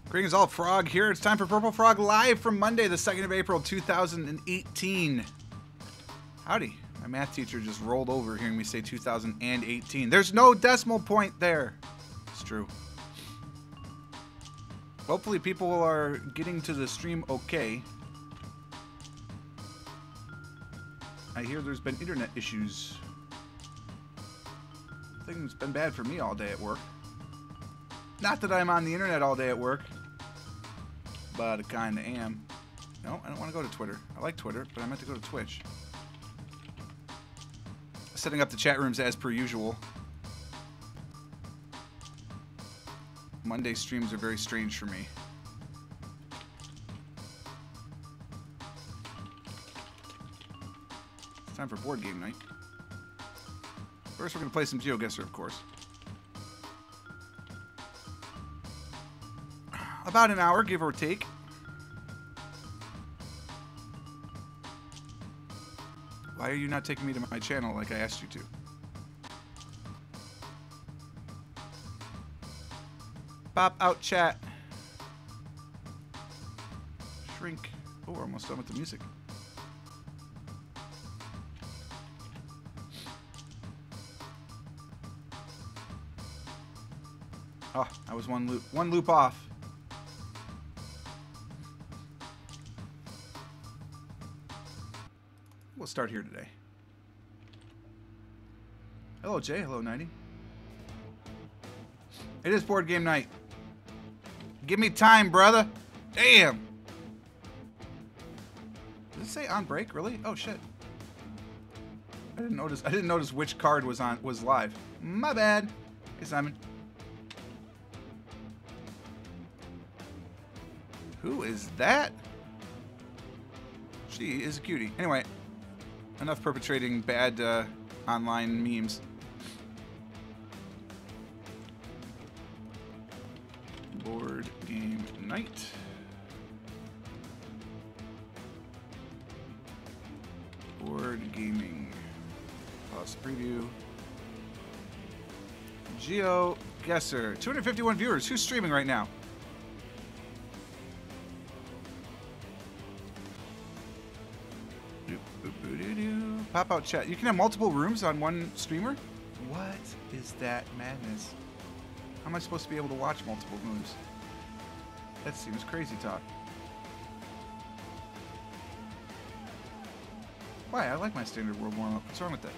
Greetings all, Frog here. It's time for Purple Frog Live from Monday, the 2nd of April, 2018. Howdy. My math teacher just rolled over hearing me say 2018. There's no decimal point there. It's true. Hopefully people are getting to the stream okay. I hear there's been internet issues. Things been bad for me all day at work. Not that I'm on the internet all day at work, but I kinda am. No, I don't want to go to Twitter. I like Twitter, but I meant to go to Twitch. Setting up the chat rooms as per usual. Monday streams are very strange for me. It's time for board game night. First, we're going to play some GeoGuessr, of course. About an hour, give or take. Why are you not taking me to my channel like I asked you to? Pop out chat. Shrink. Oh, we're almost done with the music. Oh, I was one loop off. We'll start here today. Hello, Jay. Hello, 90. It is board game night. Give me time, brother. Damn. Did it say on break? Really? Oh shit. I didn't notice which card was live. My bad. Hey, Simon. Who is that? She is a cutie. Anyway, enough perpetrating bad online memes. Board game night. Board gaming. Pause preview. GeoGuessr. 251 viewers. Who's streaming right now? Pop out chat. You can have multiple rooms on one streamer? What is that madness? How am I supposed to be able to watch multiple rooms? That seems crazy talk. Why? I like my standard world warm-up. What's wrong with that?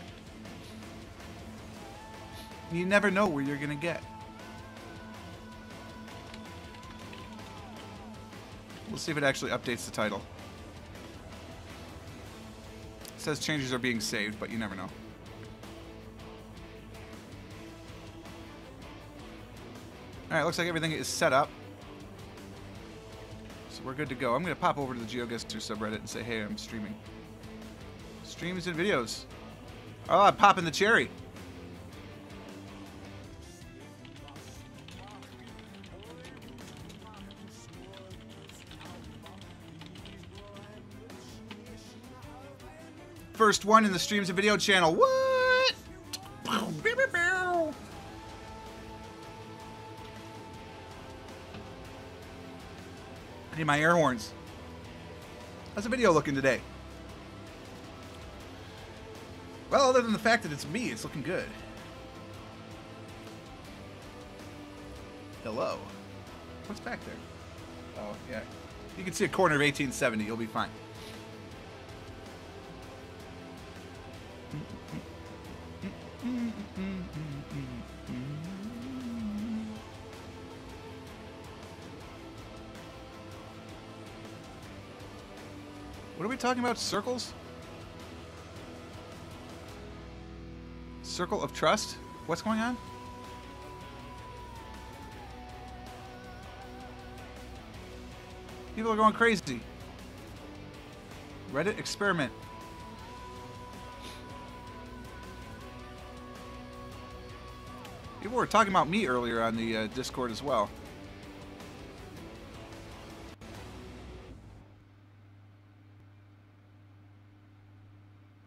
You never know where you're gonna get. We'll see if it actually updates the title. It says changes are being saved, but you never know. Alright, looks like everything is set up. So we're good to go. I'm going to pop over to the GeoGuessr subreddit and say, hey, I'm streaming. Streams and videos. Oh, I'm popping the cherry. First one in the streams and video channel. What? I need my air horns. How's the video looking today? Well, other than the fact that it's me, it's looking good. Hello. What's back there? Oh, yeah. You can see a corner of 1870. You'll be fine. What are we talking about? Circles? Circle of trust? What's going on? People are going crazy. Reddit experiment. People were talking about me earlier on the Discord as well.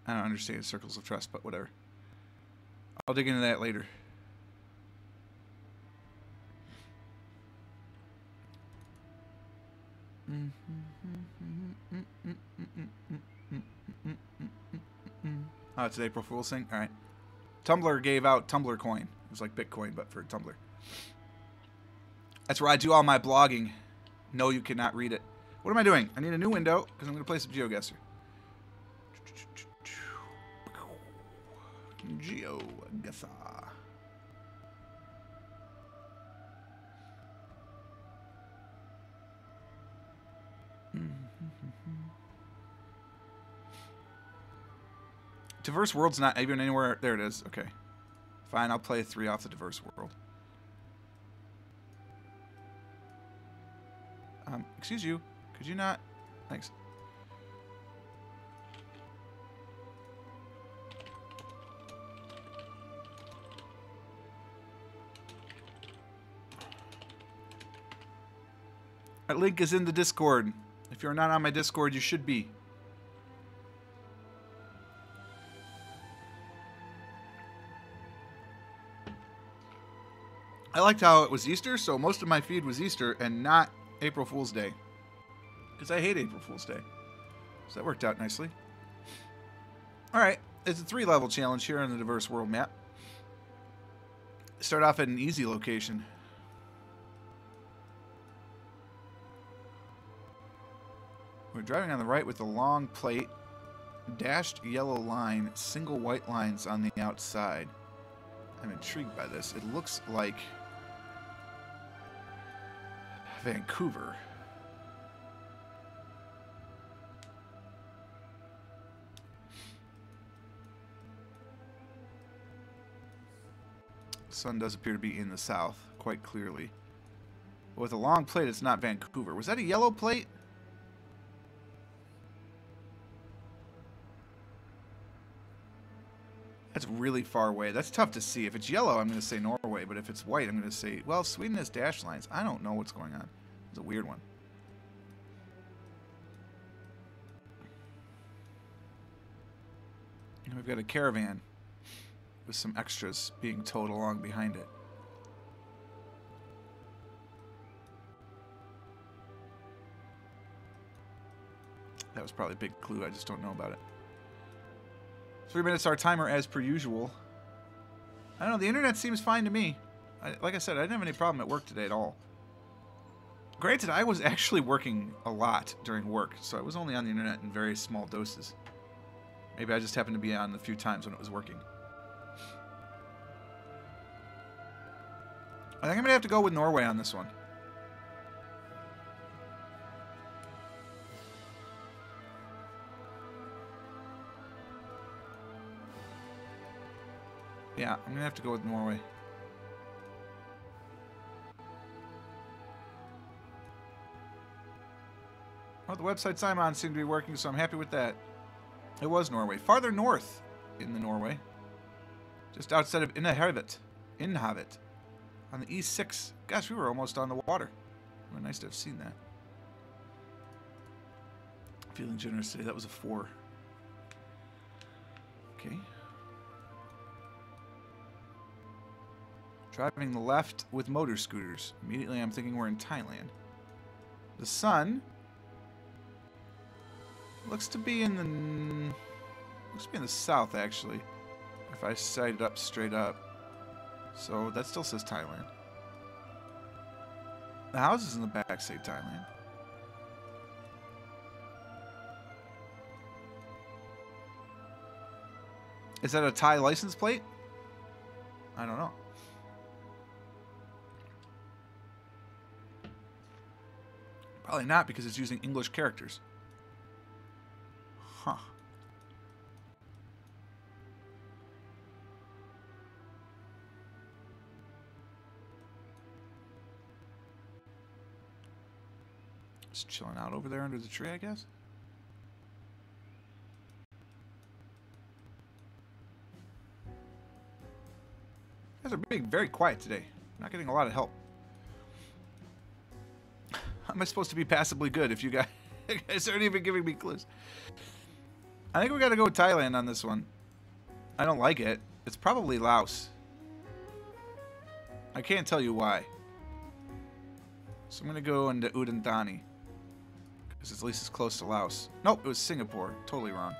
I don't understand circles of trust, but whatever. I'll dig into that later. Oh, it's an April Fool's thing? Alright. Tumblr gave out Tumblr coin. It was like Bitcoin, but for Tumblr. That's where I do all my blogging. No, you cannot read it. What am I doing? I need a new window, because I'm going to play some GeoGuessr. GeoGuessr. Diverse world's not even anywhere. There it is. Okay. Fine, I'll play 3 off the diverse world. Excuse you. Could you not? Thanks. That link is in the Discord. If you're not on my Discord, you should be. I liked how it was Easter, so most of my feed was Easter and not April Fool's Day. Because I hate April Fool's Day. So that worked out nicely. Alright, it's a 3-level challenge here on the Diverse World map. Start off at an easy location. We're driving on the right with a long plate, dashed yellow line, single white lines on the outside. I'm intrigued by this. It looks like Vancouver. The sun does appear to be in the south, quite clearly. But with a long plate, it's not Vancouver. Was that a yellow plate? That's really far away. That's tough to see. If it's yellow, I'm going to say Norway. But if it's white, I'm going to say, well, Sweden has dash lines. I don't know what's going on. It's a weird one. And we've got a caravan with some extras being towed along behind it. That was probably a big clue. I just don't know about it. 3 minutes our timer as per usual. I don't know, the internet seems fine to me. Like I said, I didn't have any problem at work today at all. Granted, I was actually working a lot during work, so I was only on the internet in very small doses. Maybe I just happened to be on the few times when it was working. I think I'm going to have to go with Norway on this one. Yeah, I'm going to have to go with Norway. Well, the websites I'm on seem to be working, so I'm happy with that. It was Norway. Farther north in the Norway. Just outside of Innhavet. On the E6. Gosh, we were almost on the water. It would be nice to have seen that. Feeling generous today. That was a 4. Okay. Driving the left with motor scooters. Immediately I'm thinking we're in Thailand. The sun looks to be in the south actually. If I sight it up straight up. So that still says Thailand. The houses in the back say Thailand. Is that a Thai license plate? I don't know. Probably not, because it's using English characters. Huh. Just chilling out over there under the tree, I guess. You guys are being very quiet today. Not getting a lot of help. How am I supposed to be passably good if you guys aren't even giving me clues? I think we got to go with Thailand on this one. I don't like it. It's probably Laos. I can't tell you why. So I'm going to go into Udon Thani. Because it's at least as close to Laos. Nope, it was Singapore. Totally wrong.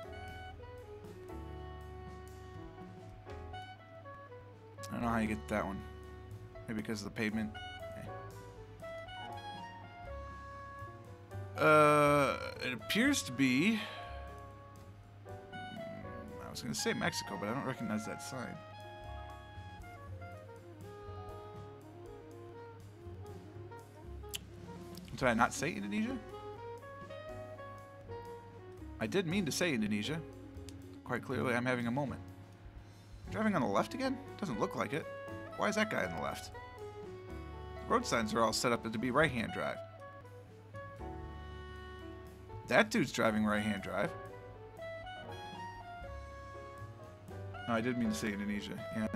I don't know how you get that one. Maybe because of the pavement. It appears to be... I was going to say Mexico, but I don't recognize that sign. Did I not say Indonesia? I did mean to say Indonesia. Quite clearly, I'm having a moment. Driving on the left again? Doesn't look like it. Why is that guy on the left? The road signs are all set up to be right-hand drive. That dude's driving right-hand drive. Oh, I did mean to say Indonesia. Yeah.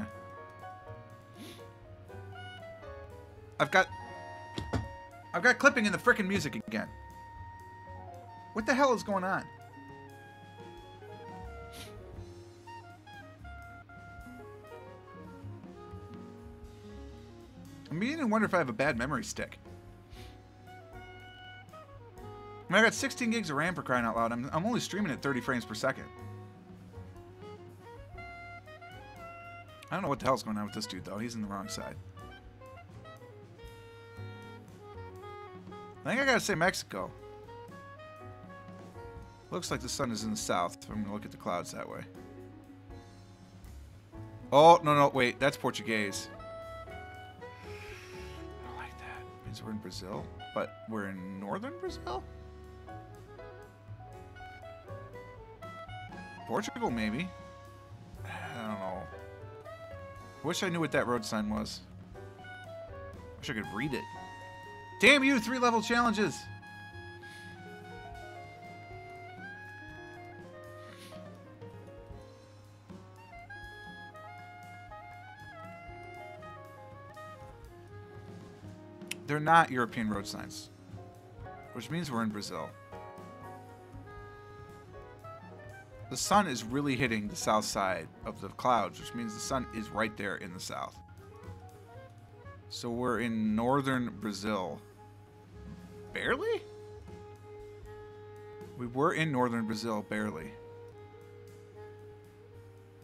I've got clipping in the frickin' music again. What the hell is going on? I'm beginning to wonder if I have a bad memory stick. I mean, I got 16 gigs of RAM for crying out loud. I'm only streaming at 30 frames per second. I don't know what the hell's going on with this dude, though. He's in the wrong side. I think I gotta say Mexico. Looks like the sun is in the south. If I'm gonna look at the clouds that way. Oh, no, wait. That's Portuguese. I don't like that. It means we're in Brazil, but we're in northern Brazil? Portugal, maybe. I don't know. I wish I knew what that road sign was. Wish I could read it. Damn you, 3-level challenges! They're not European road signs. Which means we're in Brazil. The sun is really hitting the south side of the clouds, which means the sun is right there in the south. So we're in northern Brazil. Barely? We were in northern Brazil, barely.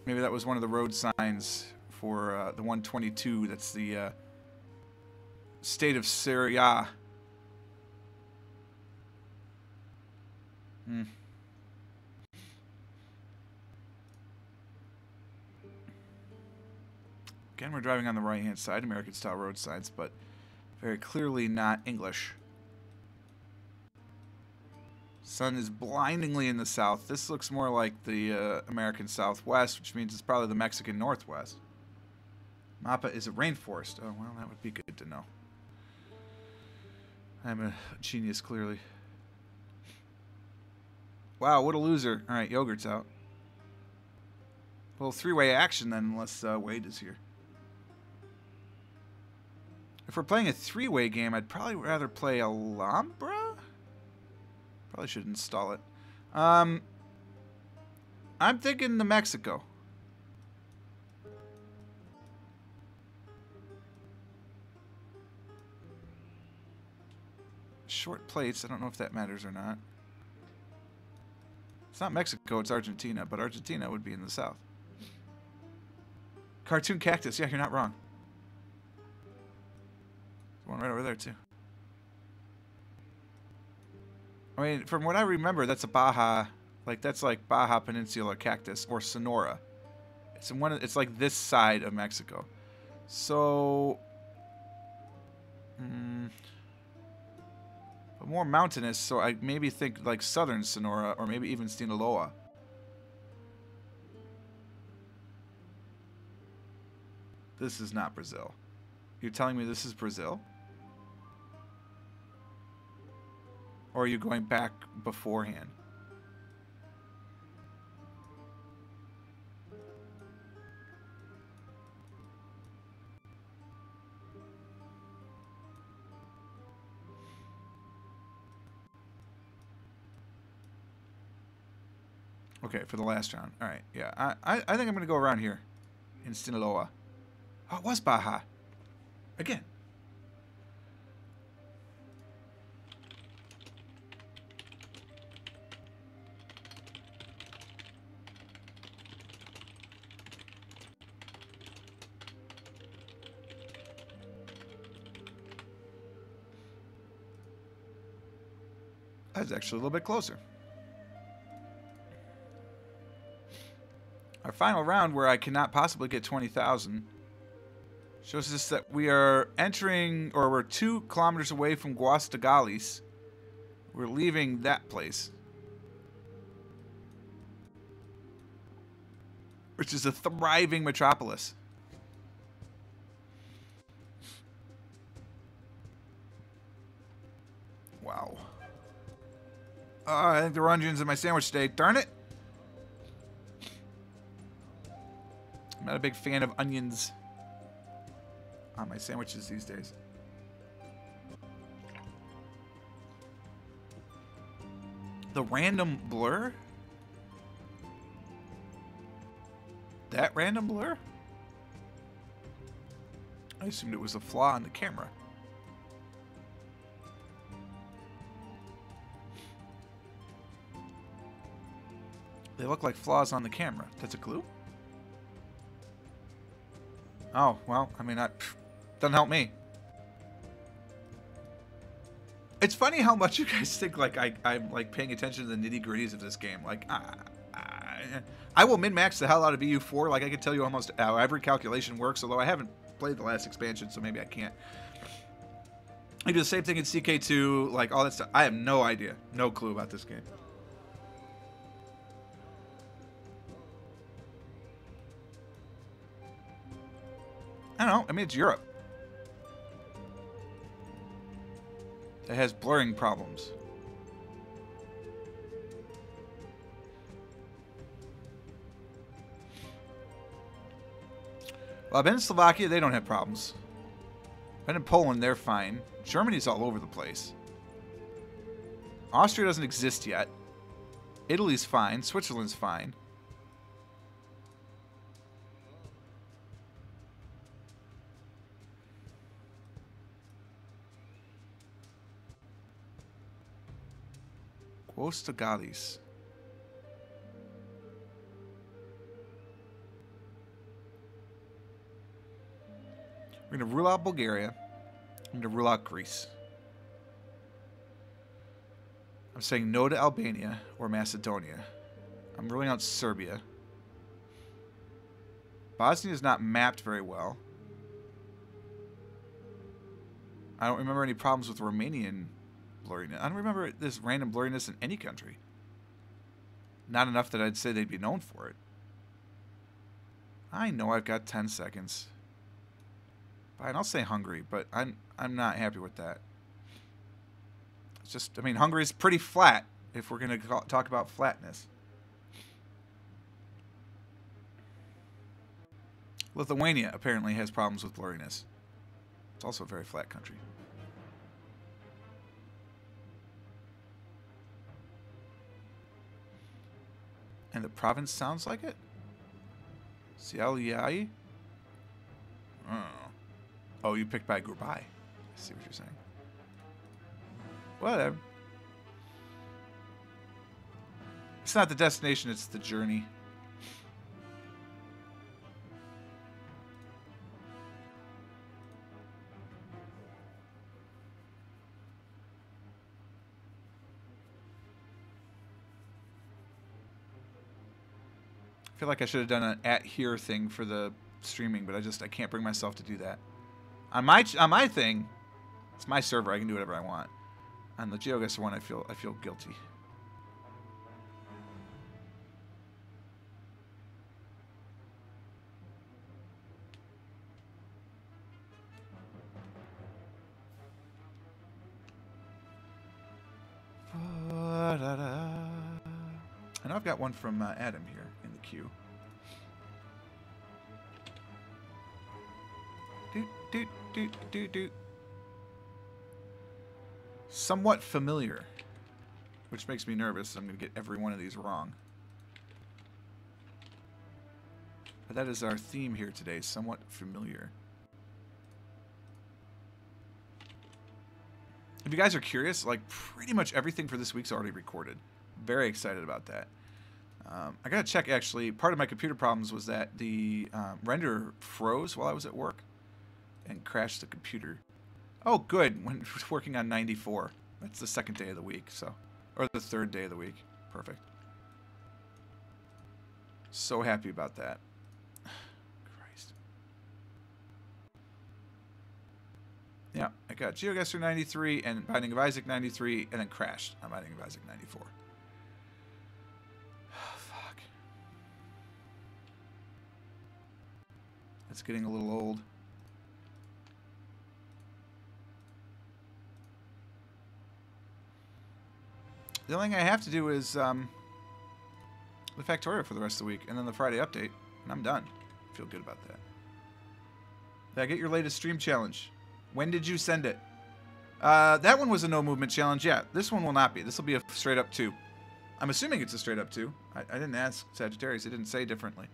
Maybe that was one of the road signs for the 122. That's the state of Syria. Again, we're driving on the right-hand side, American-style road signs, but very clearly not English. Sun is blindingly in the south. This looks more like the American Southwest, which means it's probably the Mexican Northwest. Mapa is a rainforest. Oh, well, that would be good to know. I'm a genius, clearly. Wow, what a loser. All right, yogurt's out. A little three-way action, then, unless Wade is here. If we're playing a three-way game, I'd probably rather play Alhambra? Probably should install it. I'm thinking New Mexico. Short plates, I don't know if that matters or not. It's not Mexico, it's Argentina, but Argentina would be in the south. Cartoon cactus, yeah, you're not wrong. There's one right over there, too. I mean, from what I remember, that's a Baja, that's like Baja Peninsula cactus or Sonora. It's in one. It's like this side of Mexico. So, but more mountainous. So I maybe think like southern Sonora or maybe even Sinaloa. This is not Brazil. You're telling me this is Brazil? Or are you going back beforehand? Okay, for the last round. All right, yeah. I think I'm going to go around here in Sinaloa. Oh, it was Baja. Again. That's actually a little bit closer. Our final round, where I cannot possibly get 20,000, shows us that we are entering, or we're 2 kilometers away from Guastagalis. We're leaving that place, which is a thriving metropolis. Wow. I think there were onions in my sandwich today. Darn it. I'm not a big fan of onions on my sandwiches these days. The random blur? That random blur? I assumed it was a flaw in the camera. They look like flaws on the camera. That's a clue? Oh, well, I mean, that doesn't help me. It's funny how much you guys think like I'm like paying attention to the nitty-gritties of this game. Like, I will min-max the hell out of EU4. Like, I can tell you almost how every calculation works, although I haven't played the last expansion, so maybe I can't. I do the same thing in CK2, like all that stuff. I have no idea. No clue about this game. I don't know. I mean, it's Europe. It has blurring problems. Well, I've been in Slovakia. They don't have problems. I've been in Poland. They're fine. Germany's all over the place. Austria doesn't exist yet. Italy's fine. Switzerland's fine. Guastagalis. We're going to rule out Bulgaria. I'm going to rule out Greece. I'm saying no to Albania or Macedonia. I'm ruling out Serbia. Bosnia is not mapped very well. I don't remember any problems with Romanian blurriness. I don't remember this random blurriness in any country. Not enough that I'd say they'd be known for it. I know I've got 10 seconds. Fine, I'll say Hungary, but I'm not happy with that. It's just, I mean, Hungary's pretty flat if we're going to talk about flatness. Lithuania apparently has problems with blurriness. It's also a very flat country. And the province sounds like it? Sialiai? Oh, you picked by Grubai. I see what you're saying. Whatever. It's not the destination, it's the journey. I feel like I should have done an at here thing for the streaming, but I can't bring myself to do that. On my thing, it's my server. I can do whatever I want. On the GeoGuessr one, I feel guilty. I know I've got one from Adam here in the queue. Somewhat familiar, which makes me nervous. I'm going to get every one of these wrong. But that is our theme here today, somewhat familiar. If you guys are curious, like pretty much everything for this week's already recorded. Very excited about that. I got to check, actually. Part of my computer problems was that the render froze while I was at work and crashed the computer. Oh, good. When it was working on 94. That's the second day of the week, so Or the third day of the week. Perfect. So happy about that. Christ. Yeah, I got GeoGuessr 93 and Binding of Isaac 93 and then crashed on Binding of Isaac 94. Oh, fuck. It's getting a little old. The only thing I have to do is the Factorio for the rest of the week, and then the Friday update, and I'm done. Feel good about that. Did I get your latest stream challenge? When did you send it? That one was a no movement challenge. Yeah, this one will not be. This will be a straight up 2. I'm assuming it's a straight up 2. I didn't ask Sagittarius. It didn't say differently.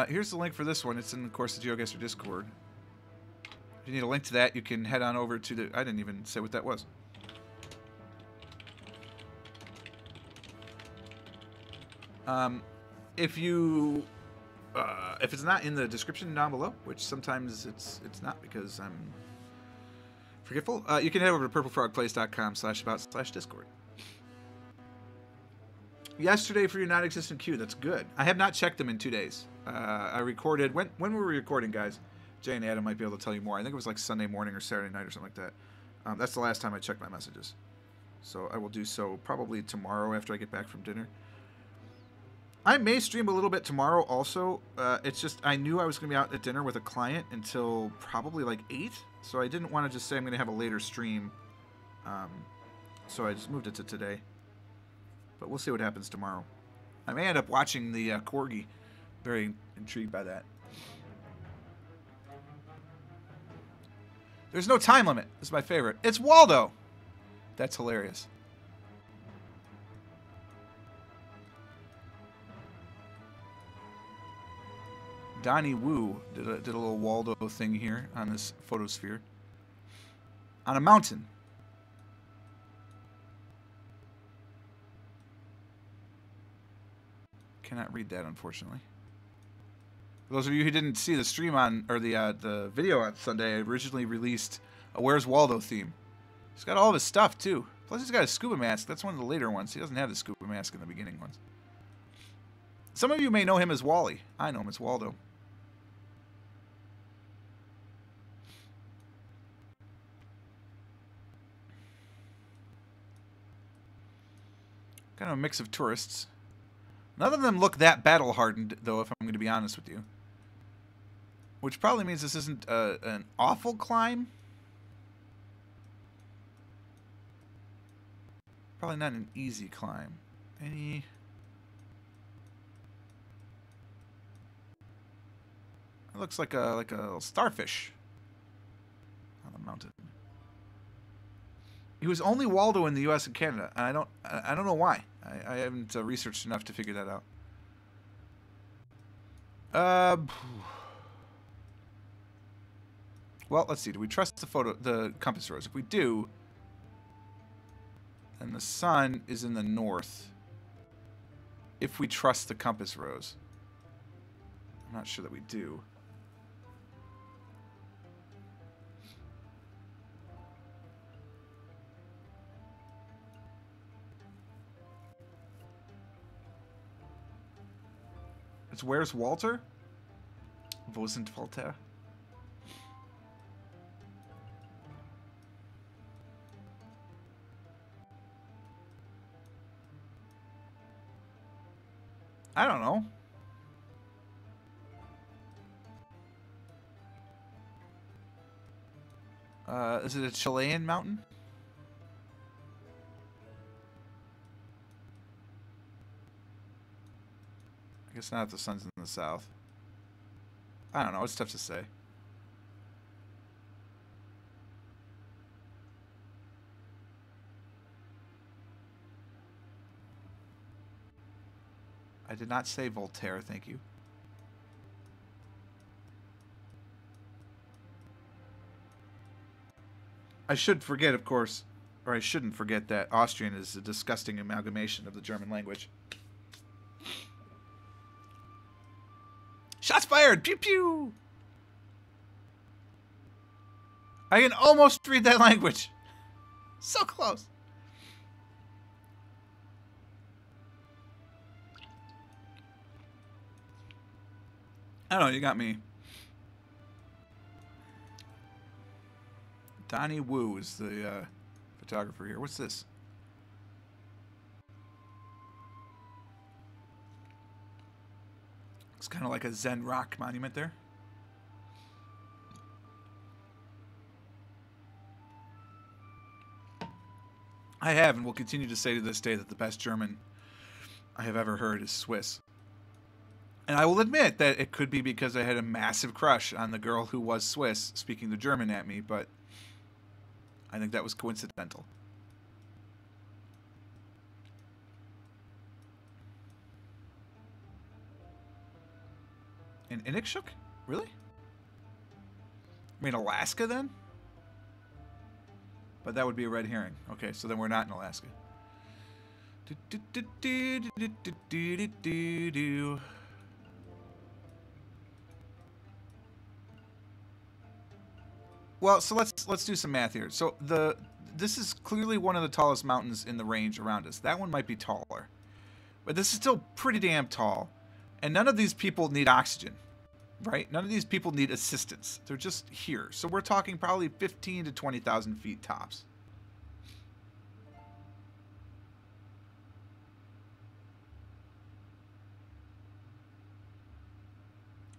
Here's the link for this one. It's in, of course, the GeoGuessr Discord. If you need a link to that, you can head on over to the... I didn't even say what that was. If you... if it's not in the description down below, which sometimes it's not because I'm forgetful, you can head over to purplefrogplays.com/about/discord. Yesterday for your non-existent queue. That's good. I have not checked them in 2 days. I recorded... When were we recording, guys? Jay and Adam might be able to tell you more. I think it was like Sunday morning or Saturday night or something like that. That's the last time I checked my messages. So I will do so probably tomorrow after I get back from dinner. I may stream a little bit tomorrow also. It's just I knew I was going to be out at dinner with a client until probably like 8. So I didn't want to just say I'm going to have a later stream. So I just moved it to today. But we'll see what happens tomorrow. I may end up watching the Corgi. Very intrigued by that. There's no time limit. This is my favorite. It's Waldo. That's hilarious. Donnie Wu did a little Waldo thing here on this photosphere. On a mountain. Cannot read that, unfortunately. For those of you who didn't see the stream on, or the video on Sunday, I originally released a Where's Waldo theme. He's got all of his stuff, too. Plus, he's got a scuba mask. That's one of the later ones. He doesn't have the scuba mask in the beginning ones. Some of you may know him as Wally. I know him as Waldo. Kind of a mix of tourists. None of them look that battle-hardened, though, if I'm going to be honest with you. Which probably means this isn't an awful climb. Probably not an easy climb. Any... It looks like a little starfish on the mountain. He was only Waldo in the U.S. and Canada, and I don't know why. I haven't researched enough to figure that out. Well, let's see. Do we trust the compass rose? If we do, then the sun is in the north. If we trust the compass rose. I'm not sure that we do. It's Where's Walter? Wo sind Walter? I don't know. Is it a Chilean mountain? I guess not if the sun's in the south. I don't know. It's tough to say. I did not say Voltaire, thank you. I should forget, of course, or I shouldn't forget that Austrian is a disgusting amalgamation of the German language. Shots fired! Pew pew! I can almost read that language. So close. I don't know, you got me. Donnie Wu is the photographer here. What's this? It's kind of like a Zen rock monument there. I have and will continue to say to this day that the best German I have ever heard is Swiss. And I will admit that it could be because I had a massive crush on the girl who was Swiss speaking the German at me, but I think that was coincidental. In Inukshuk? Really? I mean, Alaska then? But that would be a red herring. Okay, so then we're not in Alaska. Well, so let's do some math here. So this is clearly one of the tallest mountains in the range around us. That one might be taller. But this is still pretty damn tall. And none of these people need oxygen, right? None of these people need assistance. They're just here. So we're talking probably 15 to 20,000 feet tops.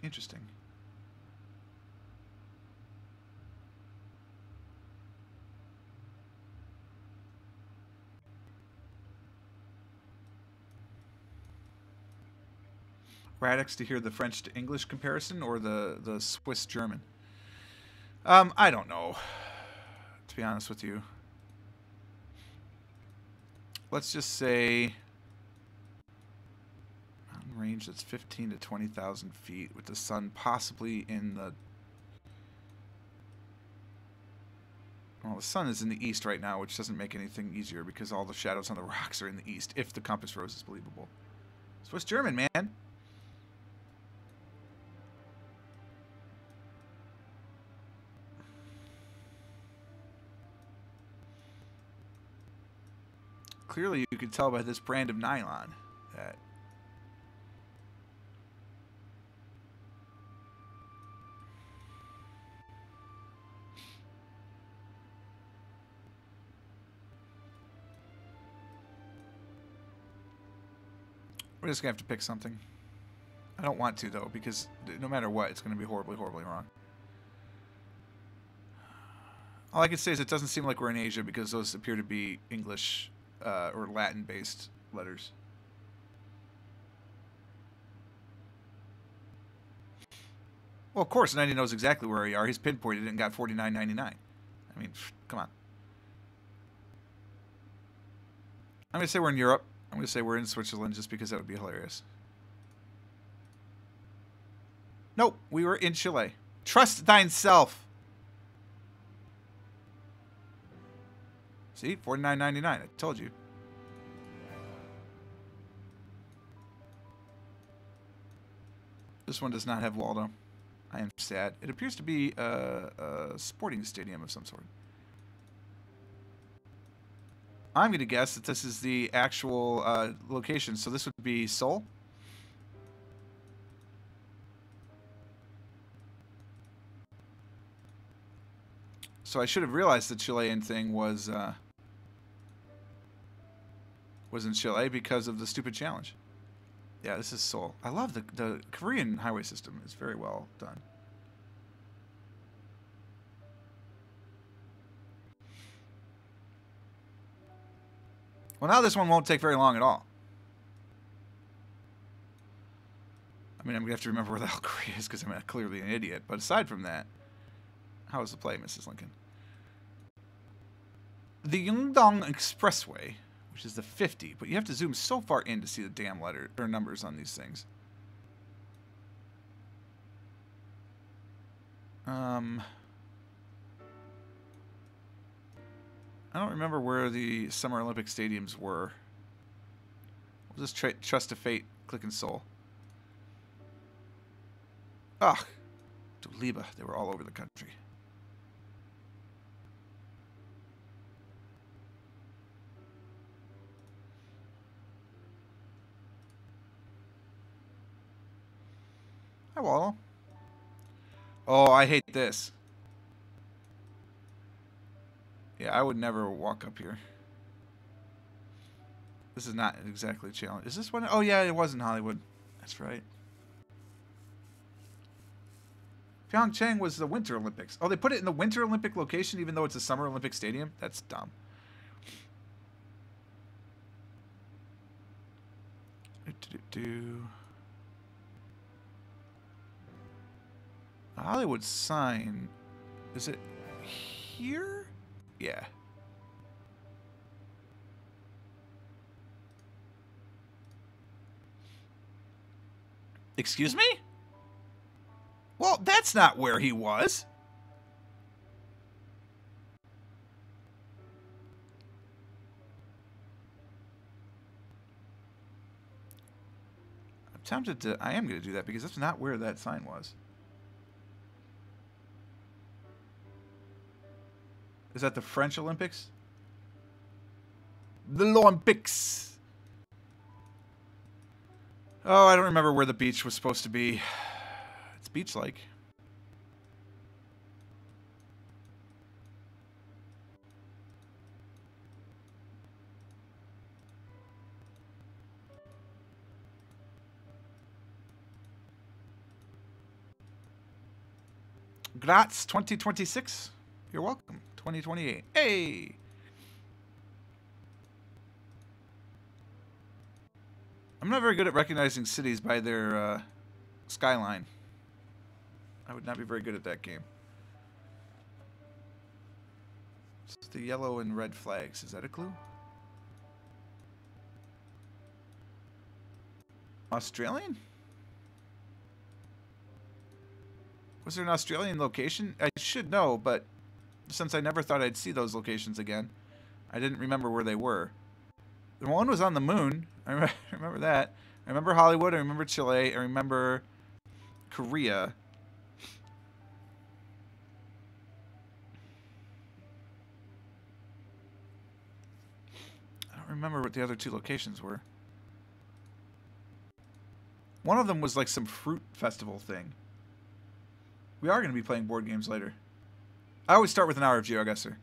Interesting. Radix to hear the French to English comparison or the Swiss German? I don't know, to be honest with you. Let's just say mountain range that's 15 to 20,000 feet with the sun possibly in the... Well, the sun is in the east right now, which doesn't make anything easier because all the shadows on the rocks are in the east, if the compass rose is believable. Swiss German, man. Clearly, you can tell by this brand of nylon that we're just going to have to pick something. I don't want to, though, because no matter what, it's going to be horribly, horribly wrong. All I can say is it doesn't seem like we're in Asia because those appear to be English or Latin-based letters. Well, of course, 90 knows exactly where we are. He's pinpointed it and got 49.99. I mean, come on. I'm going to say we're in Europe. I'm going to say we're in Switzerland just because that would be hilarious. Nope, we were in Chile. Trust thyself. See, $49.99. I told you. This one does not have Waldo. I am sad. It appears to be a sporting stadium of some sort. I'm going to guess that this is the actual location. So this would be Seoul. So I should have realized the Chilean thing was in Chile because of the stupid challenge. Yeah, this is Seoul. I love the Korean highway system. It's very well done. Well, now this one won't take very long at all. I mean, I'm going to have to remember where the hell Korea is because I'm clearly an idiot. But aside from that, how was the play, Mrs. Lincoln? The Yongdong Expressway, which is the 50, but you have to zoom so far in to see the damn letter or numbers on these things. I don't remember where the Summer Olympic stadiums were. We'll just trust to fate, click in Seoul. Ugh. Duliba. They were all over the country. Hi, Wallow. Oh, I hate this. Yeah, I would never walk up here. This is not exactly a challenge. Is this one? Oh, yeah, it was in Hollywood. That's right. Pyeongchang was the Winter Olympics. Oh, they put it in the Winter Olympic location even though it's a Summer Olympic stadium? That's dumb. The Hollywood sign. Is it here? Yeah. Excuse me? Well, that's not where he was. I'm tempted to... I am going to do that because that's not where that sign was. Is that the French Olympics? The Olympics. Oh, I don't remember where the beach was supposed to be. It's beach-like. Graz 2026. You're welcome. 2028. Hey! I'm not very good at recognizing cities by their skyline. I would not be very good at that game. It's the yellow and red flags. Is that a clue? Australian? Was there an Australian location? I should know, but since I never thought I'd see those locations again, I didn't remember where they were. The one was on the moon. I remember that. I remember Hollywood. I remember Chile. I remember Korea. I don't remember what the other two locations were. One of them was like some fruit festival thing. We are going to be playing board games later. I always start with an hour of GeoGuessr.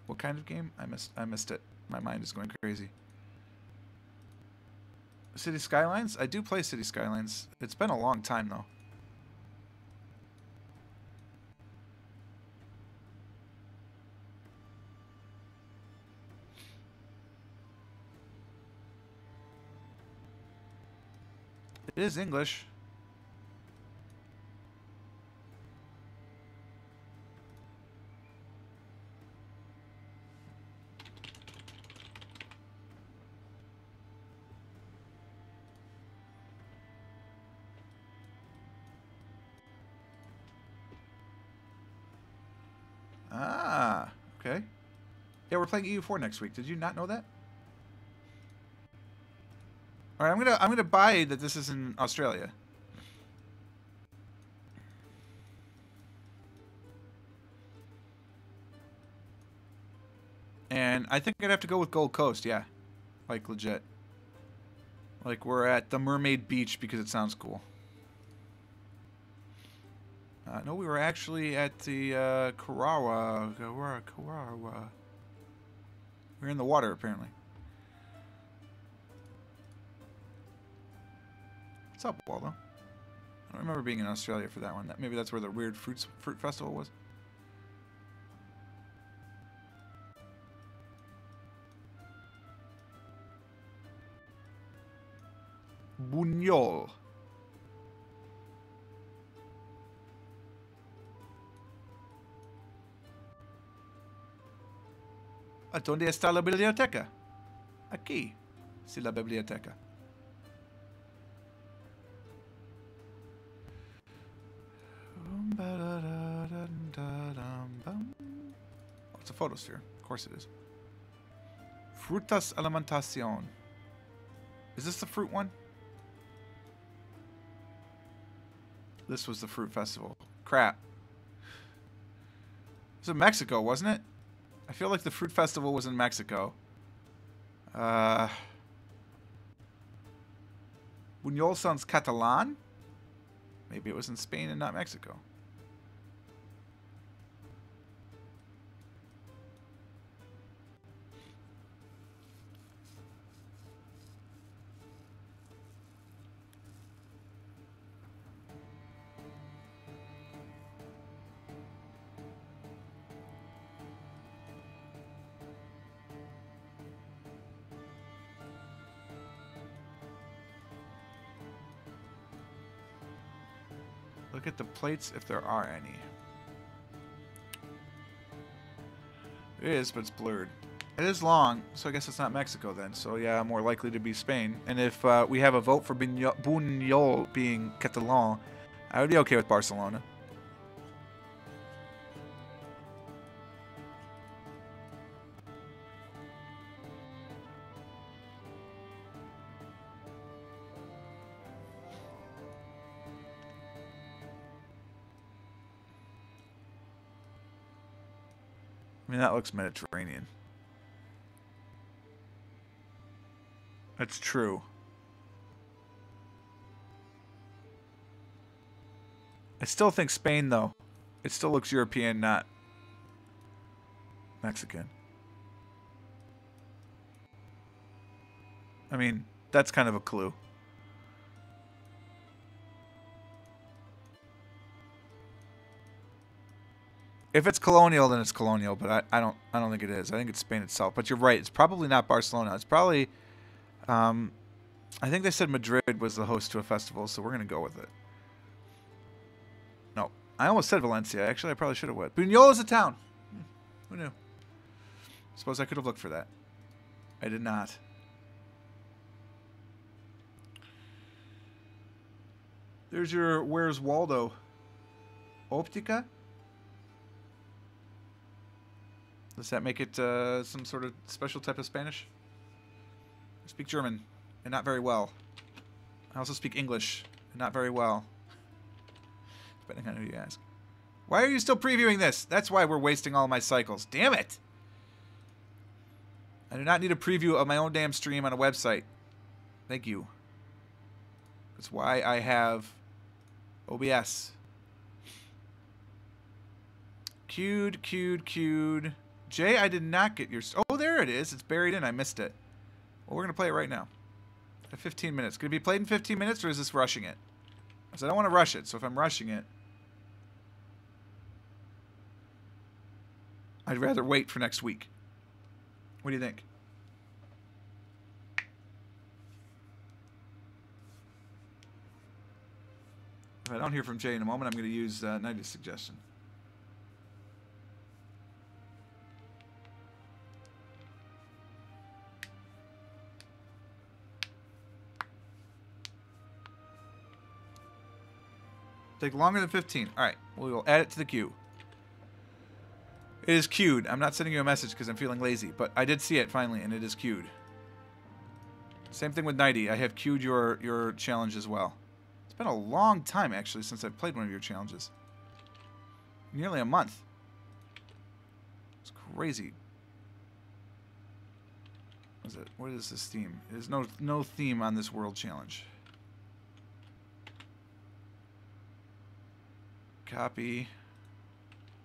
What kind of game? I missed it. My mind is going crazy. City Skylines? I do play City Skylines. It's been a long time though. It is English. Ah, okay. Yeah, we're playing EU4 next week. Did you not know that? All right, I'm gonna buy that this is in Australia. And I think I'd have to go with Gold Coast, yeah. Like legit. Like we're at the Mermaid Beach because it sounds cool. No, we were actually at the Karawa. We're in the water, apparently. What's up, Waldo? I don't remember being in Australia for that one. Maybe that's where the weird fruit festival was. Buñol. ¿Dónde está la biblioteca? Aquí. Sí, la biblioteca. Oh, it's a photosphere. Of course it is. Frutas Alimentación. Is this the fruit one? This was the fruit festival. Crap. It was in Mexico, wasn't it? I feel like the fruit festival was in Mexico. Buñol sounds Catalan? Maybe it was in Spain and not Mexico. Look at the plates if there are any. It is, but it's blurred. It is long, so I guess it's not Mexico then. So yeah, more likely to be Spain. And if we have a vote for Buñol being Catalan, I would be okay with Barcelona. I mean, that looks Mediterranean. That's true. I still think Spain, though. It still looks European, not Mexican. I mean, that's kind of a clue. If it's colonial, then it's colonial, but I don't think it is. I think it's Spain itself. But you're right. It's probably not Barcelona. It's probably I think they said Madrid was the host to a festival, so we're going to go with it. No. I almost said Valencia. Actually, I probably should have went. Buñol is a town. Who knew? Suppose I could have looked for that. I did not. There's your Where's Waldo? Optica? Does that make it some sort of special type of Spanish? I speak German, and not very well. I also speak English, and not very well. Depending on who you ask. Why are you still previewing this? That's why we're wasting all my cycles. Damn it! I do not need a preview of my own damn stream on a website. Thank you. That's why I have OBS. Queued. Jay, I did not get your... Oh, there it is. It's buried in. I missed it. Well, we're going to play it right now. At 15 minutes. Could it be played in 15 minutes, or is this rushing it? Because I don't want to rush it, so if I'm rushing it... I'd rather wait for next week. What do you think? If I don't hear from Jay in a moment, I'm going to use Nighty's suggestion. Take longer than 15. All right, we will add it to the queue. It is queued. I'm not sending you a message because I'm feeling lazy, but I did see it finally, and it is queued. Same thing with Nighty. I have queued your challenge as well. It's been a long time, actually, since I've played one of your challenges. Nearly a month. It's crazy. What is it? What is this theme? There's no theme on this world challenge. Copy.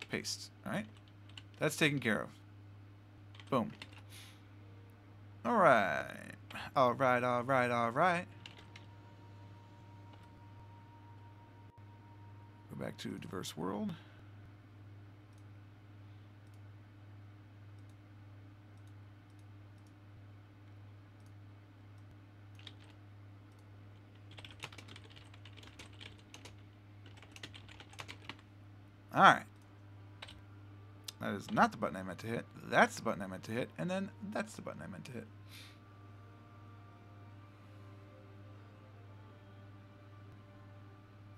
Paste. All right. That's taken care of. Boom. All right. All right. All right. Go back to diverse world. All right. That is not the button I meant to hit. That's the button I meant to hit. And then that's the button I meant to hit.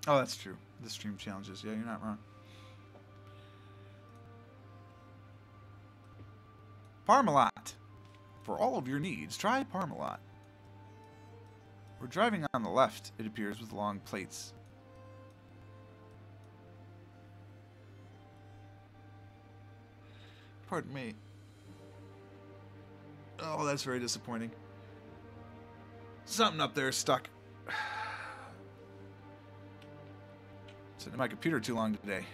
Oh, that's true. The stream challenges. Yeah, you're not wrong. Parmalat. For all of your needs, try Parmalat. We're driving on the left, it appears, with long plates. Pardon me. Oh, that's very disappointing. Something up there is stuck. Sitting in my computer too long today.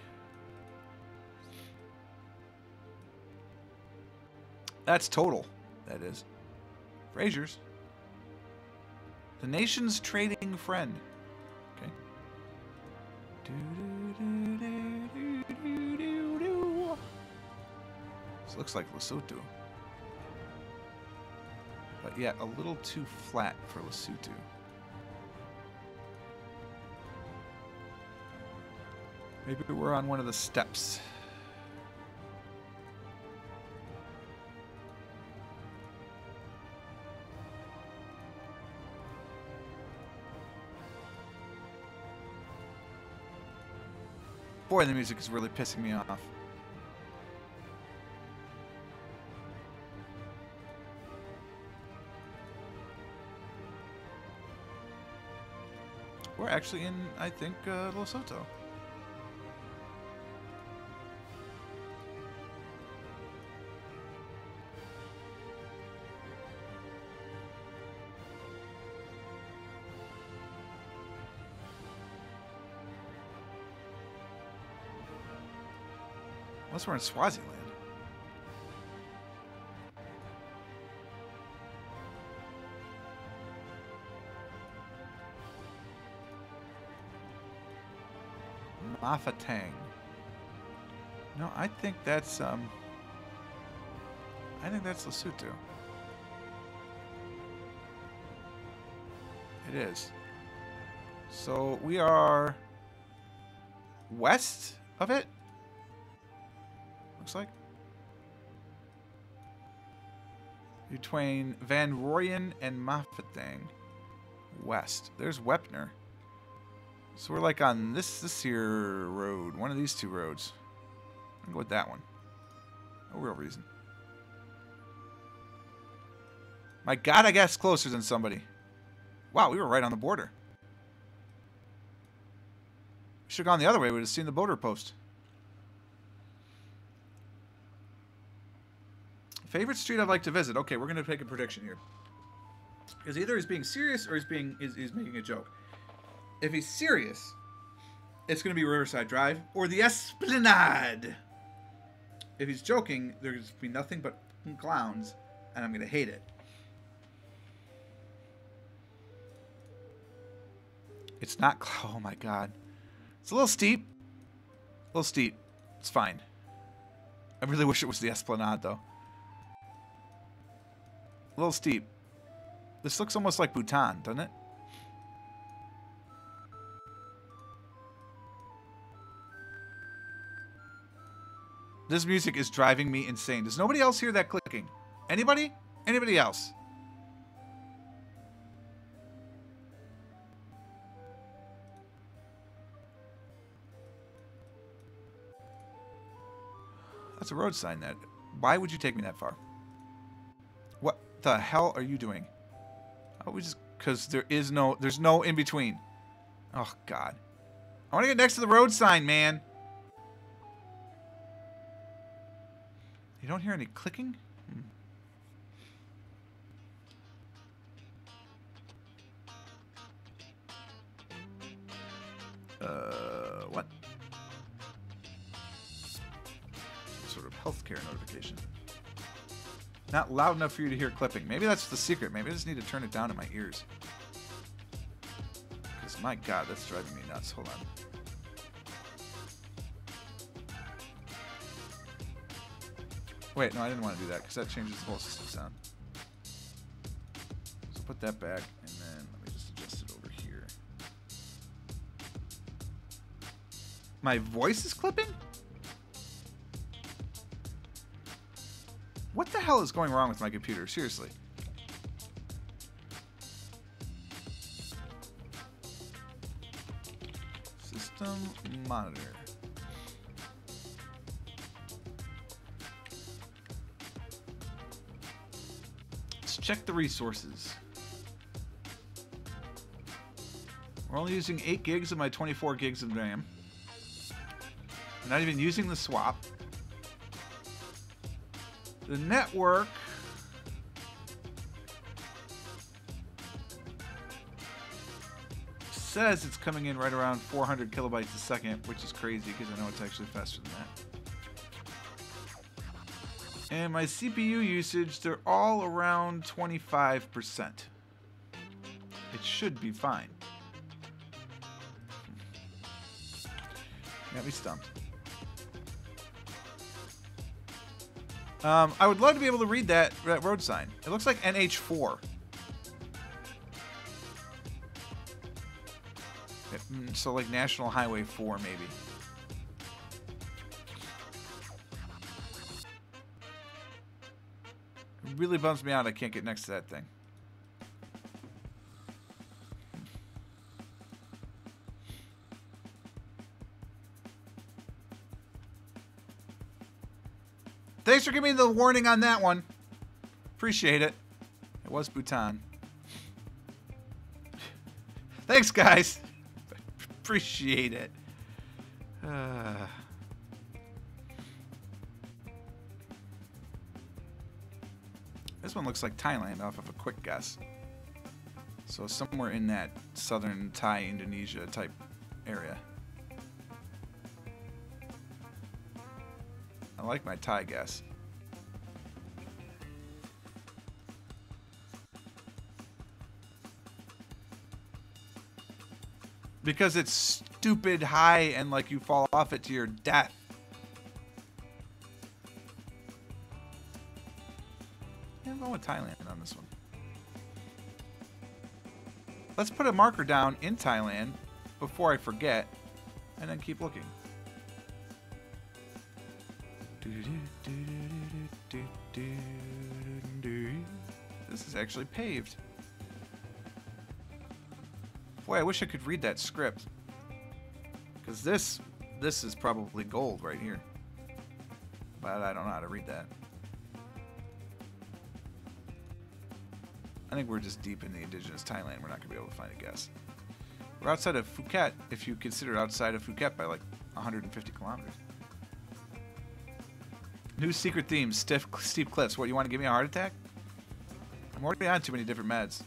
That's total, that is. Frasier's. The nation's trading friend. Okay. This looks like Lesotho. But yet a little too flat for Lesotho. Maybe we're on one of the steps. Boy, the music is really pissing me off. We're actually in, I think, Lesotho. Unless we're in Swaziland. Mafeking. No, I think that's Lesotho. It is. So we are west of it. Looks like. Between Van Rooyen and Mafeking. West. There's Wepner. So we're like on this here road. One of these two roads. I'll go with that one. No real reason. My God, I guess closer than somebody. Wow, we were right on the border. Should have gone the other way. We would have seen the border post. Favorite street I'd like to visit. Okay, we're gonna take a prediction here. Because either he's being serious or he's making a joke. If he's serious, it's gonna be Riverside Drive or the Esplanade. If he's joking, there's gonna be nothing but clowns, and I'm gonna hate it. It's not. Oh my God, it's a little steep. A little steep. It's fine. I really wish it was the Esplanade though. A little steep. This looks almost like Bhutan, doesn't it? This music is driving me insane. Does nobody else hear that clicking? Anybody? Anybody else? That's a road sign. That. Why would you take me that far? What the hell are you doing? Oh, we just because there's no in between. Oh God, I want to get next to the road sign, man. You don't hear any clicking? What? Some sort of healthcare notification. Not loud enough for you to hear clipping. Maybe that's the secret. Maybe I just need to turn it down in my ears. Because, my God, that's driving me nuts. Hold on. Wait, no, I didn't want to do that because that changes the whole system sound. So put that back, and then let me just adjust it over here. My voice is clipping? What the hell is going wrong with my computer? Seriously. System monitor. check the resources. We're only using 8 gigs of my 24 gigs of RAM. We're not even using the swap. The network says it's coming in right around 400 kilobytes a second, which is crazy because I know it's actually faster than that. And my CPU usage, they're all around 25%. It should be fine. Got me stumped. I would love to be able to read that road sign. It looks like NH4. So like National Highway 4 maybe. It really bums me out I can't get next to that thing. Thanks for giving me the warning on that one. Appreciate it. It was Bhutan. Thanks, guys. Appreciate it. This one looks like Thailand off of a quick guess. So somewhere in that southern Thai, Indonesia type area. I like my Thai guess. Because it's stupid high and like you fall off it to your death. Yeah, I'm going with Thailand on this one. Let's put a marker down in Thailand before I forget and then keep looking. This is actually paved. Boy, I wish I could read that script. Because this is probably gold right here. But I don't know how to read that. I think we're just deep in the indigenous Thailand. We're not going to be able to find a guess. We're outside of Phuket, if you consider outside of Phuket by like 150 kilometers. New secret themes, steep cliffs. What, you want to give me a heart attack? I'm already on too many different meds.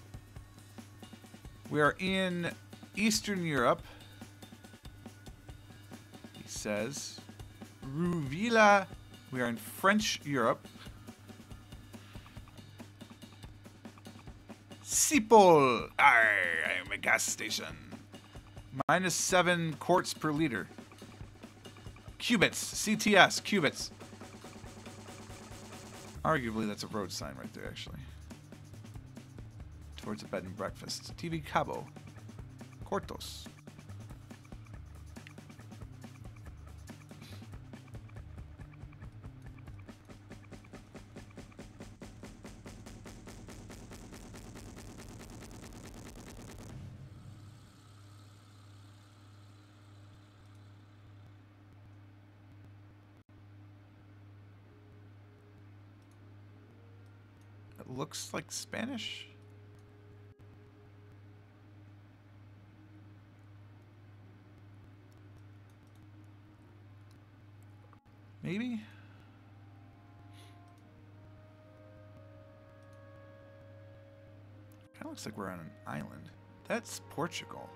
We are in Eastern Europe. He says. Rouvilla. We are in French Europe. Sipol. I am a gas station. -7 quarts per liter. Qubits. CTS. Qubits. Arguably, that's a road sign right there, actually. Towards a bed and breakfast. TV Cabo. Cortos. It looks like Spanish. Maybe? Kind of looks like we're on an island. That's Portugal.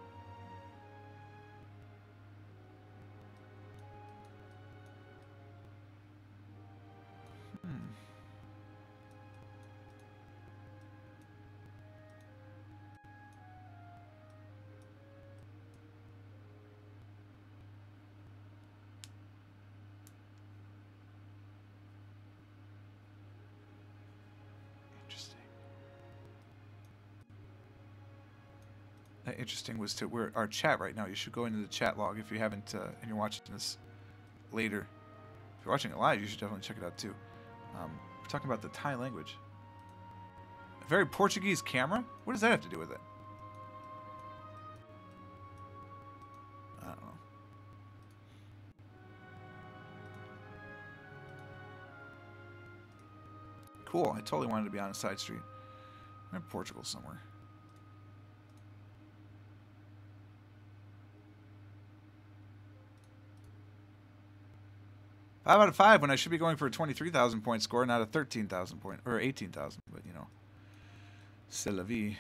Interesting was to our chat right now. You should go into the chat log if you haven't, and you're watching this later. If you're watching it live, you should definitely check it out too. We're talking about the Thai language. A very Portuguese camera? What does that have to do with it? I don't know. Cool. I totally wanted to be on a side street. I'm in Portugal somewhere. Five out of 5 when I should be going for a 23,000 point score, not a 13,000 point or 18,000. But you know, c'est la vie.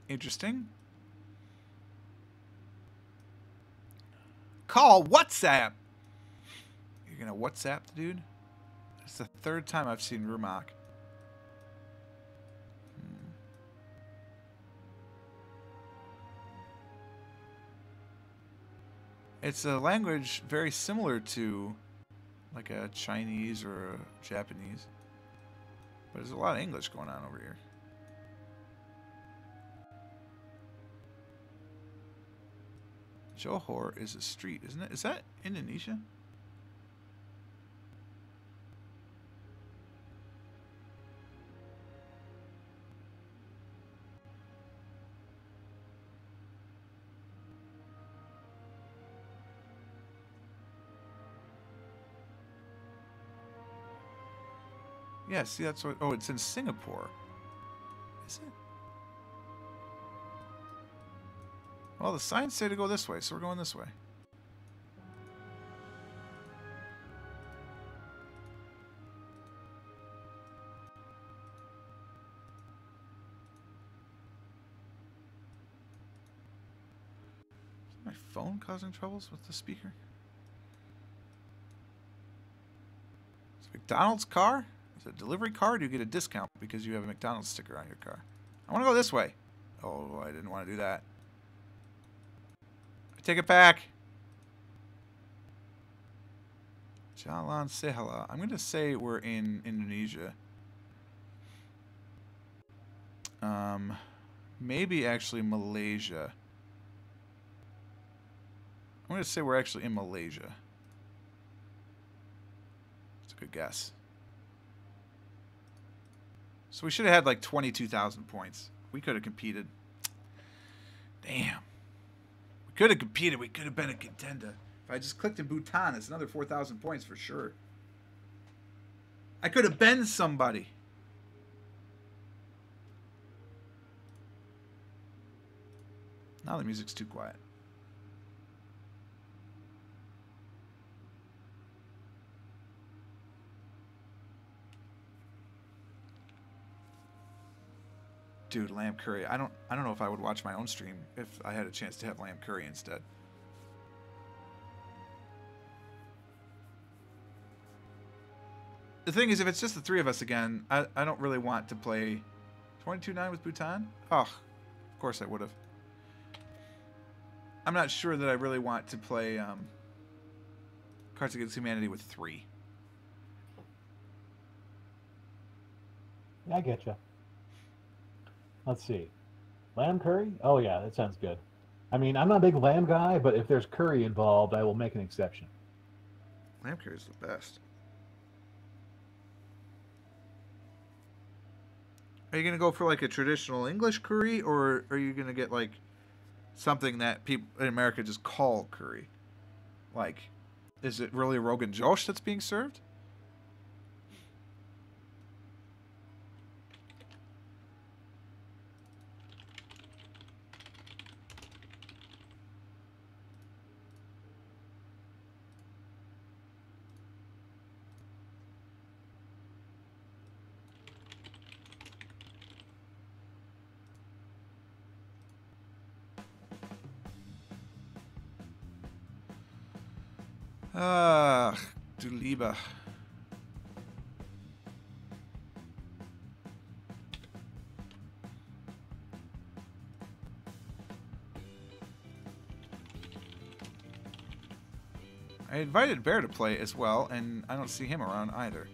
Interesting. Call WhatsApp. You're gonna WhatsApp the dude? It's the 3rd time I've seen Rumak. It's a language very similar to like a Chinese or a Japanese. But there's a lot of English going on over here. Johor is a street, isn't it? Is that Indonesia? Yeah, see, that's what... Oh, it's in Singapore. Is it? Well, the signs say to go this way, so we're going this way. Is my phone causing troubles with the speaker? Is it McDonald's car? Is it a delivery car? Or do you get a discount because you have a McDonald's sticker on your car? I want to go this way. Oh, I didn't want to do that. I take it back. Jalan Sehala. I'm going to say we're in Indonesia. Maybe actually Malaysia. I'm going to say we're actually in Malaysia. That's a good guess. So we should have had like 22,000 points. We could have competed. Damn. We could have competed. We could have been a contender. If I just clicked in Bhutan, it's another 4,000 points for sure. I could have been somebody. Now the music's too quiet. Dude, lamb curry. I don't know if I would watch my own stream if I had a chance to have lamb curry instead. The thing is, if it's just the 3 of us again, I don't really want to play 22-9 with Bhutan. Oh, of course I would have. I'm not sure that I really want to play Cards Against Humanity with 3. Yeah, I get you. Let's see. Lamb curry? Oh, yeah, that sounds good. I mean, I'm not a big lamb guy, but if there's curry involved, I will make an exception. Lamb curry is the best. Are you going to go for like a traditional English curry, or are you going to get like something that people in America just call curry? Like, is it really Rogan Josh that's being served? Du lieber. I invited Bear to play as well, and I don't see him around either.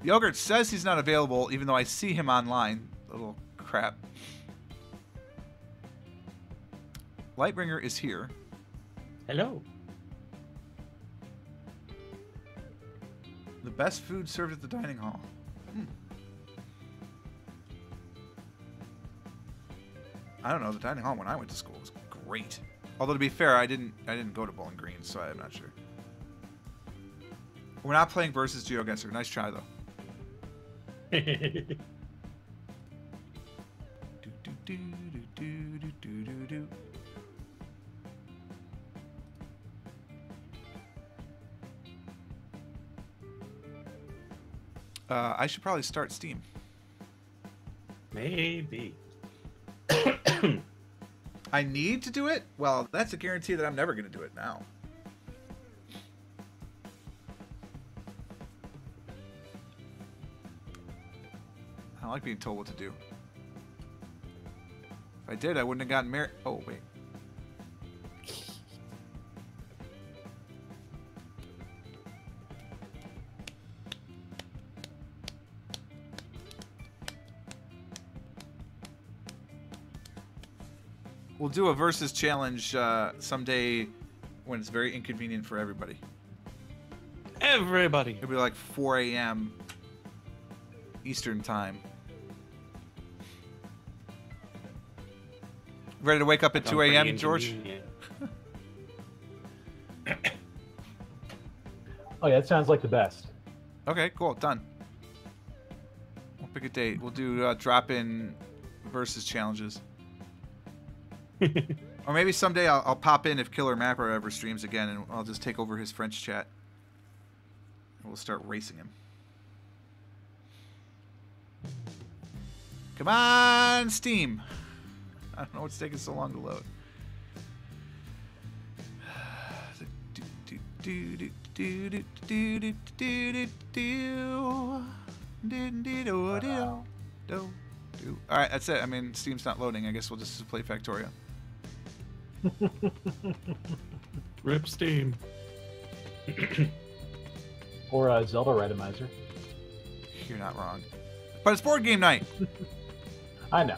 Yogurt says he's not available, even though I see him online. Little crap. Lightbringer is here. Hello. The best food served at the dining hall. I don't know. The dining hall when I went to school was great. Although to be fair, I didn't go to Bowling Green, so I'm not sure. We're not playing versus GeoGuessr. Nice try though. I should probably start Steam. Maybe. I need to do it? Well, that's a guarantee that I'm never going to do it now. I don't like being told what to do. If I did, I wouldn't have gotten married. Oh, wait. We'll do a versus challenge someday when it's very inconvenient for everybody. Everybody. It'll be like 4 a.m. Eastern time. Ready to wake up at 2 a.m., George? Oh yeah, it sounds like the best. Okay, cool. Done. We'll pick a date. We'll do drop-in versus challenges. Or maybe someday I'll pop in if Killer Mapper ever streams again, and I'll just take over his French chat. And we'll start racing him. Come on, Steam. I don't know what's taking so long to load. Alright, that's it. I mean, Steam's not loading. I guess we'll just play Factorio. Rip Steam. Or Zelda Randomizer. You're not wrong. But it's board game night. I know.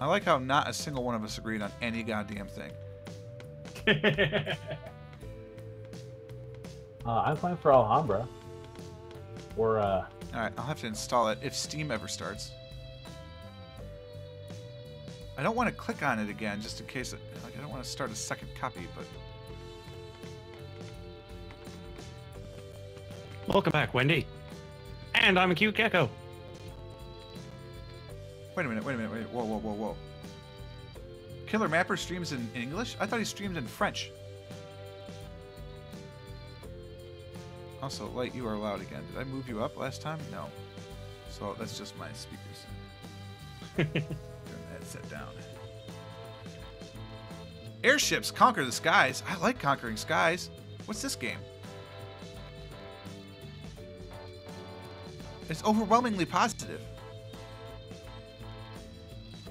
I like how not a single one of us agreed on any goddamn thing. I'm playing for Alhambra. Or, Alright, I'll have to install it if Steam ever starts. I don't want to click on it again, just in case. I don't want to start a second copy, but... Welcome back, Wendy. And I'm a cute gecko. Wait a minute. Whoa. Killer Mapper streams in English? I thought he streamed in French. Also, Light, you are loud again. Did I move you up last time? No. So that's just my speakers. Turn that headset down. Airships conquer the skies. I like conquering skies. What's this game? It's overwhelmingly positive.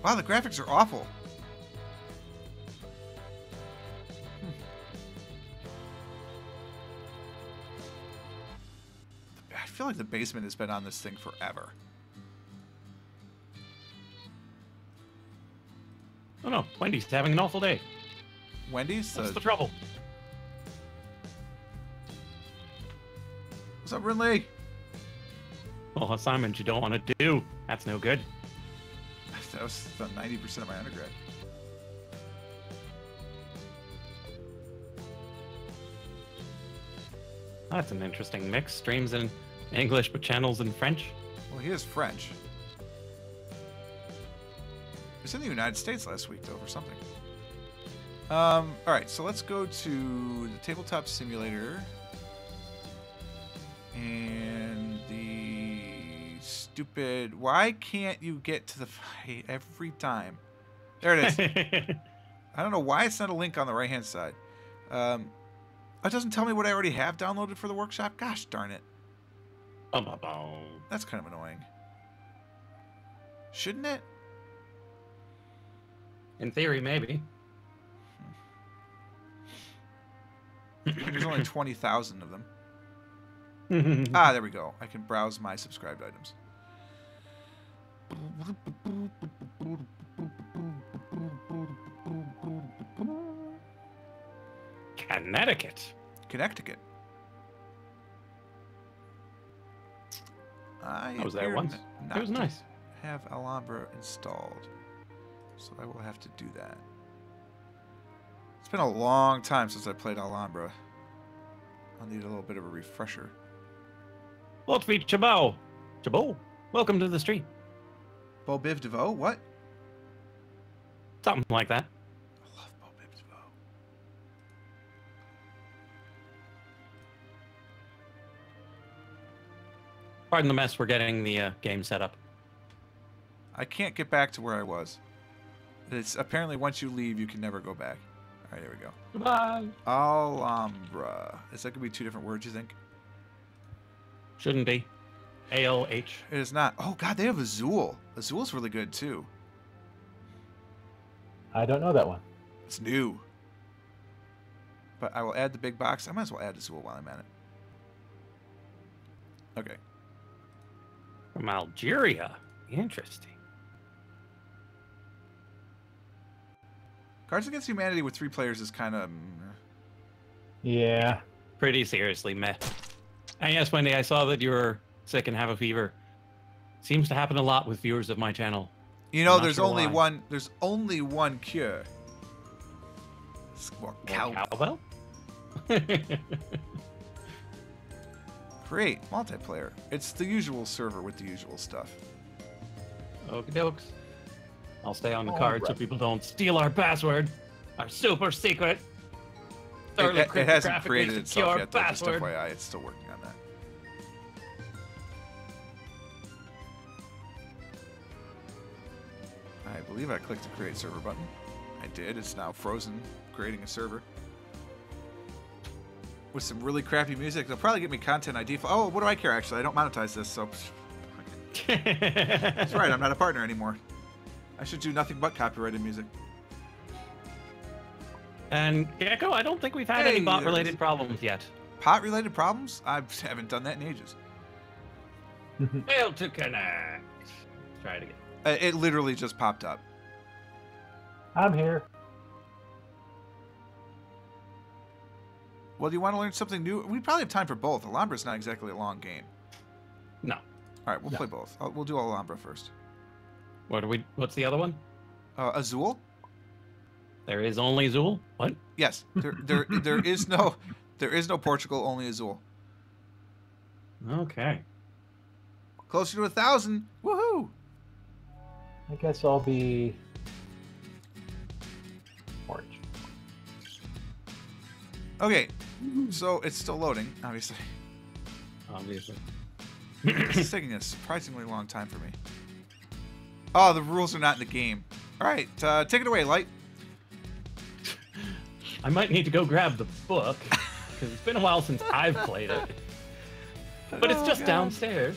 Wow, the graphics are awful. I feel like the basement has been on this thing forever. Oh no, Wendy's having an awful day. Wendy's? What's the trouble? What's up, Rinley? Well, assignments you don't want to do. That's no good. That was about 90% of my undergrad. That's an interesting mix. Streams in English but channels in French. Well, he is French. He was in the United States last week, though, for something. All right, so let's go to the Tabletop Simulator. And the stupid... Why can't you get to the fight every time? There it is. I don't know why it's not a link on the right-hand side. It doesn't tell me what I already have downloaded for the workshop. Gosh darn it. Bum, bum, bum. That's kind of annoying. Shouldn't it? In theory, maybe. There's only 20,000 of them. Ah, there we go. I can browse my subscribed items. Connecticut. Connecticut. I was there once. It was nice. Have Alhambra installed, so I will have to do that. It's been a long time since I played Alhambra. I'll need a little bit of a refresher. Lotfi Chabot. Chabot, welcome to the stream. Bo Biv DeVoe? What? Something like that. I love Bo Biv DeVoe. Pardon the mess. We're getting the game set up. I can't get back to where I was. It's apparently once you leave, you can never go back. All right, here we go. Goodbye. Alhambra. Is that gonna be 2 different words? You think? Shouldn't be. ALH. It is not. Oh God, they have Azul. Azul's really good too. I don't know that one. It's new. But I will add the big box. I might as well add Azul while I'm at it. Okay. From Algeria. Interesting. Cards Against Humanity with 3 players is kind of... Yeah. Pretty seriously meh. And yes, Wendy, I saw that you were sick and have a fever. Seems to happen a lot with viewers of my channel. You know, Not there's sure only why. one. There's only one cure. Well, Cowbell? Create multiplayer. It's the usual server with the usual stuff. Okie dokes. I'll stay on the All card so right. people don't steal our password. Our super secret. thoroughly It hasn't cryptographically created itself secure yet, though. Just password. FYI, it's still working on that. I believe I clicked the create server button. I did. It's now frozen, creating a server. With some really crappy music. They'll probably get me content ID. Oh, what do I care, actually? I don't monetize this, so... That's right, I'm not a partner anymore. I should do nothing but copyrighted music. And Gecko, I don't think we've had Hey, any there it bot-related is. problems yet. Pot-related problems? I haven't done that in ages. Failed to connect. Try it again. It literally just popped up. I'm here. Well, do you want to learn something new? We probably have time for both. Alhambra's not exactly a long game. No. All right, we'll No. play both. We'll do Alhambra first. What's the other one? Azul? There is only Zool? What? Yes. There is no Portugal. Only Azul. Okay. Closer to 1,000. Woohoo! I guess I'll be orange. Okay, so it's still loading. Obviously, Obviously. it's taking a surprisingly long time for me. Oh, the rules are not in the game. All right, take it away, Light. I might need to go grab the book, because it's been a while since I've played it. But it's Oh, just God. downstairs.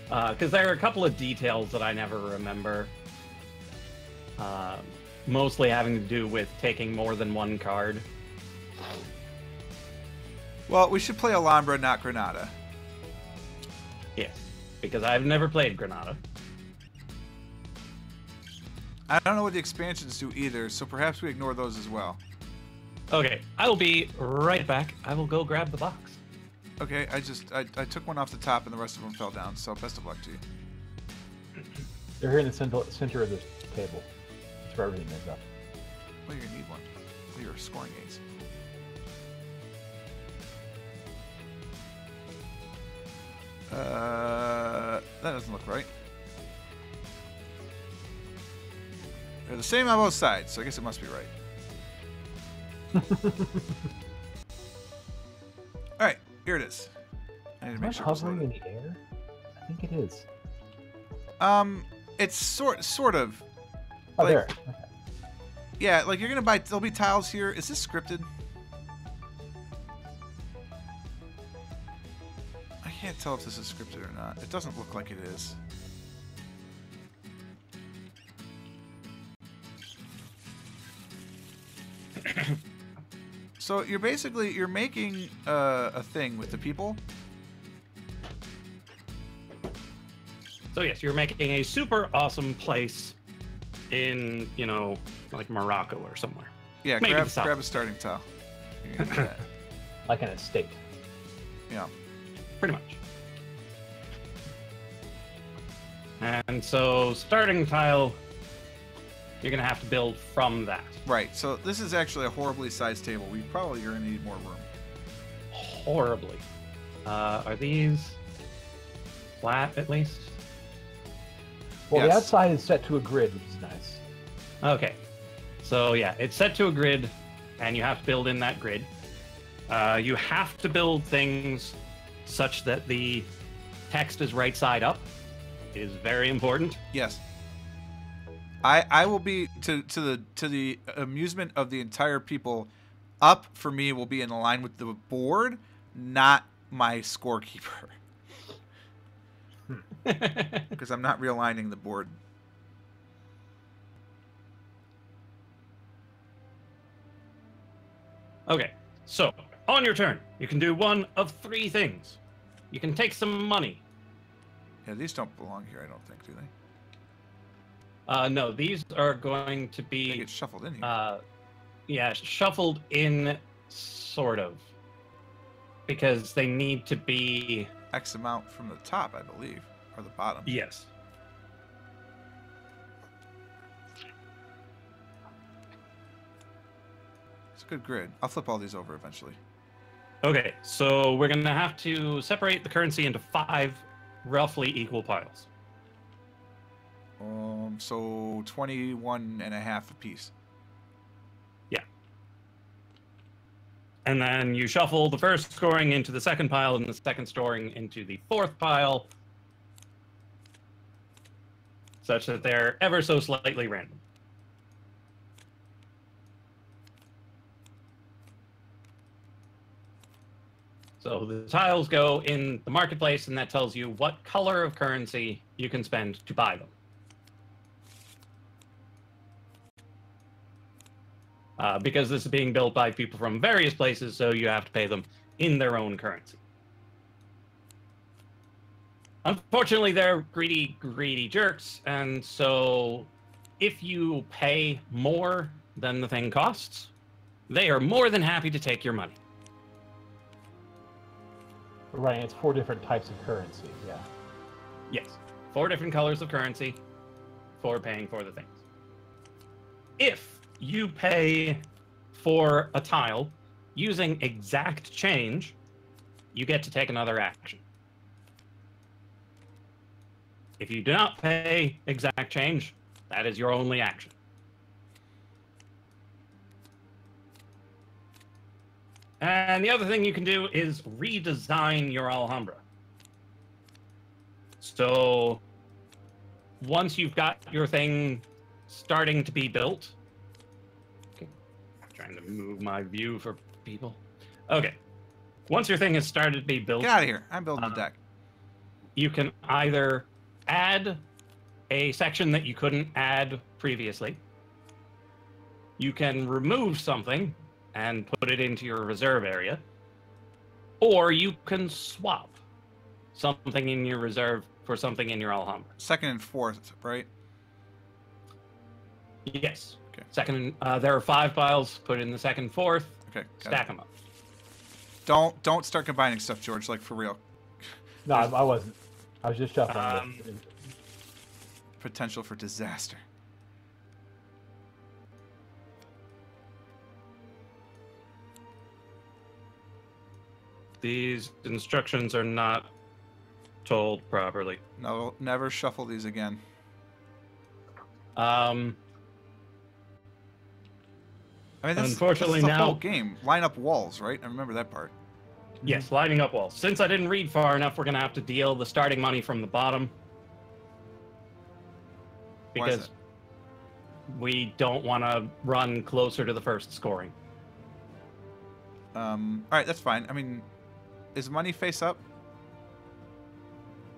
Because there are a couple of details that I never remember. Mostly having to do with taking more than one card. Well, we should play Alhambra, not Granada. Yes. Because I've never played Granada. I don't know what the expansions do either, so perhaps we ignore those as well. Okay, I will be right back. I will go grab the box. Okay, I took one off the top and the rest of them fell down, so best of luck to you. They're here in the center of this table. That's where everything is up. Well, you're gonna need one. For your scoring aids. That doesn't look right. They're the same on both sides, so I guess it must be right. All right, here it is. I need to Am I make sure it's hovering in loaded. the air? I think it is. It's sort of. Oh, Like- there. Okay. Yeah, like you're gonna buy. There'll be tiles here. Is this scripted? I can't tell if this is scripted or not. It doesn't look like it is. So you're making a thing with the people. So yes, you're making a super awesome place in, you know, like Morocco or somewhere. Yeah, Maybe grab the South. a starting tile. You're gonna do that. Like an estate. Yeah. Pretty much. And so starting tile, you're gonna have to build from that. Right. So this is actually a horribly sized table. We probably are gonna need more room. Horribly. Are these flat at least? Well, Yes. the outside is set to a grid, which is nice. Okay. So yeah, it's set to a grid, and you have to build in that grid. You have to build things such that the text is right side up. It is very important. Yes. I will be to the amusement of the entire people. Up for me will be in line with the board, not my scorekeeper, because I'm not realigning the board. Okay, so on your turn, you can do one of three things. You can take some money. Yeah, these don't belong here. I don't think, do they? No, these are going to They be get shuffled in here. yeah, shuffled in, sort of, because they need to be. X amount from the top, I believe, or the bottom. Yes. It's a good grid. I'll flip all these over eventually. Okay, so we're gonna have to separate the currency into 5 roughly equal piles. So 21 and a half apiece. And then you shuffle the first scoring into the second pile and the second scoring into the fourth pile, such that they're ever so slightly random. So the tiles go in the marketplace, and that tells you what color of currency you can spend to buy them. Because this is being built by people from various places, so you have to pay them in their own currency. Unfortunately, they're greedy jerks, and so if you pay more than the thing costs, they are more than happy to take your money. Right, it's 4 different types of currency, yeah. Yes, 4 different colors of currency for paying for the things. If you pay for a tile using exact change, you get to take another action. If you do not pay exact change, that is your only action. And the other thing you can do is redesign your Alhambra. So once you've got your thing starting to be built, okay, trying to move my view for people. Okay, once your thing has started to be built, Get out of here. I'm building the deck. you can either add a section that you couldn't add previously. You can remove something and put it into your reserve area. Or you can swap something in your reserve for something in your Alhambra. Second and fourth, right? Yes. Okay. Second, there are 5 piles. Put in the second, fourth. Okay. got Stack it. them up. Don't start combining stuff, George. Like for real. No, I wasn't. I was just shuffling. Potential for disaster. These instructions are not told properly. No, never shuffle these again. Um, I mean, this Unfortunately, is the now- whole game. Line up walls, right? I remember that part. yes, lining up walls. Since I didn't read far enough, we're going to have to deal the starting money from the bottom. Why is Because we don't want to run closer to the first scoring. All right, that's fine. I mean, is money face up?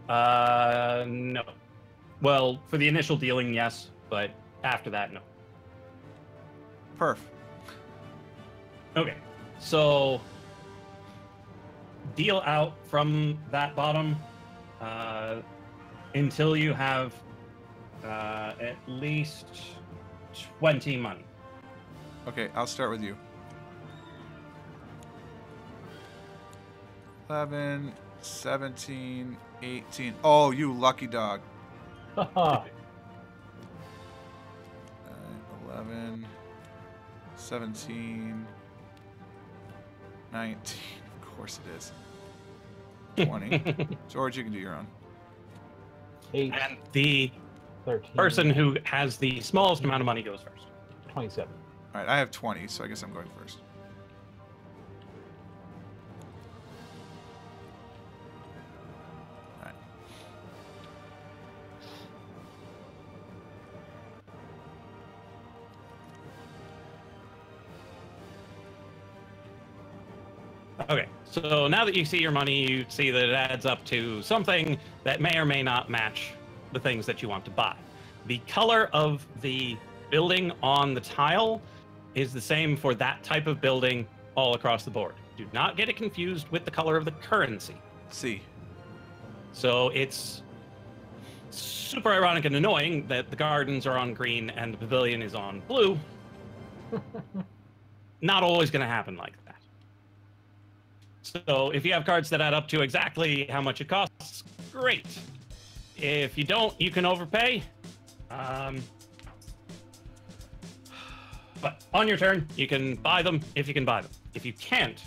No. Well, for the initial dealing, yes, but after that, no. Perf. Okay, so deal out from that bottom until you have at least 20 money. Okay, I'll start with you. 11, 17, 18. Oh, you lucky dog. 11, 17, 19. Of course it is. 20. George, you can do your own. 8, And the 13, person who has the smallest amount of money goes first. 27. All right, I have 20, so I guess I'm going first. All right. Okay, so now that you see your money, you see that it adds up to something that may or may not match the things that you want to buy. The color of the building on the tile is the same for that type of building all across the board. Do not get it confused with the color of the currency. C. So it's super ironic and annoying that the gardens are on green and the pavilion is on blue. Not always going to happen like that. So if you have cards that add up to exactly how much it costs, great. If you don't, you can overpay. But on your turn, you can buy them if you can buy them. If you can't,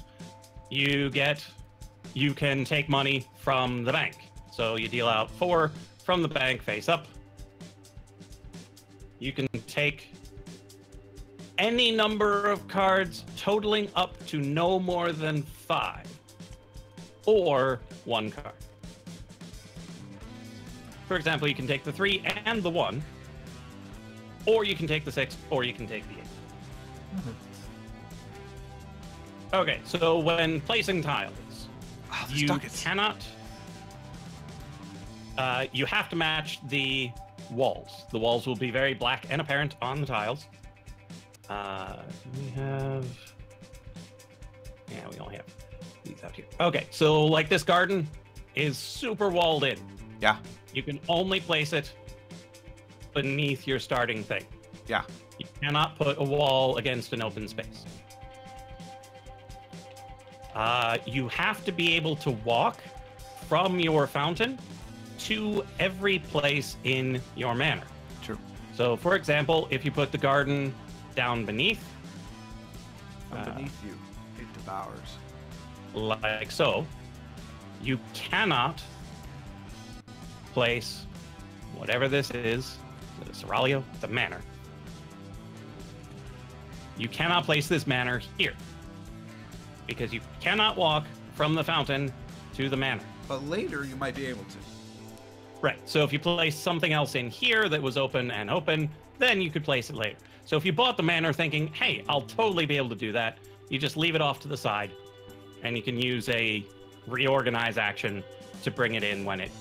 you can take money from the bank. So you deal out 4 from the bank face up. You can take any number of cards totaling up to no more than 5, or 1 card. For example, you can take the 3 and the 1, or you can take the 6, or you can take the 8. Okay, so when placing tiles, you cannot. You have to match the walls. The walls will be very black and apparent on the tiles. We have. Yeah, we only have these out here. Okay, so like this garden is super walled in. Yeah. You can only place it beneath your starting thing. Yeah. You cannot put a wall against an open space. You have to be able to walk from your fountain to every place in your manor. True. So, for example, if you put the garden down beneath, Beneath you, it devours. like so, you cannot place whatever this is, the Seraglio, the manor. You cannot place this manor here because you cannot walk from the fountain to the manor. But later you might be able to. Right. So if you place something else in here that was open and open, then you could place it later. So if you bought the manor thinking, hey, I'll totally be able to do that, you just leave it off to the side and you can use a reorganize action to bring it in when it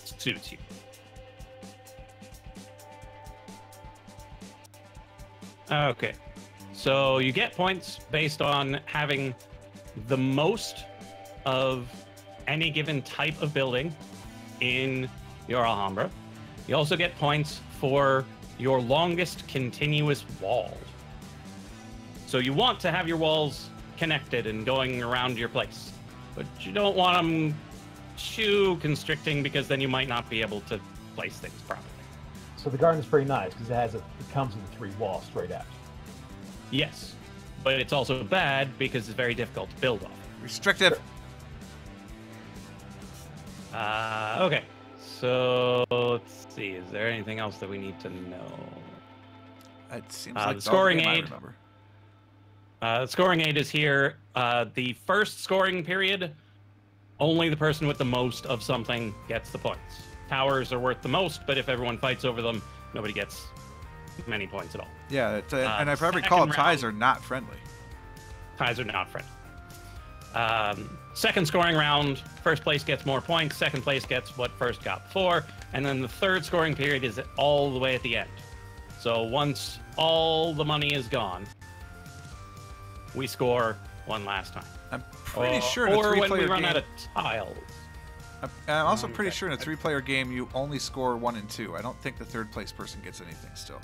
suits you. Okay. So you get points based on having the most of any given type of building in your Alhambra. You also get points for your longest continuous wall. So you want to have your walls connected and going around your place, but you don't want them too constricting because then you might not be able to place things properly. So the garden's pretty nice because it comes with 3 walls straight out. Yes, but it's also bad because it's very difficult to build off. Restrictive. Okay, so let's see. Is there anything else that we need to know? It seems The like the scoring game I aid. remember. The scoring aid is here. The first scoring period, only the person with the most of something gets the points. Towers are worth the most, but if everyone fights over them, nobody gets many points at all. Yeah, and if I recall, second ties round. are not friendly. Ties are not friendly. Second scoring round, first place gets more points, second place gets what first got before, and then the third scoring period is all the way at the end. So once all the money is gone, we score one last time. I'm pretty sure in a or when three-player we run game, out of tiles. I'm also pretty Okay. sure in a three-player game you only score 1 and 2. I don't think the third place person gets anything still.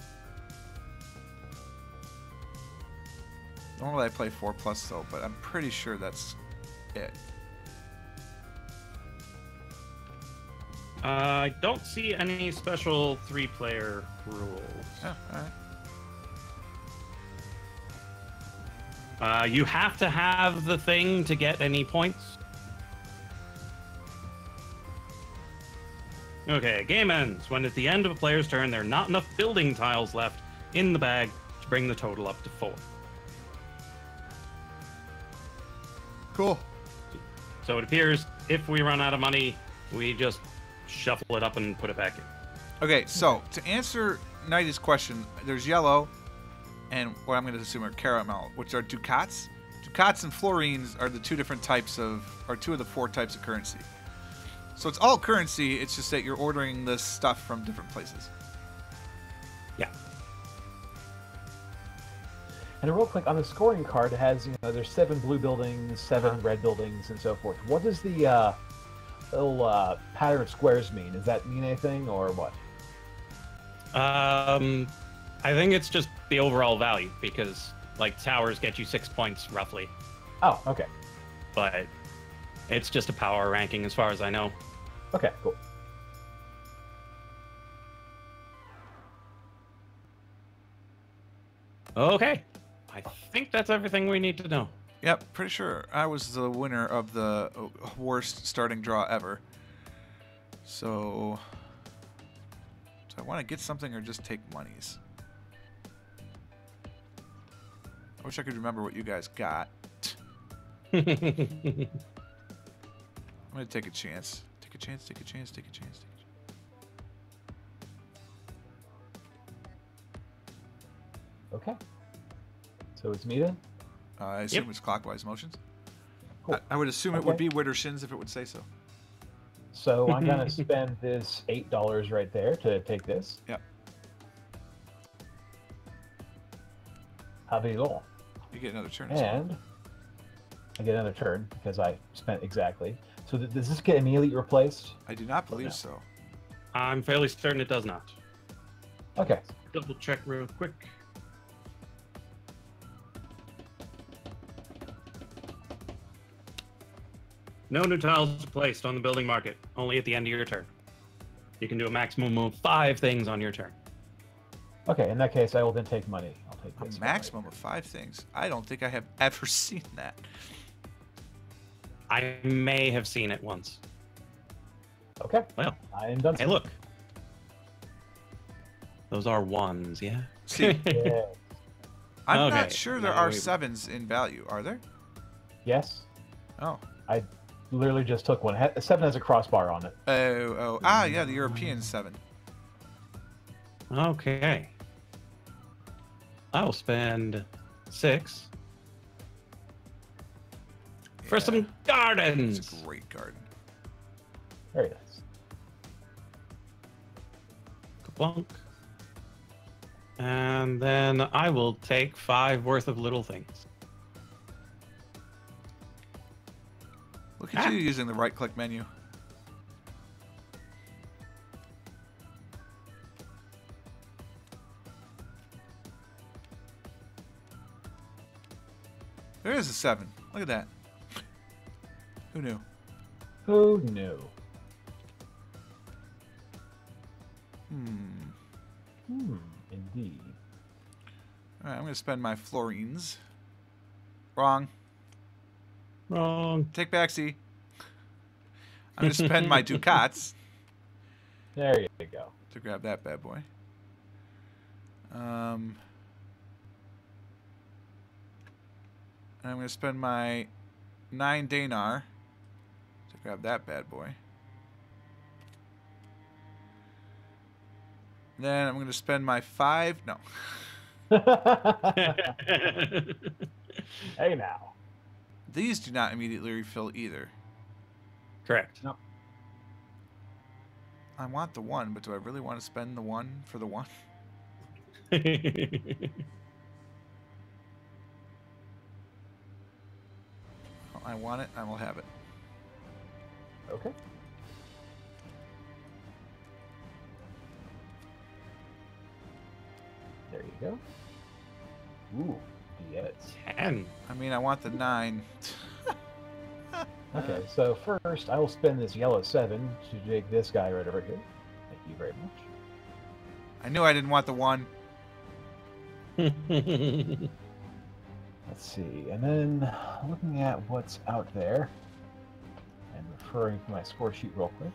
Normally I play 4+ though, but I'm pretty sure that's it. I don't see any special three-player rules. Yeah, all right. You have to have the thing to get any points. Okay, game ends when at the end of a player's turn there are not enough building tiles left in the bag to bring the total up to 4. Cool. So it appears if we run out of money, we just shuffle it up and put it back in. Okay, so to answer Nighty's question, there's yellow and what I'm going to assume are caramel, which are ducats. Ducats and florins are the two of the 4 types of currency. So it's all currency, it's just that you're ordering this stuff from different places. Yeah. And real quick, on the scoring card, it has, there's 7 blue buildings, 7 red buildings, and so forth. What does the little pattern of squares mean? Does that mean anything, or what? I think it's just the overall value because, like, towers get you 6 points roughly, Oh, okay. but it's just a power ranking as far as I know. Okay, cool. Okay. I think that's everything we need to know. Yep, pretty sure I was the winner of the worst starting draw ever. So I want to get something or just take monies? I wish I could remember what you guys got. I'm going to take a chance. Take a chance, take a chance, take a chance, take a chance. Okay. So it's me then? I assume Yep. it's clockwise motions. Cool. I would assume it would Okay. be Witter Shins if it would say so. So I'm going to spend this $8 right there to take this. Yep. Avilon. You get another turn as well. And I get another turn because I spent exactly. So does this get immediately replaced? I do not believe no. so. I'm fairly certain it does not. Okay. Double check real quick. No new tiles are placed on the building market, only at the end of your turn. You can do a maximum of 5 things on your turn. Okay, in that case, I will then take money. I'll take A this. maximum of 5 things. I don't think I have ever seen that. I may have seen it once. Okay. Well, I am done. hey, look. Those are 1s, yeah? See, Yeah. I'm Okay, not sure there now are we- 7s in value. Are there? Yes. Oh. I literally just took one. 7 has a crossbar on it. Oh. Ah, yeah, the European 7. Okay. I will spend 6 for Yeah, some It's gardens. a great garden. Very nice. Plunk. And then I will take 5 worth of little things. Look at Ah. you using the right-click menu. There is a 7. Look at that. Who knew? Who knew? Indeed. All right, I'm going to spend my florins. Wrong. Wrong. Take back, C. I'm going to spend my ducats There you go. to grab that bad boy. And I'm going to spend my 9 dinar to grab that bad boy. Then I'm going to spend my 5. No. Hey now. these do not immediately refill either. Correct. No. I want the 1, but do I really want to spend the 1 for the 1? I want it. I will have it. Okay. There you go. Ooh, yes. 10. I mean, I want the 9. Okay, so first I will spend this yellow 7 to take this guy right over here. Thank you very much. I knew I didn't want the 1. Let's see, and then looking at what's out there and referring to my score sheet real quick.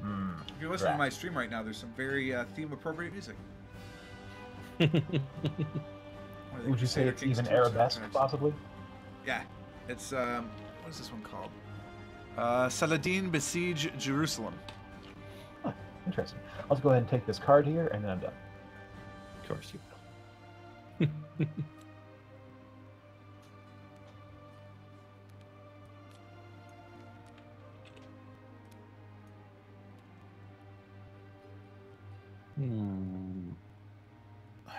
If you're listening to my stream right now, there's some very theme-appropriate music. Would you say it's even arabesque, possibly? Yeah. It's, what is this one called? Saladin Besiege Jerusalem. Huh, interesting. I'll just go ahead and take this card here, and then I'm done. Of course you will.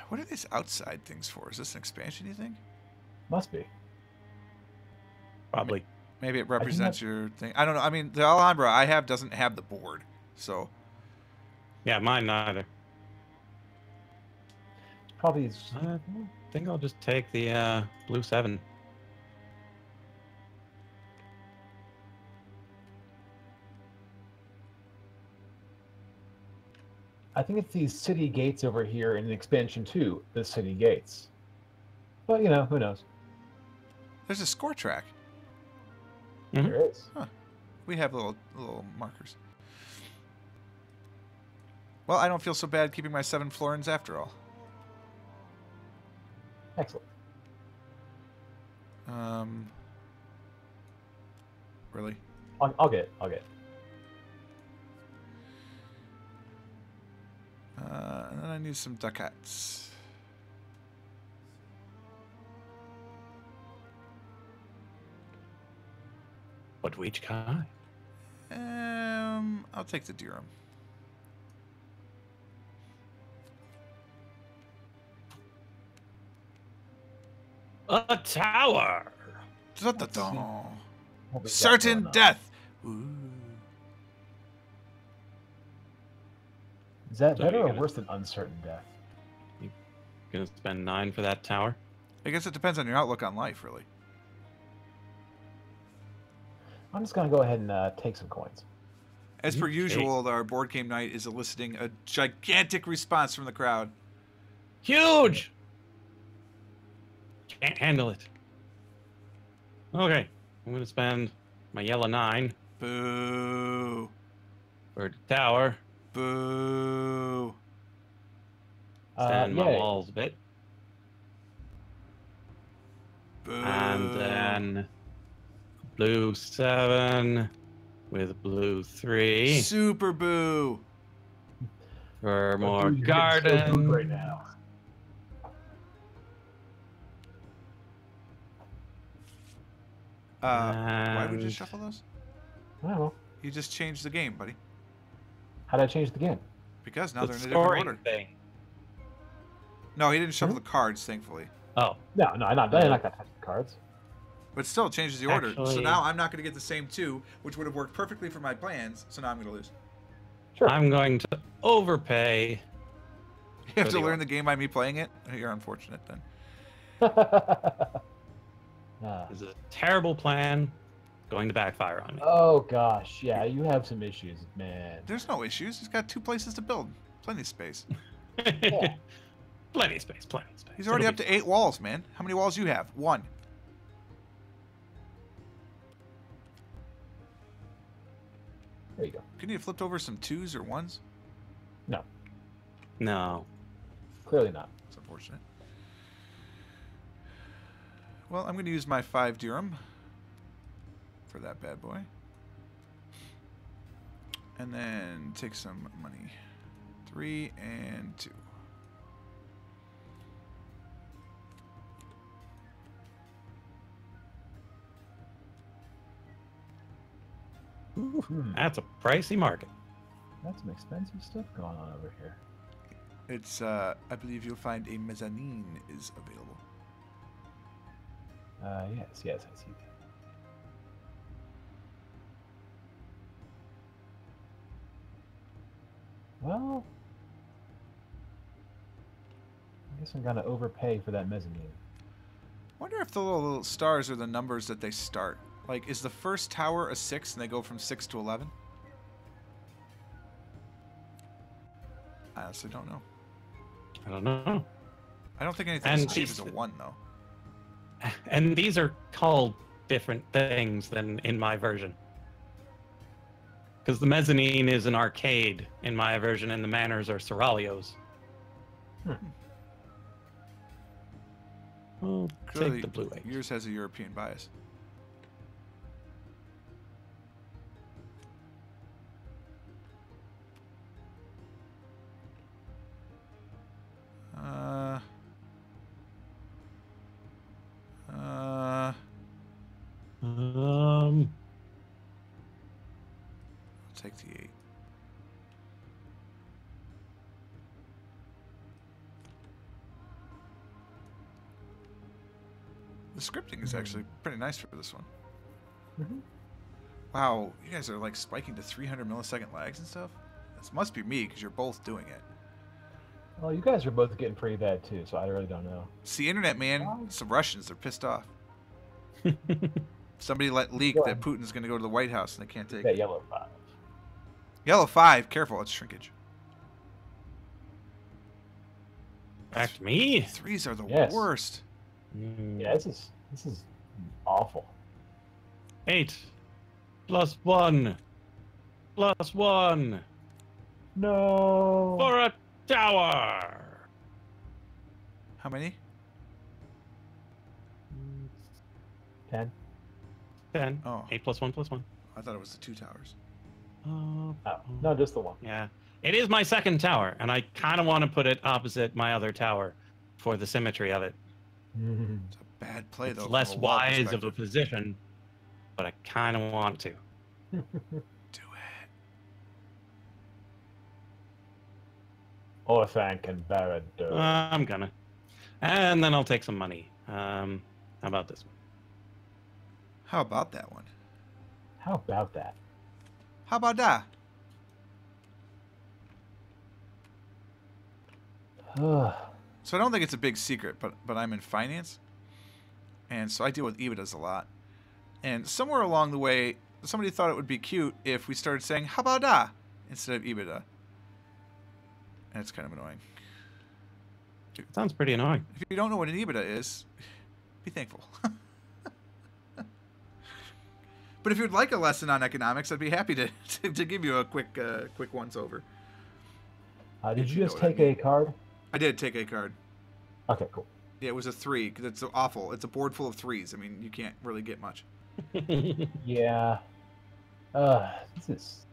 What are these outside things for? Is this an expansion, you think? Must be. Probably. Maybe it represents your thing. I don't know. I mean, the Alhambra I have doesn't have the board, so... Yeah, mine neither. Probably. I think I'll just take the blue 7. I think it's these city gates over here in expansion 2, the city gates. But, you know, who knows? There's a score track. Mhm. There is. Huh. We have little markers. Well, I don't feel so bad keeping my 7 florins after all. Excellent. Really? I'll get it. I'll get it. And then I need some ducats. What which kind? I'll take the dirham. A tower. Da-da-da. What we got Certain going on. death. Ooh. Is that So better you're or gonna- worse than uncertain death? Gonna spend 9 for that tower. I guess it depends on your outlook on life, really. I'm just gonna go ahead and take some coins. As per Okay. usual, our board game night is eliciting a gigantic response from the crowd. Huge. Can't handle it. Okay, I'm gonna spend my yellow 9 Boo. for the tower. Boo. Stand my Yay. walls a bit, Boo. and then blue 7 with blue 3 Super boo. for But more dude, you're getting so garden. good right now. Why would you And- shuffle those? I don't know. You just changed the game, buddy. How did I change the game? Because now The they're in a different scoring order. thing. No, he didn't shuffle the cards, thankfully. Oh, No, I'm not gonna touch the cards. But still, it changes the order. So Actually- now I'm not going to get the same 2, which would have worked perfectly for my plans. So now I'm going to lose. Sure. I'm going to overpay. You have For to the learn order. the game by me playing it. You're unfortunate then. This is a terrible plan. Going to backfire on me. Oh gosh, yeah, you have some issues, man. There's no issues. He's got 2 places to build. Plenty of space. Yeah. Plenty of space. Plenty of space. He's already It'll up be to 8 walls, man. How many walls you have? 1. There you go. Couldn't you have flipped over some 2s or 1s? No, No. clearly not. It's unfortunate. Well, I'm going to use my 5 dirham for that bad boy. And then take some money. 3 and 2. That's a pricey market. That's some expensive stuff going on over here. It's, I believe you'll find a mezzanine is available. Yes, I see that. Well, I guess I'm gonna overpay for that mezzanine. Wonder if the little stars are the numbers that they start. Like, is the first tower a 6 and they go from 6 to 11? I honestly don't know. I don't know. I don't think anything And as cheap these- as a 1, though. And these are called different things than in my version. Because the mezzanine is an arcade in my version, and the manors are seraglios. We'll Clearly, take the blue eggs. yours has a European bias. I'll take the 8. The scripting is actually pretty nice for this one. Mhm. Wow, you guys are like spiking to 300 millisecond lags and stuff? This must be me because you're both doing it. Well, you guys are both getting pretty bad too, so I really don't know. It's the internet, man. Wow. Some Russians, they're pissed off. Somebody let leak Go that ahead. Putin's going to go to the White House and they can't take That it. yellow 5. Yellow 5, careful, it's shrinkage. Back to me. 3s are the Yes. worst. Yeah, this is awful. 8 plus 1 plus 1 No. for a tower. How many? 10. 10. Oh. 8 plus 1 plus 1. I thought it was the 2 towers. Oh, no, just the one. Yeah. It is my second tower, and I kind of want to put it opposite my other tower for the symmetry of it. It's a bad play, It's though. less from a wall wise of a perspective. position, but I kind of want to. Do it. Orthanc and Barad. I'm gonna. And then I'll take some money. How about this one? How about that one? How about that? How about that? So I don't think it's a big secret, but I'm in finance, and so I deal with EBITDAs a lot. And somewhere along the way, somebody thought it would be cute if we started saying "How about that" instead of EBITDA. And it's kind of annoying. Sounds pretty annoying. If you don't know what an EBITDA is, be thankful. But if you'd like a lesson on economics, I'd be happy to give you a quick once over. Did you know just what I take a card? I did take a card. Okay, cool. Yeah, it was a 3 because it's awful. It's a board full of 3s. I mean, you can't really get much. Yeah. This is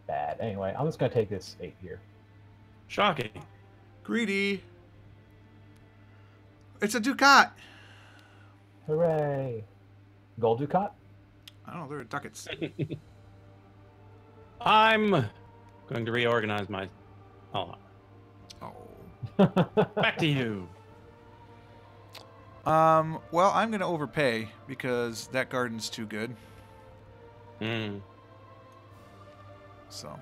bad. Anyway, I'm just gonna take this 8 here. Shocking. Greedy. It's a Ducat. Hooray! Gold Ducat? I don't know. They're ducats. I'm going to reorganize my. Oh, Oh. back to you. Well, I'm gonna overpay because that garden's too good. Mm. So.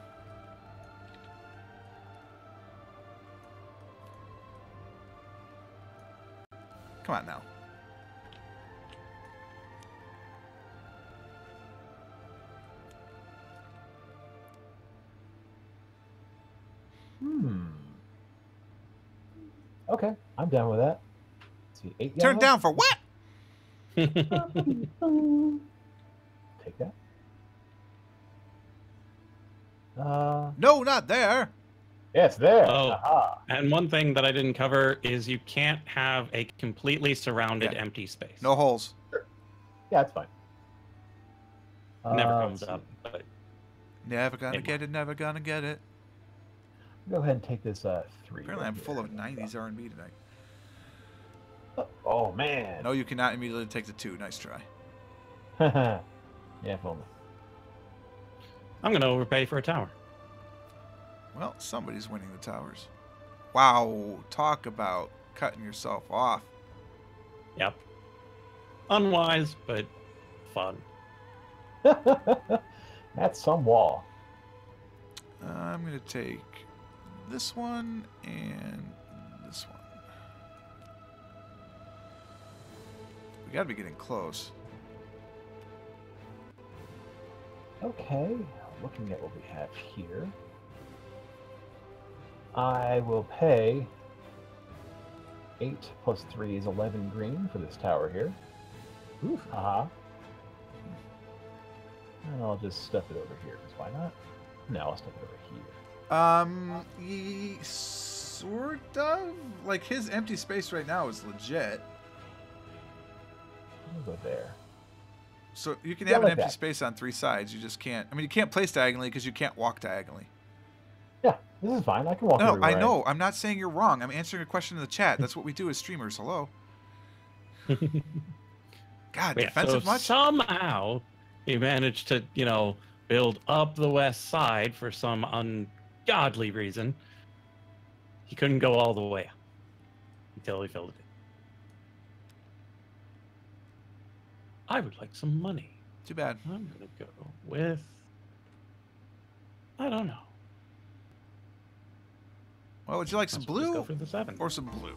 Come on now. Okay, I'm down with that. Let's see, 8 Turn yellow? down for what? Take that. No, not there. Yes, there. Oh. Aha. And one thing that I didn't cover is you can't have a completely surrounded Yeah. empty space. No holes. Yeah, that's fine. Never let's comes up. see. But Never gonna It get it. Never gonna get it. Go ahead and take this 3. Apparently, right I'm full here. of 90s R&B tonight. Oh man. No, you cannot immediately take the 2. Nice try. Yeah, if only. I'm going to overpay for a tower. Well, somebody's winning the towers. Wow, talk about cutting yourself off. Yep. Unwise, but fun. That's some wall. I'm going to take this one and this one. We got to be getting close. Okay, looking at what we have here. I will pay 8 plus 3 is 11 green for this tower here. Ooh. Haha. And I'll just stuff it over here, because why not? No, I'll stuff it over here. Sort of. Like, his empty space right now is legit. I'll go there. So you can Yeah, have like an empty that. space on 3 sides. You just can't. I mean, you can't place diagonally because you can't walk diagonally. Yeah, this is fine. I can walk No, everywhere. I know. I'm not saying you're wrong. I'm answering a question in the chat. That's what we do as streamers. Hello. God, Yeah, defensive so much? somehow he managed to, build up the west side for some ungodly reason. He couldn't go all the way up until he filled it in. I would like some money. Too bad. I'm going to go with... I don't know. Well, would you like some Let's just go blue for the 7. or some blue?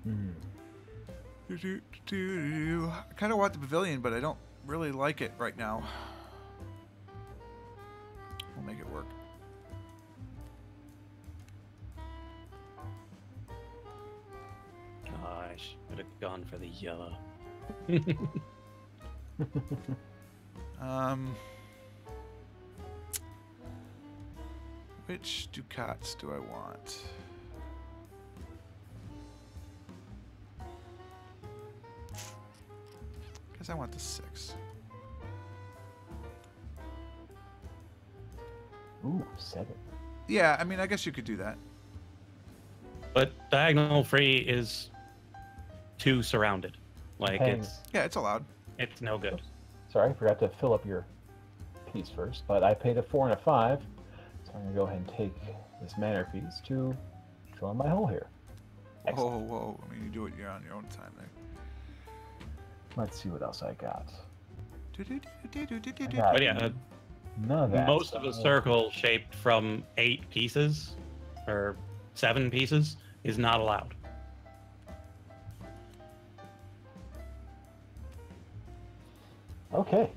Hmm. I kind of want the pavilion, but I don't really like it right now. We'll make it work. I should have gone for the yellow. Which ducats do I want? Guess I want the 6. Ooh, 7. Yeah, I mean, I guess you could do that. But diagonal free is too surrounded. Like, Paying- Yeah, it's allowed. it's no good. Sorry, I forgot to fill up your piece first, but I paid a 4 and a 5, so I'm going to go ahead and take this manor piece to fill in my hole here. Excellent. Whoa. I mean, you do it on your own time there. Let's see what else I got. But yeah, None of that. most of the circle shaped from 8 pieces or 7 pieces is not allowed. Okay.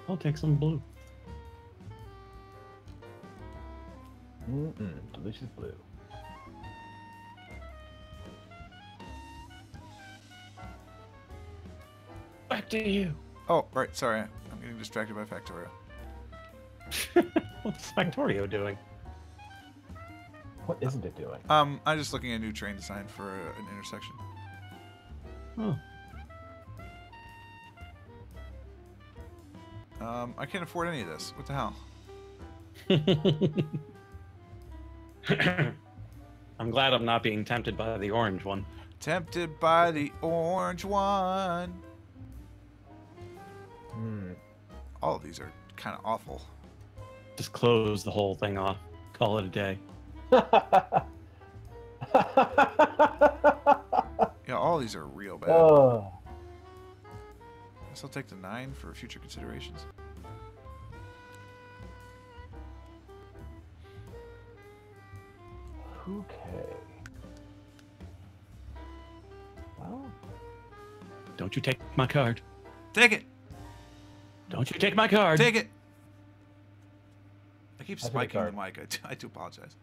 I'll take some blue. Delicious blue. Back to you. Oh, right. Sorry. I'm getting distracted by Factorio. What's Factorio doing? What isn't it doing? I'm just looking at a new train design for an intersection. Oh. I can't afford any of this. What the hell? I'm glad I'm not being tempted by the orange one. Tempted by the orange one. All of these are kind of awful. Just close the whole thing off. Call it a day. Yeah, all these are real bad. Oh. Guess I'll take the 9 for future considerations. Okay. Well, Don't you take my card. Take it! Don't you take my card. Take it! I keep I took a spiking the card. mic. I do apologize.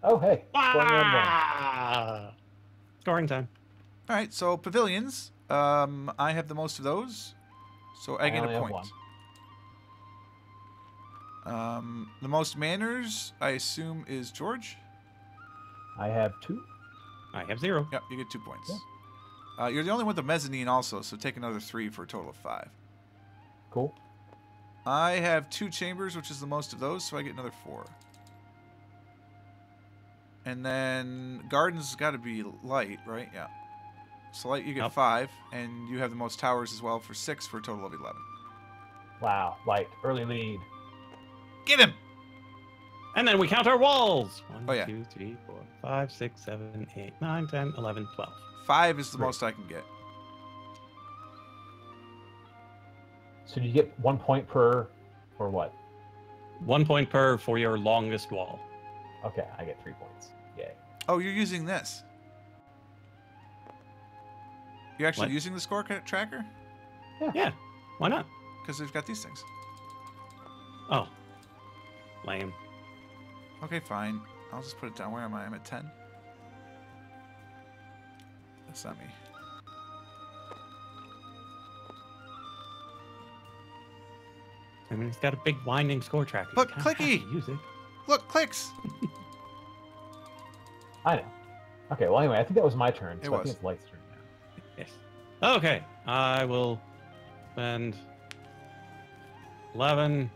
oh hey. 1-1-1. Ah! Scoring time. All right, so pavilions. I have the most of those, so I I get only a have point. The most manors, I assume, is George. I have 2. I have 0. Yep, you get 2 points. Yeah. You're the only one with the mezzanine also, so take another 3 for a total of 5. Cool. I have 2 chambers, which is the most of those, so I get another 4. And then gardens got to be light, right? Yeah. So light, you get Yep. 5, and you have the most towers as well for 6 for a total of 11. Wow, light, early lead. Get him! And then we count our walls. 1, Oh, yeah. 2, 3, 4, 5, 6, 7, 8, 9, 10, 11, 12. 5 is the Great. most I can get. So you get 1 point per, or what? 1 point per for your longest wall. Okay, I get 3 points. Yay. Oh, you're using this. You're actually What? using the score tracker? Yeah, why not? Because they've got these things. Oh, lame. Okay, fine. I'll just put it down. Where am I? I'm at 10. That's not me. I mean, it's got a big winding score tracker. You Look, kinda have to clicky! Use it. Look, clicks! I know. Okay, well anyway, I think that was my turn. It So I was. think it's Light's turn now. Yes. Okay, I will spend 11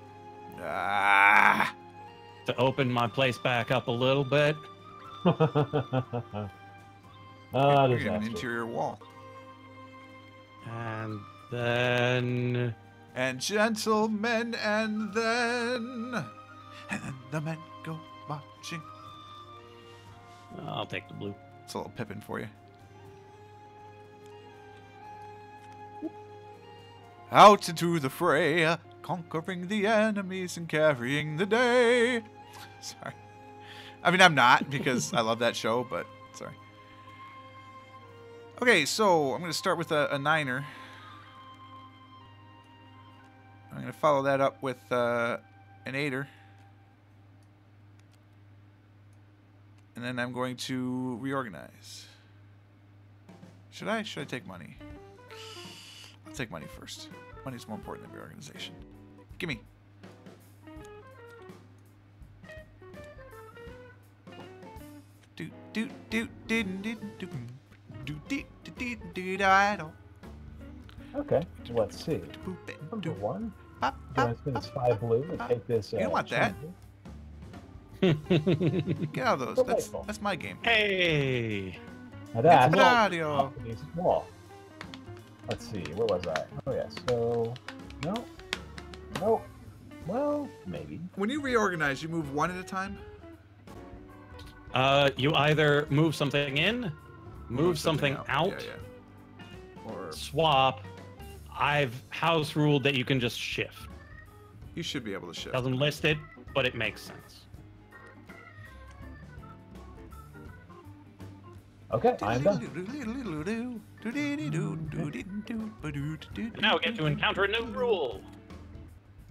Ah! to open my place back up a little bit. Ah, You're getting an disaster. interior wall. And then And gentlemen, and then the men go marching. I'll take the blue. It's a little Pippin for you. Out into the fray, conquering the enemies and carrying the day. Sorry. I mean, I'm not, because I love that show, but sorry. Okay, so I'm going to start with a niner. I'm going to follow that up with an 8er. And then I'm going to reorganize. Should I take money? I'll take money first. Money's more important than reorganization. Gimme. Do do do do do do do do do do do. Okay, let's see. Number 1. I'm going to spend this 5 blue and take this. You don't want that. change. Get out of those. Delightful. That's my game. Hey! Now that It's Mario. off the music wall. Let's see, where was I? Oh yeah, so no, nope. Well, maybe. When you reorganize, you move one at a time. You either move something in, move something out, Yeah, yeah. Or swap. I've house ruled that you can just shift. you should be able to shift. Doesn't list it, but it makes sense. Okay, I'm done. And now we get to encounter a new rule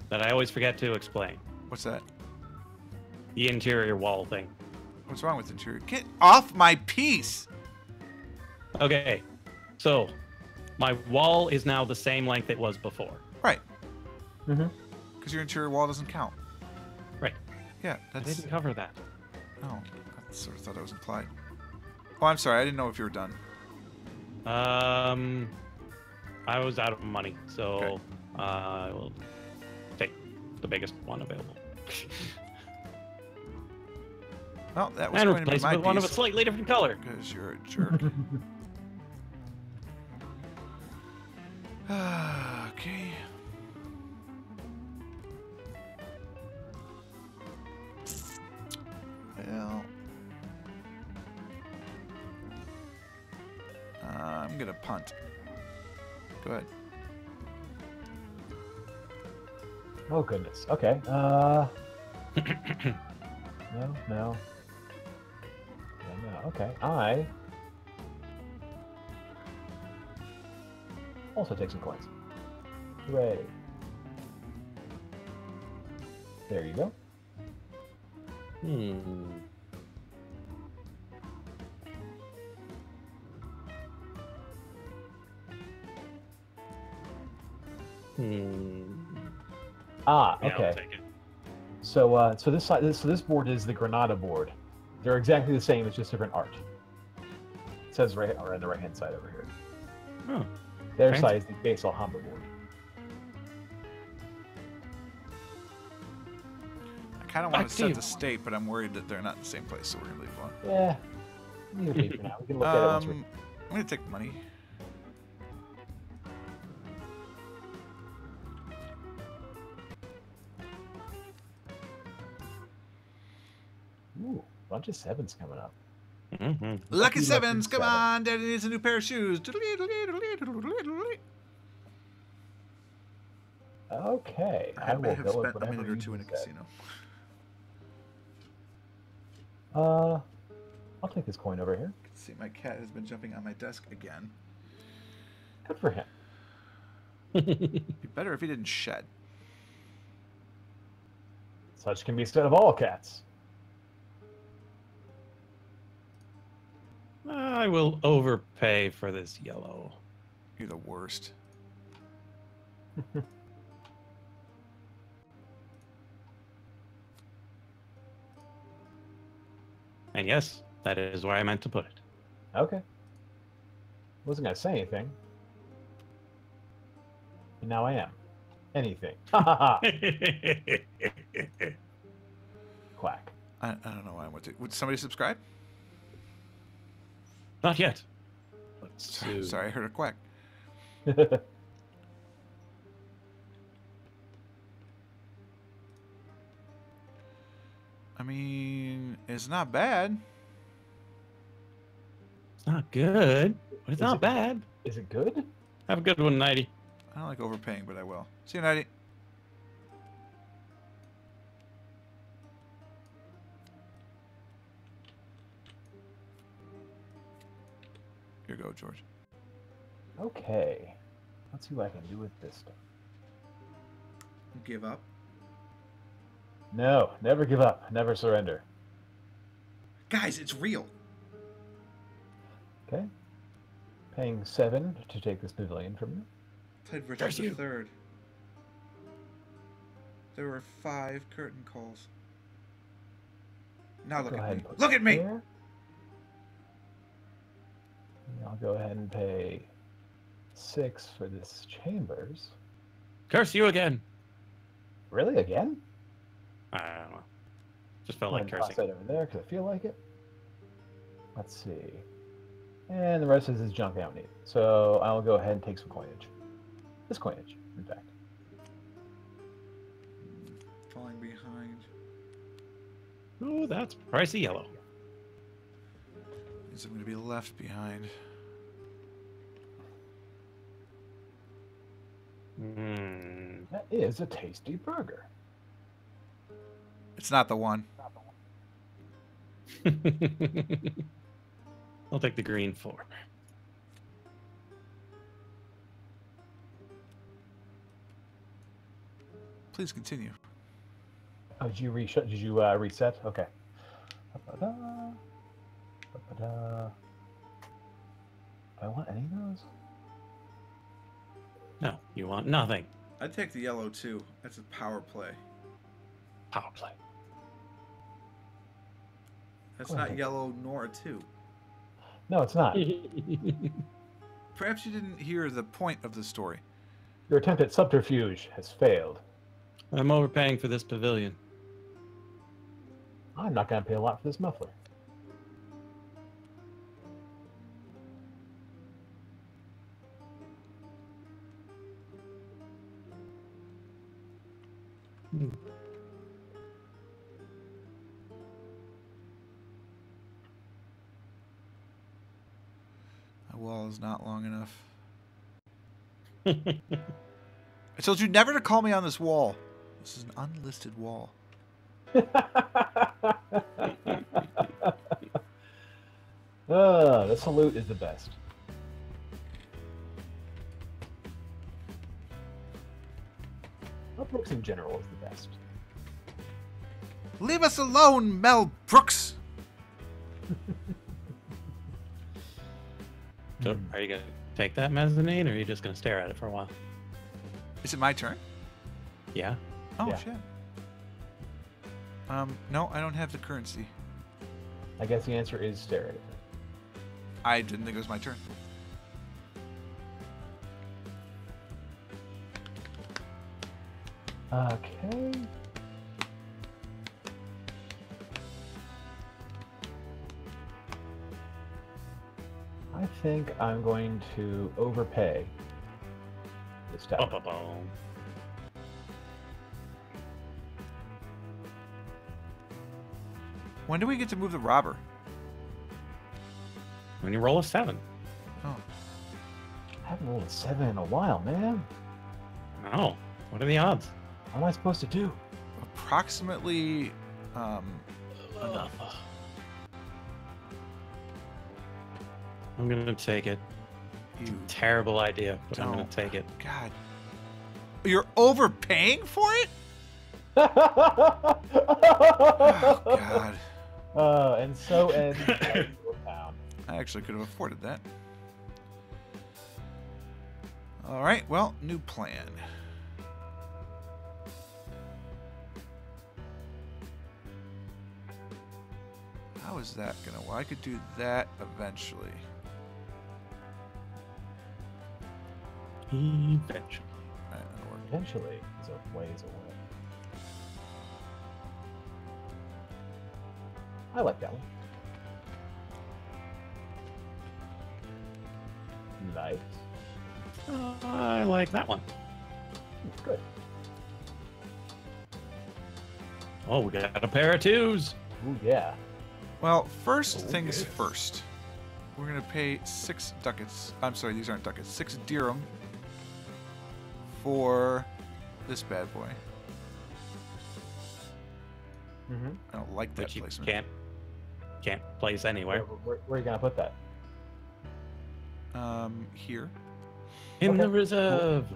that I always forget to explain. What's that? The interior wall thing. What's wrong with interior? Get off my piece! Okay, so my wall is now the same length it was before. Right, Mm-hmm. because your interior wall doesn't count. Right. Yeah, I that's. didn't cover that. Oh, I sort of thought that was implied. Oh, I'm sorry. I didn't know if you were done. I was out of money, so Okay. I will take the biggest one available. Well, that was And going to be replace it my with one of a piece. slightly different color. Because you're a jerk. Okay. Well, I'm gonna punt. Go ahead. Oh goodness. Okay. No. No. Okay. I also take some coins. Hooray. There you go. Ah, Yeah, I'll okay. take it. So, so this board is the Granada board. They're exactly the same. It's just different art. It says right on the right-hand side over here. Oh, Their fancy. side is the base Alhambra board. I kind of want Back to to set you. the state, but I'm worried that they're not in the same place, so we're gonna leave it alone. Yeah. Leave it be for now. We can look at it once we're... I'm gonna take money. Ooh, bunch of sevens coming up. Mhm. Lucky Lucky sevens, come seven. on! Daddy needs a new pair of shoes. Okay, I I will have go with spent a whatever minute or you two in a said. casino. I'll take this coin over here. See, my cat has been jumping on my desk again. Good for him. Be better if he didn't shed. Such can be said of all cats. I will overpay for this yellow. You're the worst. And yes, that is where I meant to put it. Okay. Wasn't gonna say anything. And now I am. Anything. Ha ha ha. Quack. I don't know why I went to. Would somebody subscribe? Not yet. Let's see. Sorry, I heard a quack. I mean, it's not bad. It's not good, but it's Is not it- bad. Is it good? Have a good one, Nighty. I don't like overpaying, but I will. See you, Nighty. Here you go, George. Okay. Let's see what I can do with this stuff. Give up. No, never give up. Never surrender. Guys, it's real. Okay. Paying 7 to take this pavilion from you. Played Richard Curse you. III. There were 5 curtain calls. Now look Go at ahead me. and put Look that at me! there. And I'll go ahead and pay 6 for this chambers. Curse you again. Really? Again? I don't know. Just felt Go like ahead and toss cursing. that over there because I feel like it. Let's see. And the rest is his junk I don't need. So I'll go ahead and take some coinage. This coinage, in fact. Falling behind. Ooh, that's pricey yellow. Means I'm going to be left behind. Hmm. That is a tasty burger. It's not the one. I'll take the green 4. Please continue. Oh, did you reset? Did you reset? Okay. Ba-ba-da. Ba-ba-da. Do I want any of those? No, you want nothing. I'd take the yellow too. That's a power play. Power play. That's Go not ahead. yellow nor a 2. No, it's not. Perhaps you didn't hear the point of the story. Your attempt at subterfuge has failed. I'm overpaying for this pavilion. I'm not going to pay a lot for this muffler. My wall is not long enough. I told you never to call me on this wall. This is an unlisted wall. The salute is the best. Mel Brooks in general is the best. Leave us alone, Mel Brooks. So, are you gonna take that mezzanine, or are you just gonna stare at it for a while? Is it my turn? Yeah. Oh Yeah. shit. No, I don't have the currency. I guess the answer is stare at it. I didn't think it was my turn. Okay. I think I'm going to overpay this tower. Ba-ba-boom. When do we get to move the robber? When you roll a 7. Oh, I haven't rolled a 7 in a while, man. Oh, what are the odds? What am I supposed to do? approximately. Enough. I'm gonna take it. You Terrible idea, but I'm gonna don't. take it. God, you're overpaying for it. Oh, God, and so ends your town. I actually could have afforded that. All right, well, new plan. How is that gonna? Well, I could do that eventually. Eventually. That'll work. Eventually, it's a ways away. I like that one. Nice. I like that one. Good. Oh, we got a pair of 2s. Ooh, yeah. Well, first Oh, things yes. first. We're gonna pay 6 ducats. I'm sorry, these aren't ducats. 6 dirham for this bad boy. Mm-hmm. I don't like that Which you placement. can't place anywhere. Where are you gonna put that? Here. In Okay. the reserve.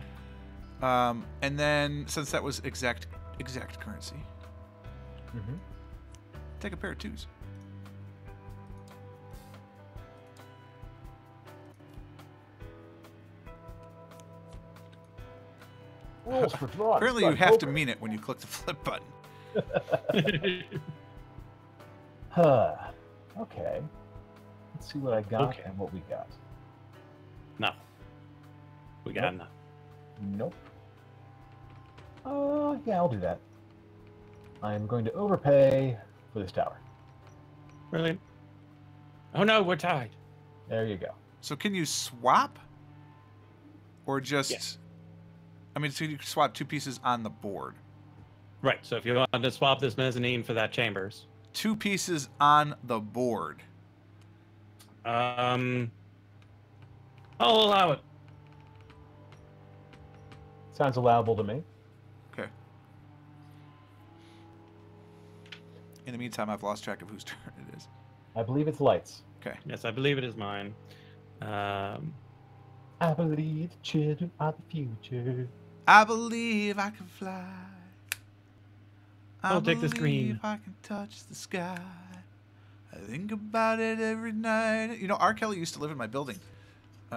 And then since that was exact currency, Mm-hmm. take a pair of 2s. Rules for drawing. Apparently, you have to mean it when you click the flip button. Okay. Let's see what I got Okay. and what we got. No. We got Nope. enough. Nope. Yeah, I'll do that. I'm going to overpay for this tower. Brilliant. Oh no, we're tied. There you go. So can you swap, or just? Yes. I mean, so you can swap 2 pieces on the board. Right, so if you want to swap this mezzanine for that chambers, 2 pieces on the board. I'll allow it. Sounds allowable to me. Okay. In the meantime, I've lost track of whose turn it is. I believe it's lights. Okay. Yes, I believe it is mine. I believe the children are the future. I believe I can fly. I I'll take this green. believe I can touch the sky. I think about it every night. You know, R. Kelly used to live in my building.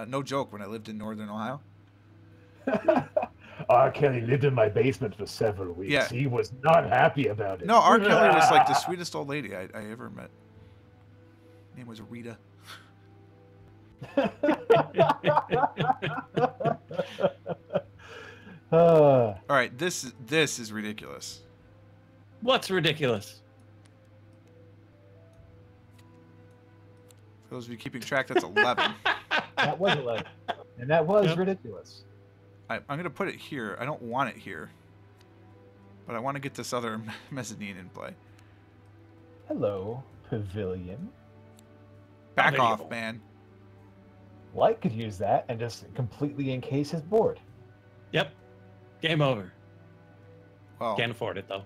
No joke, when I lived in Northern Ohio. R. Kelly lived in my basement for several weeks. Yeah. He was not happy about it. No, R. Kelly was like the sweetest old lady I ever met. Her name was Rita. All right, this is ridiculous. What's ridiculous? For those of you keeping track, that's 11. That was 11. And that was Yep. ridiculous. I'm going to put it here. I don't want it here. But I want to get this other mezzanine in play. Hello, pavilion. Back there you off, go. man. Light could use that and just completely encase his board. Yep. Game over. Well, Can't afford it though.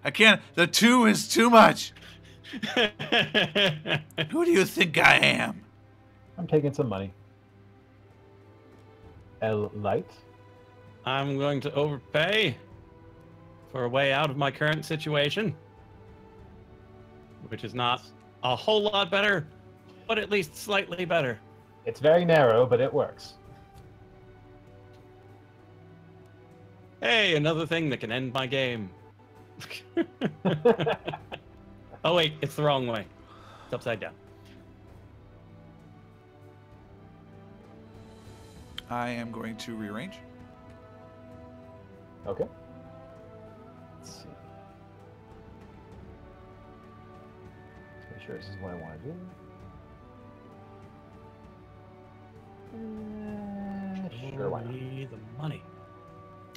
I can't. The 2 is too much. Who do you think I am? I'm taking some money. Light. I'm going to overpay for a way out of my current situation, which is not a whole lot better, but at least slightly better. It's very narrow, but it works. Hey, another thing that can end my game. Oh wait, it's the wrong way. It's upside down. I am going to rearrange. Okay. Let's see. Let's make sure this is what I want to do. the money?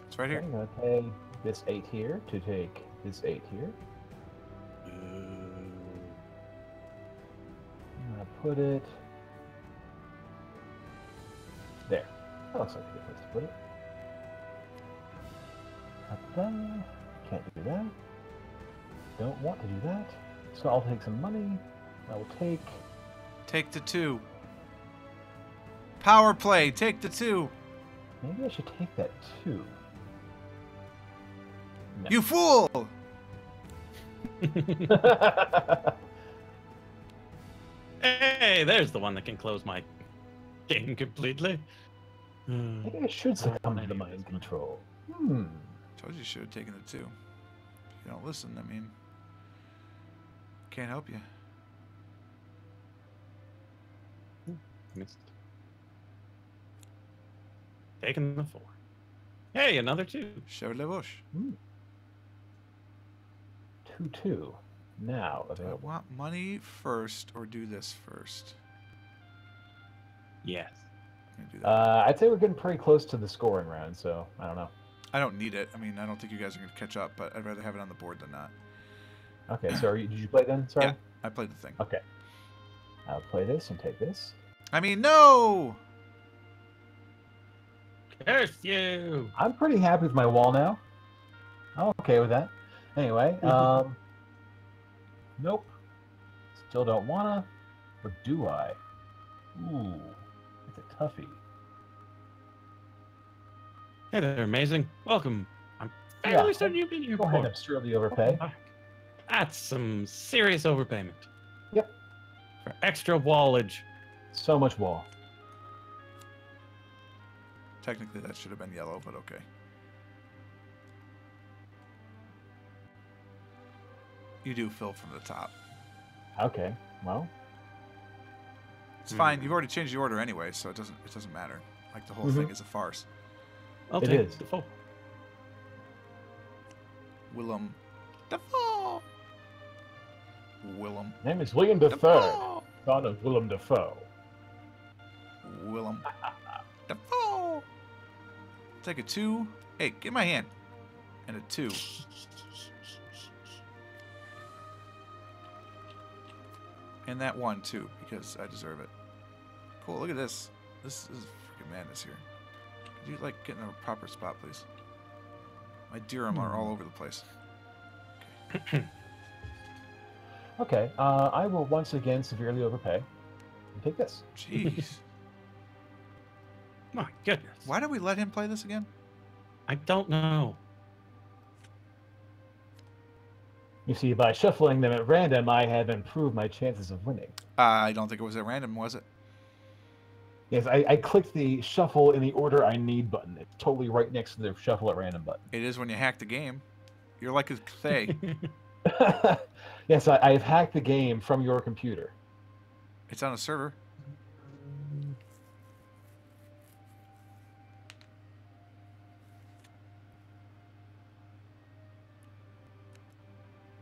It's right Okay, here. I'm gonna pay this 8 here to take this 8 here. I'm gonna put it there. That looks like a good place to put it. Ta-da. Can't do that. Don't want to do that. So I'll take some money. I will take. Take the 2. Power play. Take the 2. Maybe I should take that too. No. You fool! Hey, there's the one that can close my game completely. Maybe I should succumb to the mind control. Told you should have taken the 2. If you don't listen, I mean, can't help you. Missed. Taking the 4. Hey, another 2. Chevrolet Bush. 2-2. Now Do I available. want money first or do this first? Yes. I'm gonna do that. I'd say we're getting pretty close to the scoring round, so I don't know. I don't need it. I mean, I don't think you guys are going to catch up, but I'd rather have it on the board than not. Okay, so did you play then? Sorry. Yeah, I played the thing. Okay. I'll play this and take this. I mean, no! Curse you! I'm pretty happy with my wall now. I'm okay with that. Anyway, nope. Still don't wanna. Or do I? Ooh, it's a toughie. Hey there, amazing. Welcome. I'm Yeah, fairly certain you've been here Go ahead and before. absurdly overpay. That's some serious overpayment. Yep. For extra wallage. So much wall. Technically, that should have been yellow, but okay. You do fill from the top. Okay, well, It's fine. You've already changed the order anyway, so it doesn't matter. Like the whole thing is a farce. I'll It take is. the 4. Willem Dafoe. Willem name is William III, Dafoe. son of Willem Dafoe. Willem Dafoe. Take a 2. Hey, get my hand. And a 2. And that 1 too, because I deserve it. Cool, look at this. This is freaking madness here. Could you like get in a proper spot, please? My dirham are all over the place. Okay, I will once again severely overpay. And take this. Jeez. My goodness. Why did we let him play this again? I don't know. You see, by shuffling them at random, I have improved my chances of winning. I don't think it was at random, was it? Yes, I clicked the shuffle in the order I need button. It's totally right next to the shuffle at random button. It is when you hack the game. You're like a Thay. Yes, I've hacked the game from your computer. It's on a server.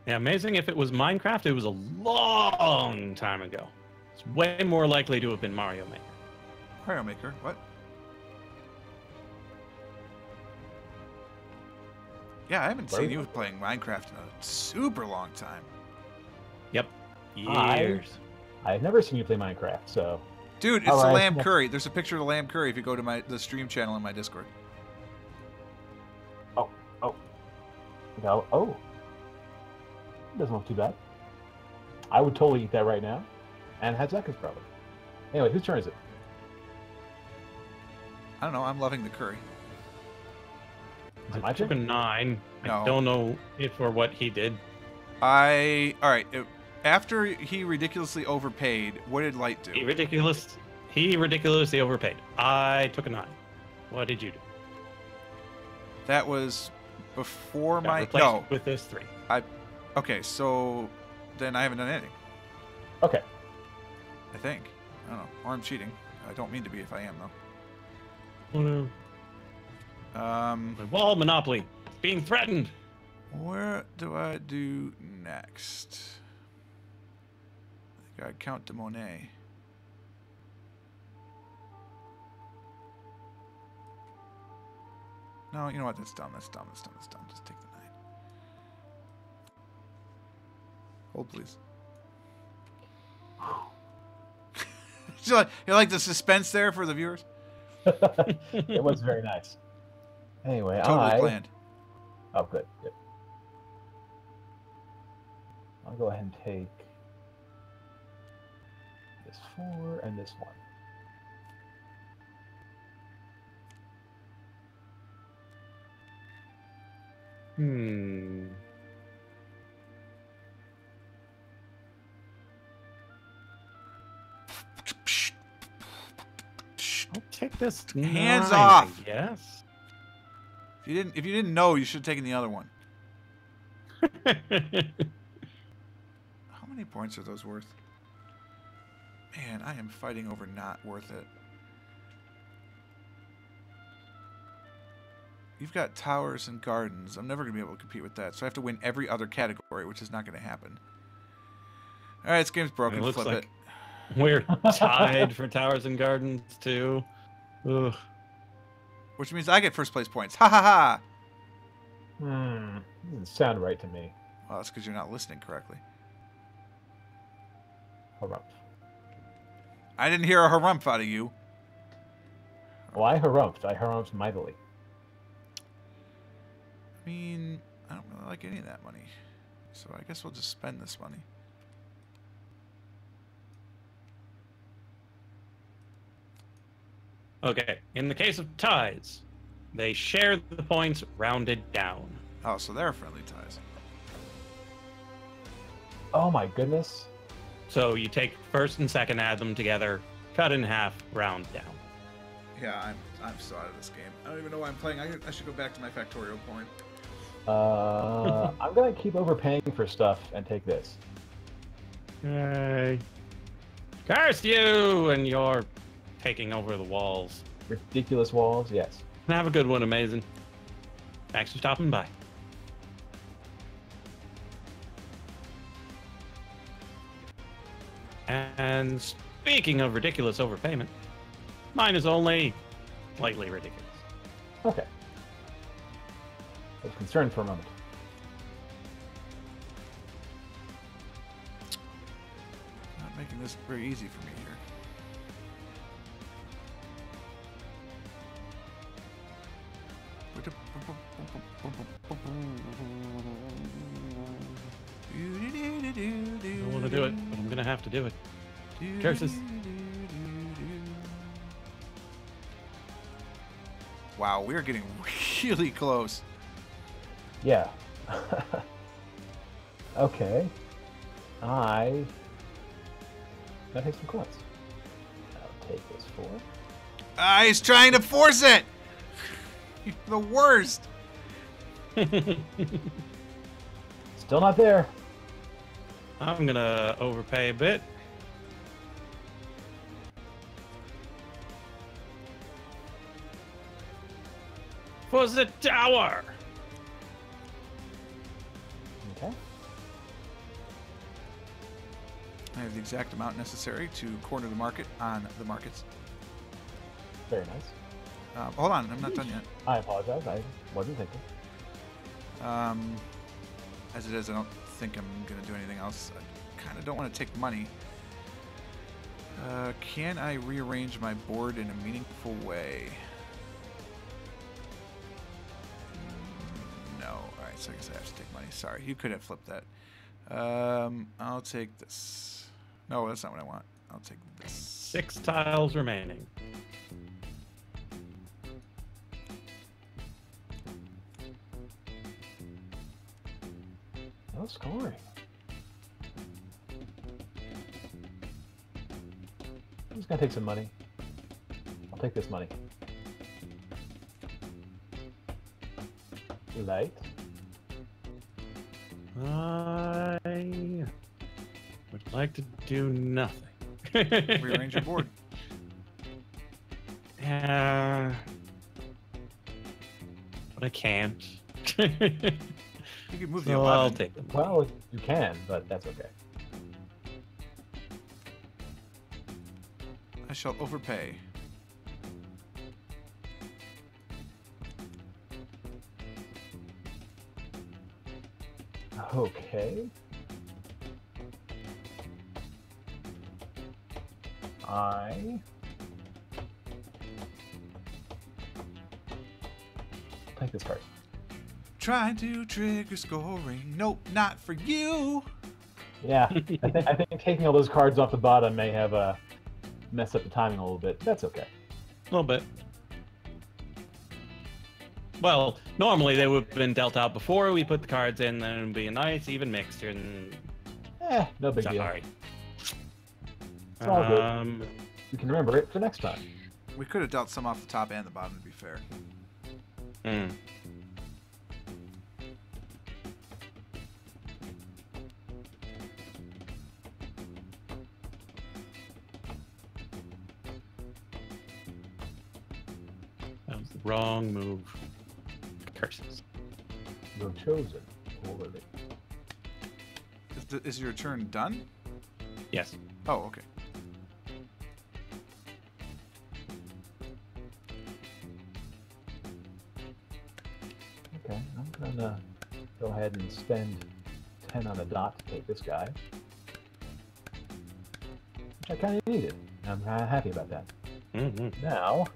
Yeah, amazing. If it was Minecraft, it was a long time ago. It's way more likely to have been Mario Maker. Mario Maker. What? Yeah, I haven't seen you playing Minecraft in a super long time. Yep. I- Years. I've never seen you play Minecraft, so Dude, it's All the right, lamb yeah. curry. There's a picture of the lamb curry if you go to the stream channel in my Discord. no. Oh, doesn't look too bad. I would totally eat that right now, and Hatzeka's probably. Anyway, whose turn is it? I don't know. I'm loving the curry. Is it my I took a turn? 9. No. I don't know if or what he did. All right. After he ridiculously overpaid, what did Light do? He ridiculously overpaid. I took a 9. What did you do? That was before Got my replaced with this 3. Okay, so then I haven't done anything. Okay. I think. I don't know. Or I'm cheating. I don't mean to be if I am though. Oh no. My wall monopoly. It's being threatened. Where do I do next? I think I Count de Monet. No, you know what? That's dumb. That's dumb. That's dumb. That's dumb. Just take the 9. Hold, please. You like the suspense there for the viewers? It was very nice. Anyway, Totally planned. Oh, good. Good. I'll go ahead and take this 4 and this 1. I'll take this. Hands 9, off. Yes. If you didn't know, you should have taken the other one. How many points are those worth? Man, I am fighting over not worth it. You've got towers and gardens. I'm never going to be able to compete with that. So I have to win every other category, which is not going to happen. All right, this game's broken. It looks Flip like it. we're tied for towers and gardens, too. Ugh. Which means I get first place points. Ha ha ha. Doesn't sound right to me. Well, that's because you're not listening correctly. Harumph. I didn't hear a harumph out of you. Well, I harumphed. I harumphed mightily. I mean, I don't really like any of that money. So I guess we'll just spend this money. Okay, in the case of ties, they share the points rounded down. Oh, so they're friendly ties. Oh my goodness. So you take first and second, add them together, cut in half, round down. Yeah, I'm so out of this game. I don't even know why I'm playing. I should go back to my factorial point. I'm gonna keep overpaying for stuff and take this. Yay. Curse you and you're taking over the walls. Ridiculous walls, yes. Have a good one, Amazing. Thanks for stopping by. And speaking of ridiculous overpayment, mine is only slightly ridiculous. Okay. I was concerned for a moment. Not making this very easy for me here. I don't want to do it, but I'm going to have to do it. Curses. Wow, we're getting really close. Yeah. Okay. I gotta take some coins. I'll take this 4. He's trying to force it! You're the worst! Still not there. I'm going to overpay a bit. For the tower! Okay. I have the exact amount necessary to corner the market on the markets. Very nice. Hold on, I'm not done yet. I apologize. I wasn't thinking. As it is, I don't think I'm going to do anything else. I kind of don't want to take money. Can I rearrange my board in a meaningful way? No. Alright, so I guess I have to take money. Sorry, you could have flipped that. I'll take this. No, that's not what I want. I'll take this. 6 tiles remaining. No scoring. I'm just gonna take some money. I'll take this money. Light. I would like to do nothing. Rearrange your board. But I can't. You can move the So 11. I'll take them. Well, you can, but that's okay. I shall overpay. Okay. Take this card. Trying to trigger scoring. Nope, not for you. Yeah, I think taking all those cards off the bottom may have messed up the timing a little bit. That's okay. A little bit. Well, normally they would have been dealt out before we put the cards in, then it would be a nice even mixture. And No big deal. sorry. It's all good. You can remember it for next time. We could have dealt some off the top and the bottom, to be fair. Mm. That was the wrong move. Curses. You're chosen already. Is your turn done? Yes. Oh, okay. Okay, I'm gonna go ahead and spend 10 on a dot to take this guy. Which I kind of needed. I'm kind of happy about that. Mm-hmm. Now,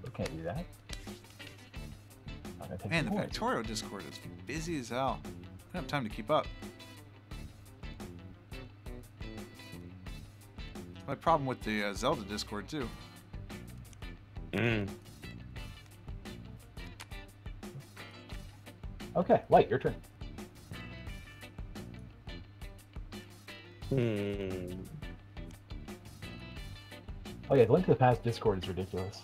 so can't do that. I'm gonna take Man, the the points. Factorio Discord is busy as hell. I don't have time to keep up. My problem with the Zelda Discord, too. Mm. Okay, Light, your turn. Hmm. Oh yeah, the Link to the Past Discord is ridiculous.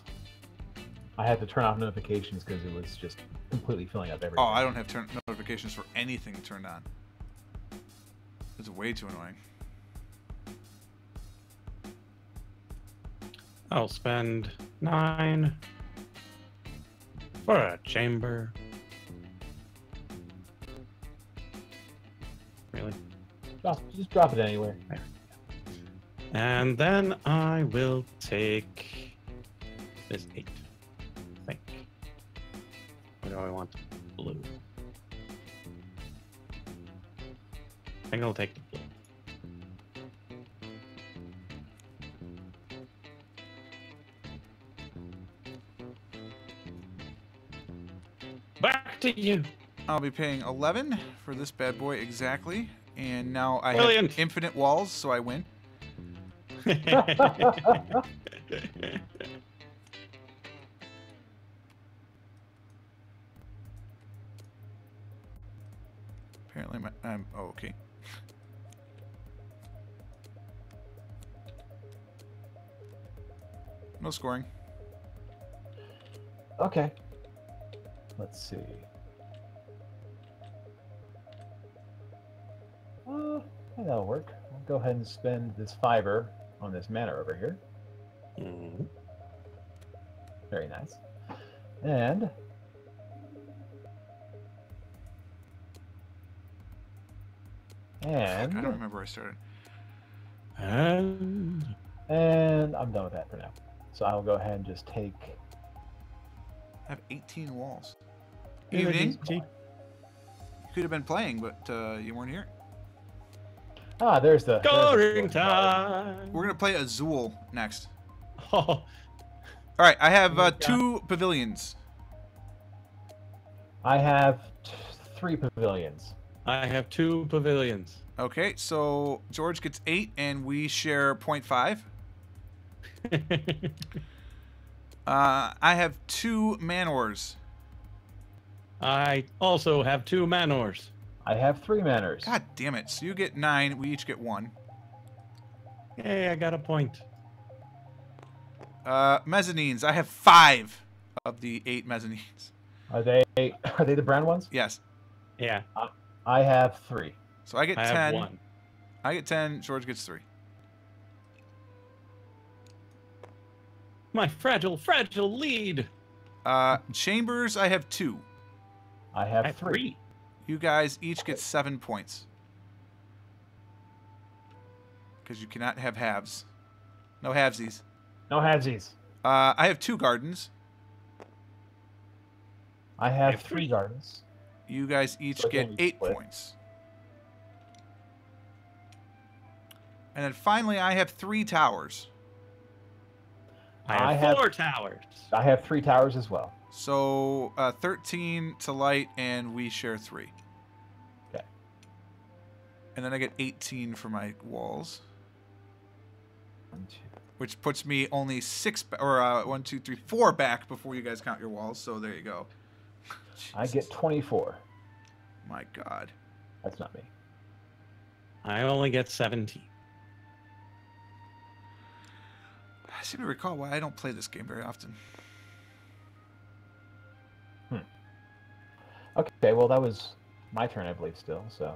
I had to turn off notifications because it was just completely filling up everything. Oh, I don't have notifications for anything turned on. It's way too annoying. I'll spend 9 for a chamber. Really? Just drop it anywhere. And then I will take this 8. I think. Or do I want blue? I think I'll take the blue. Back to you. I'll be paying 11 for this bad boy exactly. And now I Brilliant. have infinite walls, so I win. Apparently I'm oh, okay. No scoring. Okay. Let's see. Yeah, that'll work. I'll go ahead and spend this fiver on this mana over here. Mhm. Very nice. And I don't remember where I started. And I'm done with that for now. So I'll go ahead and just take. I have 18 walls. Here it Evening. is. You could have been playing, but you weren't here. Ah, there's the. Scoring time. We're gonna play Azul next. Oh, All right, I have Yeah. 2 pavilions. I have 3 pavilions. I have 2 pavilions. Okay, so George gets 8, and we share 0.5. I have 2 manors. I also have 2 manors. I have 3 manors. God damn it! So you get 9. We each get 1. Hey, I got a point. Mezzanines. I have 5 of the 8 mezzanines. Are they the brown ones? Yes. Yeah, I have 3. So I get I 10. have 1. I get 10. George gets 3. My fragile lead. Chambers. I have 2. I I have have 3. 3. You guys each get 7 points. Because you cannot have halves. No halvesies. No halvesies. I have 2 gardens. I have have 3 3. gardens. You guys each So get again, 8 split. points. And then finally, I have 3 towers. I have 4 towers. I have 3 towers as well. So 13 to light, and we share 3. Okay. And then I get 18 for my walls, 1, 2. which puts me only 1, 2, 3, 4 back before you guys count your walls. So there you go. I get 24. My God. That's not me. I only get 17. I seem to recall why I don't play this game very often. Okay, well, that was my turn, I believe, still, so.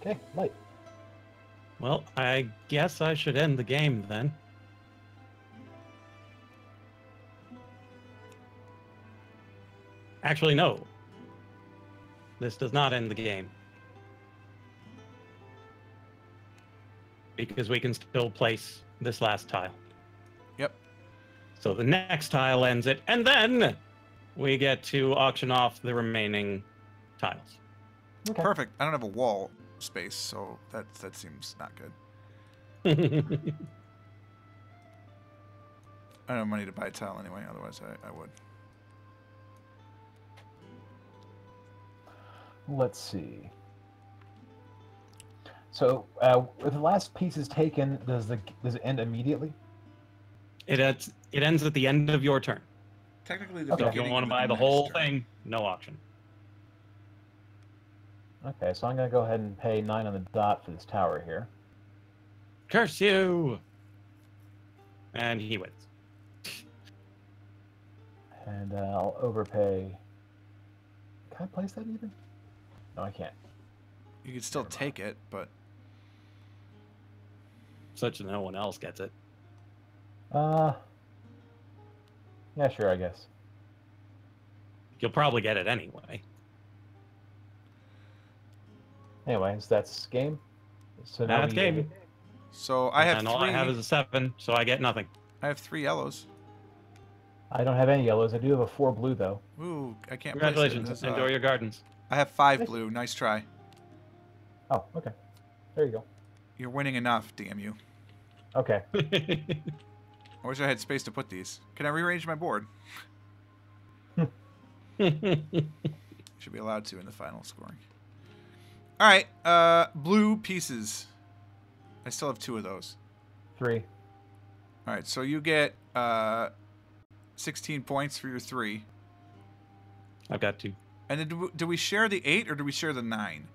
Okay, light. Well, I guess I should end the game then. Actually, no. This does not end the game. Because we can still place this last tile. Yep. So the next tile ends it, and then we get to auction off the remaining tiles. Okay. Perfect. I don't have a wall space, so that seems not good. I don't have money to buy a tile anyway, otherwise I would. Let's see. So, if the last piece is taken, does it end immediately? It ends at the end of your turn. Technically, the Okay. So if you beginning want to of the buy the next whole turn. thing, no auction. Okay, so I'm going to go ahead and pay 9 on the dot for this tower here. Curse you! And he wins. And I'll overpay. Can I place that even? No, I can't. You could still take it, but Such that no one else gets it. Yeah, sure, I guess. You'll probably get it anyway. Anyways, that's game. So now That's we game. so I have and 3. all I have is a 7, so I get nothing. I have 3 yellows. I don't have any yellows. I do have a 4 blue though. Ooh, I can't. Congratulations. Place it. Enjoy your gardens. I have 5 blue. Nice try. Oh, okay. There you go. You're winning enough, damn you. Okay. I wish I had space to put these. Can I rearrange my board? Should be allowed to in the final scoring. All right, blue pieces. I still have 2 of those. 3. All right, so you get 16 points for your 3. I've got 2. And then do we share the 8 or do we share the 9?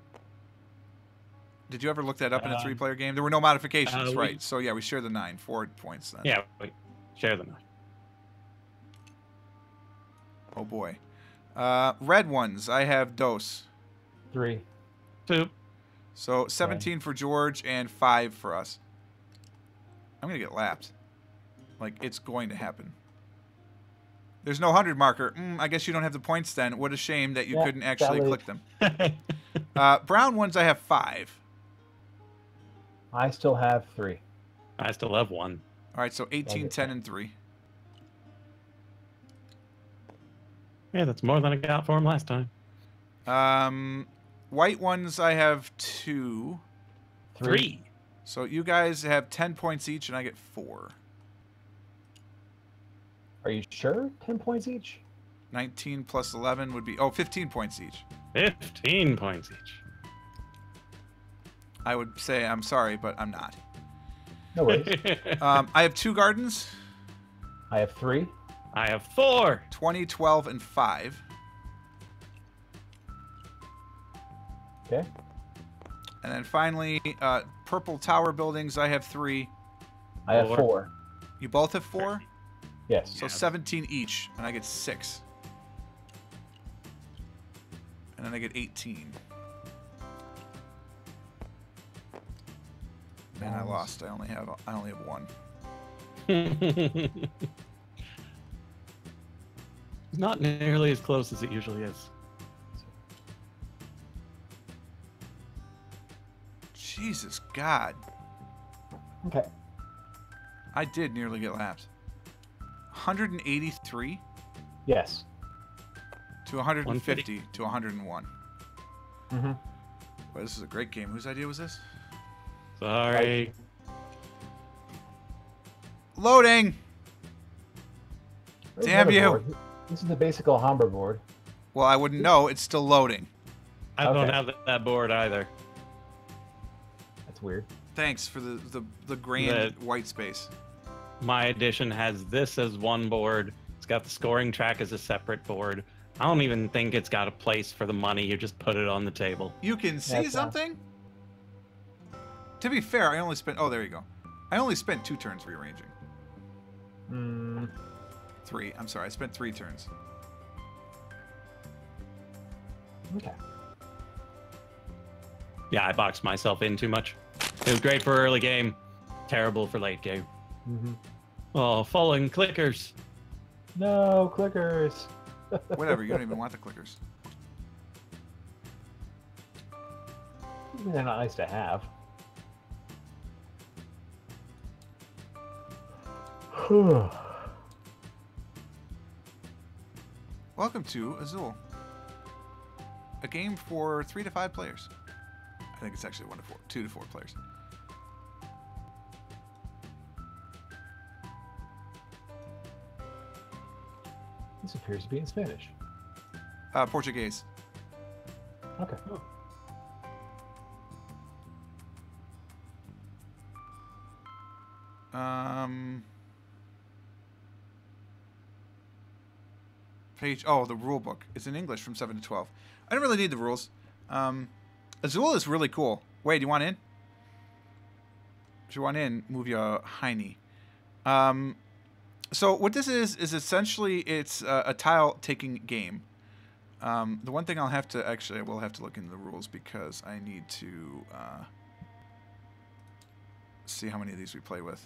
Did you ever look that up in a 3-player game? There were no modifications, right? So yeah, we share the 9. 4 points then. Yeah, wait. Share the 9. Oh boy. Red ones. I have Dos. 3. 2. So 17 for George and 5 for us. I'm gonna get lapped. Like, it's going to happen. There's no 100 marker. I guess you don't have the points then. What a shame that you couldn't actually valid. click them. Brown ones, I have 5. I still have 3. I still have 1. All right, so 18, 10, and 3. Yeah, that's more than I got for him last time. White ones, I have 2. 3. So you guys have 10 points each, and I get 4. Are you sure? 10 points each? 19 plus 11 would be 15 points each. 15 points each. I would say I'm sorry, but I'm not. No worries. I have 2 gardens, I have 3. I have 4. 20, 12, and 5. Okay. And then finally, purple tower buildings, I have 3. I have 4. 4. You both have 4? Yes. So 17 each, and I get 6. And then I get 18. And I lost. I only have 1. Not nearly as close as it usually is. Jesus God. Okay. I did nearly get lapped. 183 Yes. to 150 to 101. Mm-hmm. Well, this is a great game. Whose idea was this? Sorry. Loading! There's Damn another you. board. This is the basic Alhambra board. Well, I wouldn't know. It's still loading. I don't Okay. have that board either. That's weird. Thanks for the grand white space. My edition has this as one board. It's got the scoring track as a separate board. I don't even think it's got a place for the money. You just put it on the table. You can see That's something? To be fair, I only spent... Oh, there you go. I only spent 2 turns rearranging. Mm, 3. I'm sorry. I spent 3 turns. okay. Yeah, I boxed myself in too much. It was great for early game. Terrible for late game. Mm-hmm. Oh, falling clickers. No clickers. Whatever. You don't even want the clickers. They're not nice to have. Welcome to Azul. A game for 3 to 5 players. I think it's actually 1 to 4. 2 to 4 players. This appears to be in Spanish. Portuguese. Okay. Page. Oh, the rule book. It's in English from 7 to 12. I don't really need the rules. Azul is really cool. Wait, do you want in? If you want in, move your hiney. So what this is essentially it's a tile taking game. The one thing I'll have to actually I will have to look into the rules because I need to see how many of these we play with.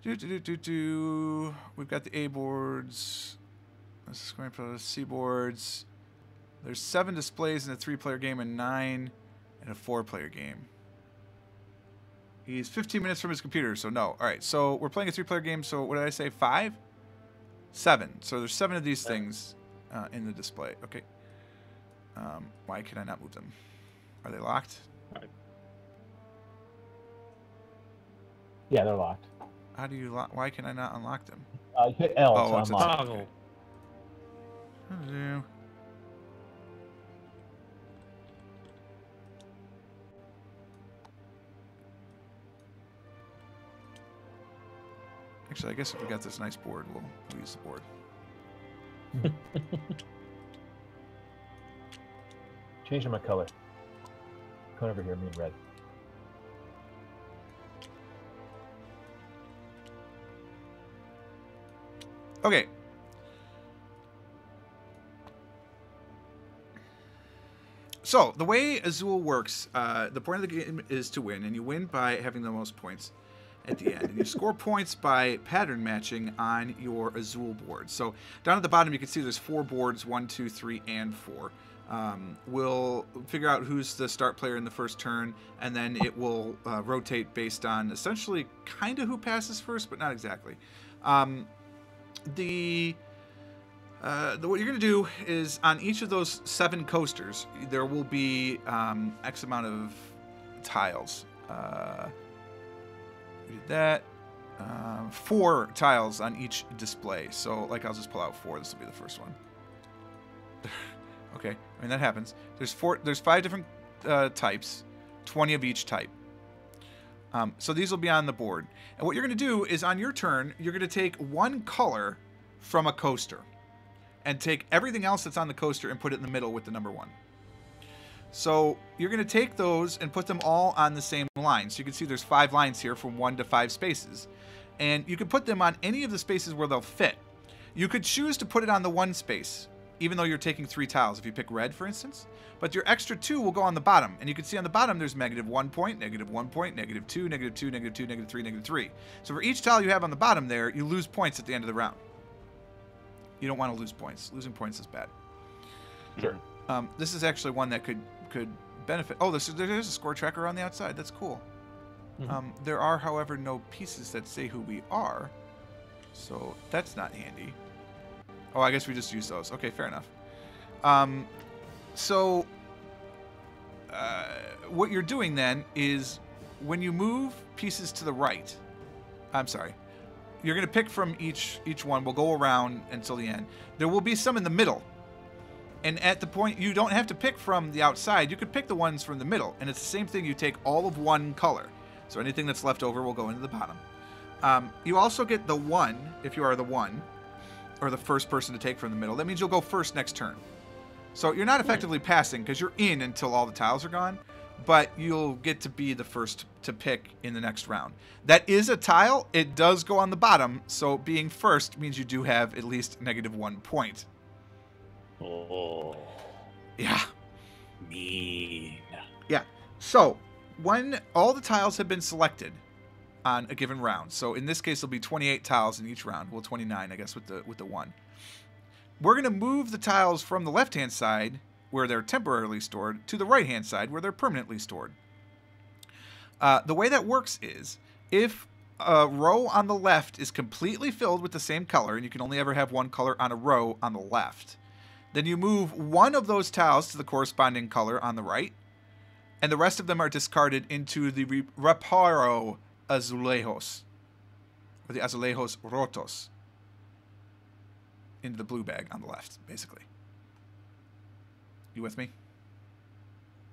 We've got the A boards. This is scoring for C boards. There's 7 displays in a 3-player game and 9 in a 4-player game. He's 15 minutes from his computer, so no. All right, so we're playing a 3-player game. So what did I say? 5? 7. So there's 7 of these things in the display. Okay. Why can I not move them? Are they locked? Yeah, they're locked. How do you lock? Why can I not unlock them? You hit L to it's a unlock. Toggle. Hello. Actually, I guess if we got this nice board, we'll use the board. Changing my color. Come over here, me and red. Okay. So, the way Azul works, the point of the game is to win, and you win by having the most points at the end. And you score points by pattern matching on your Azul board. So, down at the bottom, you can see there's 4 boards, 1, 2, 3, and 4. We'll figure out who's the start player in the first turn, and then it will rotate based on essentially kind of who passes first, but not exactly. What you're going to do is on each of those 7 coasters, there will be X amount of tiles. We did that. 4 tiles on each display. So, like, I'll just pull out 4. This will be the first one. Okay, I mean, that happens. There's 5 different types, 20 of each type. So these will be on the board. And what you're going to do is on your turn, you're going to take 1 color from a coaster and take everything else that's on the coaster and put it in the middle with the number 1. So you're going to take those and put them all on the same line. So you can see there's 5 lines here from 1 to 5 spaces. And you can put them on any of the spaces where they'll fit. You could choose to put it on the 1 space, even though you're taking 3 tiles, if you pick red, for instance. But your extra 2 will go on the bottom. And you can see on the bottom there's -1 point, -1 point, -2, -2, -2, -3, -3. So for each tile you have on the bottom there, you lose points at the end of the round. You don't want to lose points. Losing points is bad. Sure. This is actually one that could benefit. Oh, there's a score tracker on the outside. That's cool. There are, however, no pieces that say who we are, so that's not handy. Oh, I guess we just use those. Okay, fair enough. So what you're doing then is when you move pieces to the right, I'm sorry, you're going to pick from each one. We'll go around until the end. There will be some in the middle. And at the point, you don't have to pick from the outside. You could pick the ones from the middle. And it's the same thing. You take all of one color. So anything that's left over will go into the bottom. You also get the 1, if you are the 1, or the first person to take from the middle. That means you'll go first next turn. So you're not effectively passing because you're in until all the tiles are gone. But you'll get to be the first to pick in the next round. That is a tile. It does go on the bottom. So being first means you do have at least -1 point. Oh. Yeah. Mean. Yeah. So when all the tiles have been selected on a given round, so in this case, there'll be 28 tiles in each round. Well, 29, I guess, with the 1. We're going to move the tiles from the left-hand side, where they're temporarily stored, to the right-hand side, where they're permanently stored. The way that works is, if a row on the left is completely filled with the same color, and you can only ever have one color on a row on the left, then you move one of those tiles to the corresponding color on the right, and the rest of them are discarded into the reparo azulejos, or the azulejos rotos, into the blue bag on the left, basically. You with me?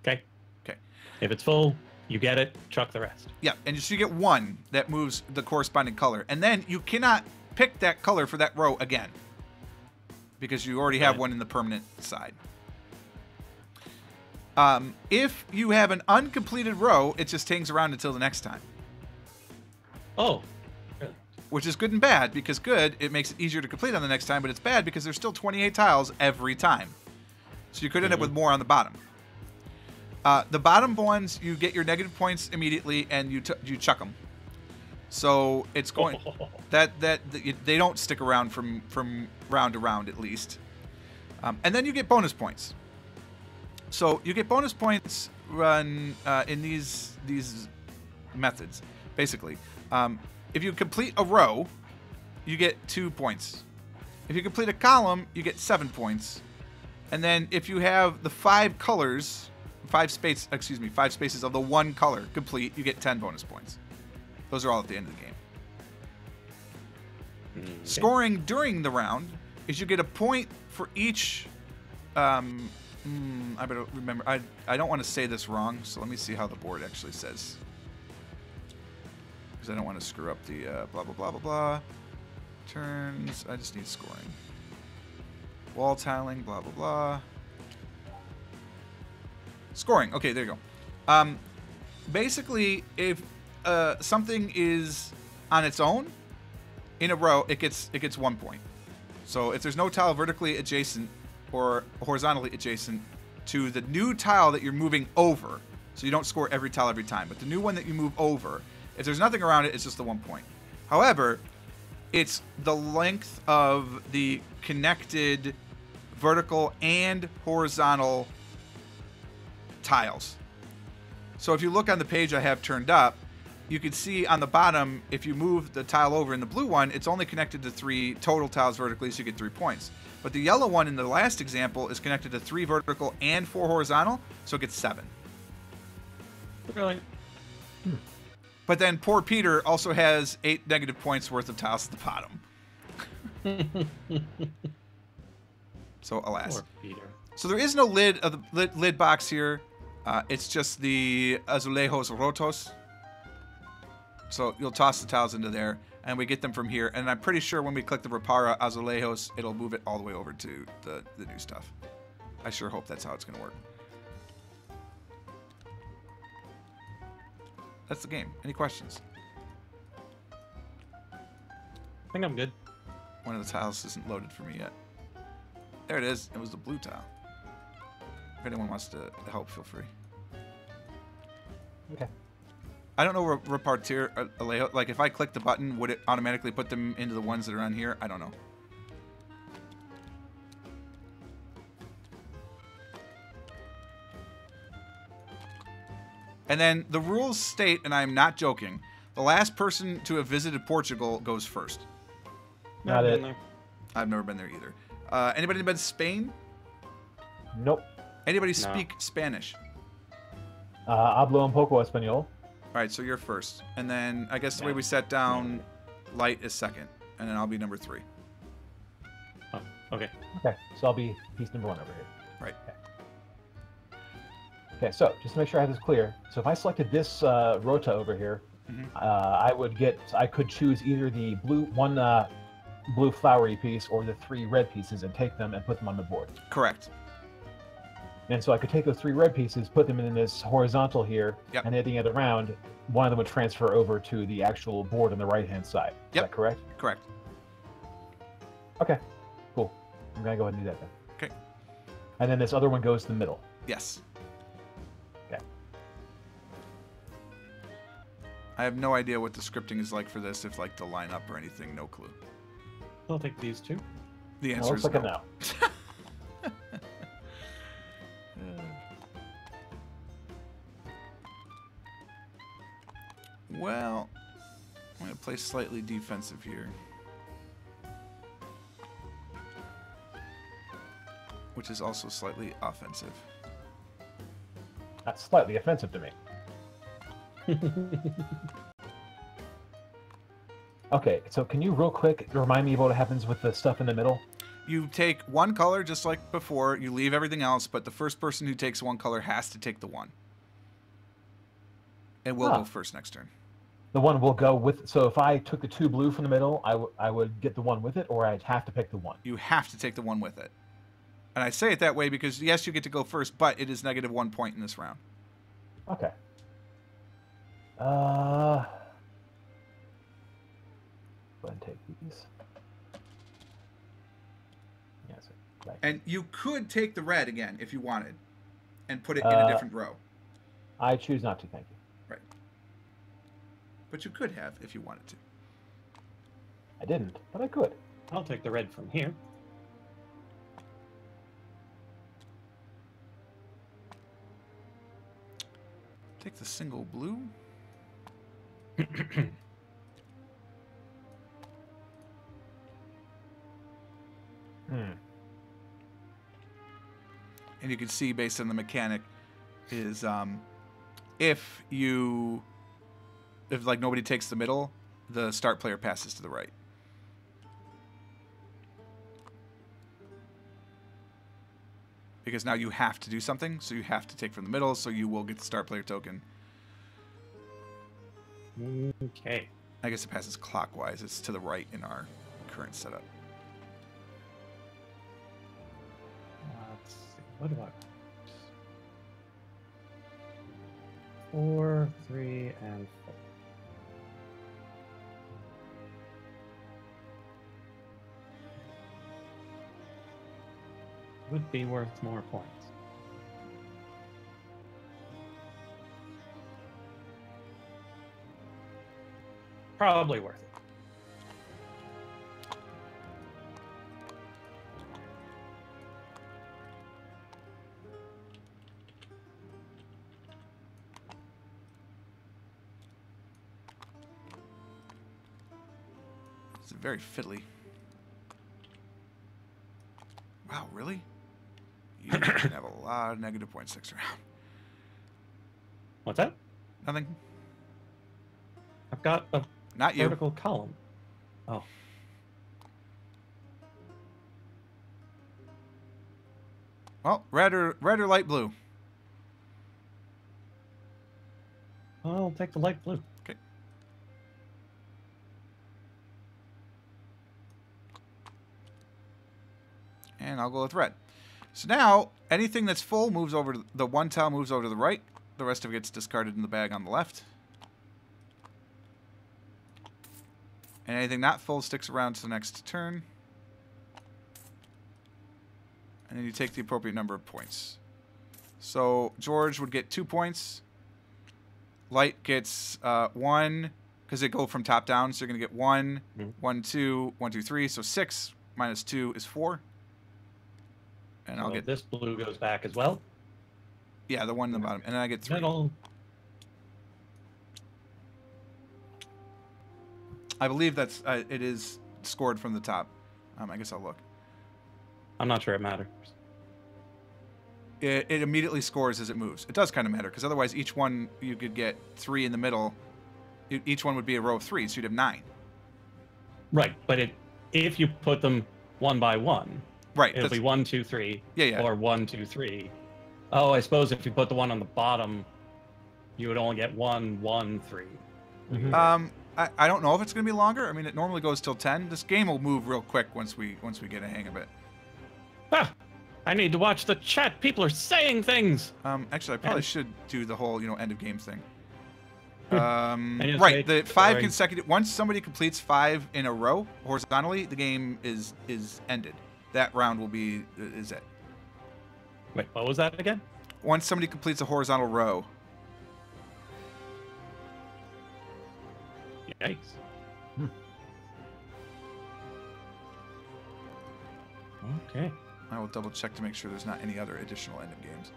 Okay. Okay. If it's full, you get it, chuck the rest. Yeah, and so you get 1 that moves the corresponding color, and then you cannot pick that color for that row again, because you already have one in the permanent side. If you have an uncompleted row, it just hangs around until the next time. Oh, really? Which is good and bad, because good, it makes it easier to complete on the next time, but it's bad because there's still 28 tiles every time. So you could end up with more on the bottom. The bottom ones, you get your negative points immediately, and you chuck them. So it's going they don't stick around from round to round at least. And then you get bonus points. So you get bonus points run in these methods, basically. If you complete a row, you get 2 points. If you complete a column, you get 7 points. And then if you have the 5 colors, 5 spaces of the 1 color complete, you get 10 bonus points. Those are all at the end of the game. Okay. Scoring during the round is you get a point for each. I better remember. I don't want to say this wrong, so let me see how the board actually says. Because I don't want to screw up the blah blah blah blah blah. Turns. I just need scoring. Wall tiling. Blah blah blah. Scoring. Okay, there you go. Basically, if something is on its own in a row, it gets 1 point. So if there's no tile vertically adjacent or horizontally adjacent to the new tile that you're moving over, so you don't score every tile every time, but the new one that you move over, if there's nothing around it, it's just the 1 point. However, it's the length of the connected vertical and horizontal tiles. So if you look on the page I have turned up, you can see on the bottom, if you move the tile over in the blue one, it's only connected to 3 total tiles vertically, so you get 3 points. But the yellow one in the last example is connected to 3 vertical and 4 horizontal, so it gets 7. Really? But then poor Peter also has 8 negative points worth of tiles at the bottom. So alas. Poor Peter. So there is no lid of the lid box here. It's just the azulejos rotos. So you'll toss the tiles into there, and we get them from here. And I'm pretty sure when we click the Repara Azulejos, it'll move it all the way over to the new stuff. I sure hope that's how it's going to work. That's the game. Any questions? I think I'm good. One of the tiles isn't loaded for me yet. There it is. It was the blue tile. If anyone wants to help, feel free. Okay. I don't know where repartir a layout. Like, if I click the button, would it automatically put them into the ones that are on here? I don't know. And then the rules state, and I'm not joking, the last person to have visited Portugal goes first. Not it. I've never been there either. Anybody been to Spain? Nope. Anybody speak Spanish? Hablo un poco español. All right, so you're first. And then I guess the way we sat down, Light is second. And then I'll be number 3. Oh, okay. Okay, so I'll be piece number 1 over here. Right. Okay, so just to make sure I have this clear. So if I selected this rota over here, I could choose either the blue flowery piece or the 3 red pieces and take them and put them on the board. Correct. And so I could take those 3 red pieces, put them in this horizontal here, and at the end of the round, one of them would transfer over to the actual board on the right-hand side. Is that correct? Correct. Okay, cool. I'm going to go ahead and do that then. Okay. And then this other one goes to the middle. Yes. Okay. I have no idea what the scripting is like for this, if like the lineup or anything, no clue. I'll take these 2. The answer is looks like no. a no. Well, I'm going to play slightly defensive here. Which is also slightly offensive. That's slightly offensive to me. Okay, so can you real quick remind me of what happens with the stuff in the middle? You take one color just like before, you leave everything else, but the first person who takes one color has to take the one. And we'll go first next turn. The one will go with... So if I took the 2 blue from the middle, I would get the one with it, or I'd have to pick the one? You have to take the one with it. And I say it that way because, yes, you get to go first, but it is -1 point in this round. Okay. Go ahead and take these. Yes. Right. And you could take the red again if you wanted and put it in a different row. I choose not to, thank you. Right. But you could have if you wanted to. I didn't, but I could. I'll take the red from here. Take the single blue. And you can see, based on the mechanic, is if like nobody takes the middle, the start player passes to the right. Because now you have to do something, so you have to take from the middle, so you will get the start player token. Okay. I guess it passes clockwise. It's to the right in our current setup. Let's see. What do I... 4, 3, and 4. Would be worth more points. Probably worth it. It's very fiddly. Wow, really? You can have a lot of negative points next round. What's that? Nothing. I've got a Not you. vertical column. Oh. Well, red or light blue. I'll take the light blue. Okay. And I'll go with red. So now, anything that's full moves over to the one tile moves over to the right. The rest of it gets discarded in the bag on the left. And anything not full sticks around to the next turn. And then you take the appropriate number of points. So George would get 2 points. Light gets 1, because they go from top down. So you're going to get 1, 1, 2, 1, 2, 3. So 6 minus 2 is 4. And So I'll get this blue goes back as well. Yeah, the one in the bottom. And then I get 3. Middle. I believe that's it is scored from the top. I guess I'll look. I'm not sure it matters. It immediately scores as it moves. It does kind of matter because otherwise each one you could get 3 in the middle. Each one would be a row of 3, so you'd have 9. Right, but if you put them one by one, right, it'll be 1, 2, 3. Yeah. Or 1, 2, 3. Oh, I suppose if you put the one on the bottom, you would only get 1, 1, 3. Mm-hmm. I don't know if it's gonna be longer. I mean, it normally goes till 10. This game will move real quick once we get a hang of it. Ah, I need to watch the chat. People are saying things. Actually, I probably should do the whole end of game thing. Right, Right, the 5 consecutive. Once somebody completes 5 in a row horizontally, the game is ended. That round will be is it. Wait, what was that again? Once somebody completes a horizontal row. Yikes. Okay. I will double check to make sure there's not any other additional end of games.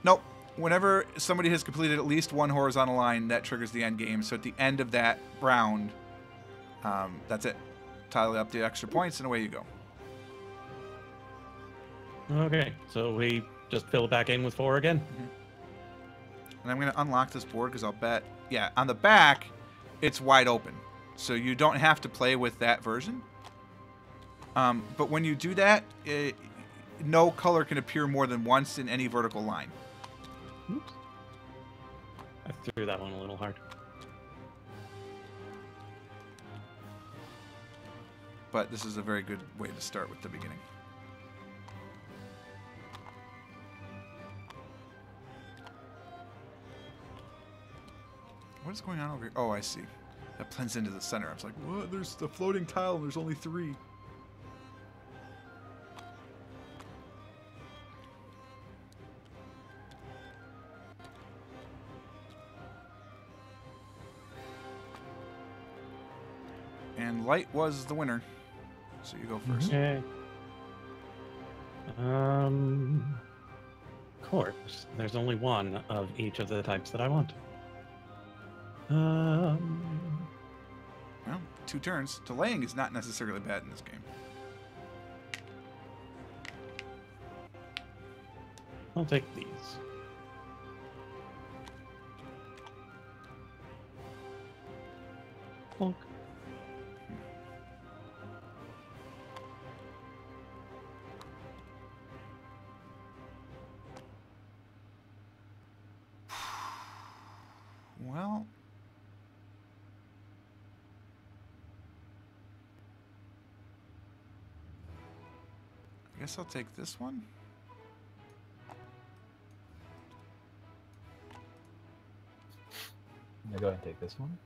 Nope. Whenever somebody has completed at least one horizontal line, that triggers the end game. So at the end of that round, that's it. Tally up the extra points and away you go. Okay, so we just fill it back in with 4 again? And I'm going to unlock this board because I'll bet, yeah, on the back, it's wide open. So you don't have to play with that version. But when you do that, no color can appear more than once in any vertical line. Oops. I threw that one a little hard. But this is a very good way to start with the beginning. What is going on over here? Oh, I see. That blends into the center. I was like, what? There's the floating tile and there's only 3. And light was the winner. So you go first. Okay. Of course, there's only one of each of the types that I want. Well, 2 turns. Delaying is not necessarily bad in this game. I'll take these. Plonk. Well, I guess I'll take this one. I'm gonna go ahead and take this one.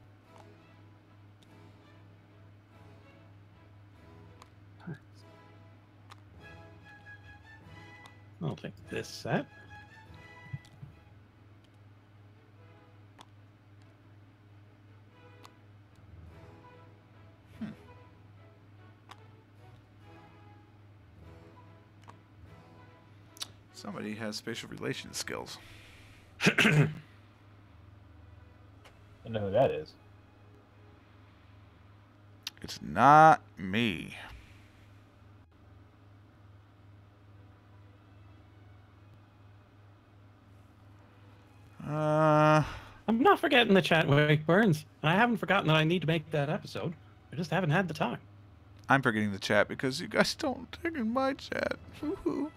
I'll take this set. Somebody has spatial relations skills. I know who that is. It's not me. I'm not forgetting the chat, Wake Burns. I haven't forgotten that I need to make that episode. I just haven't had the time. I'm forgetting the chat because you guys don't take in my chat. Woohoo.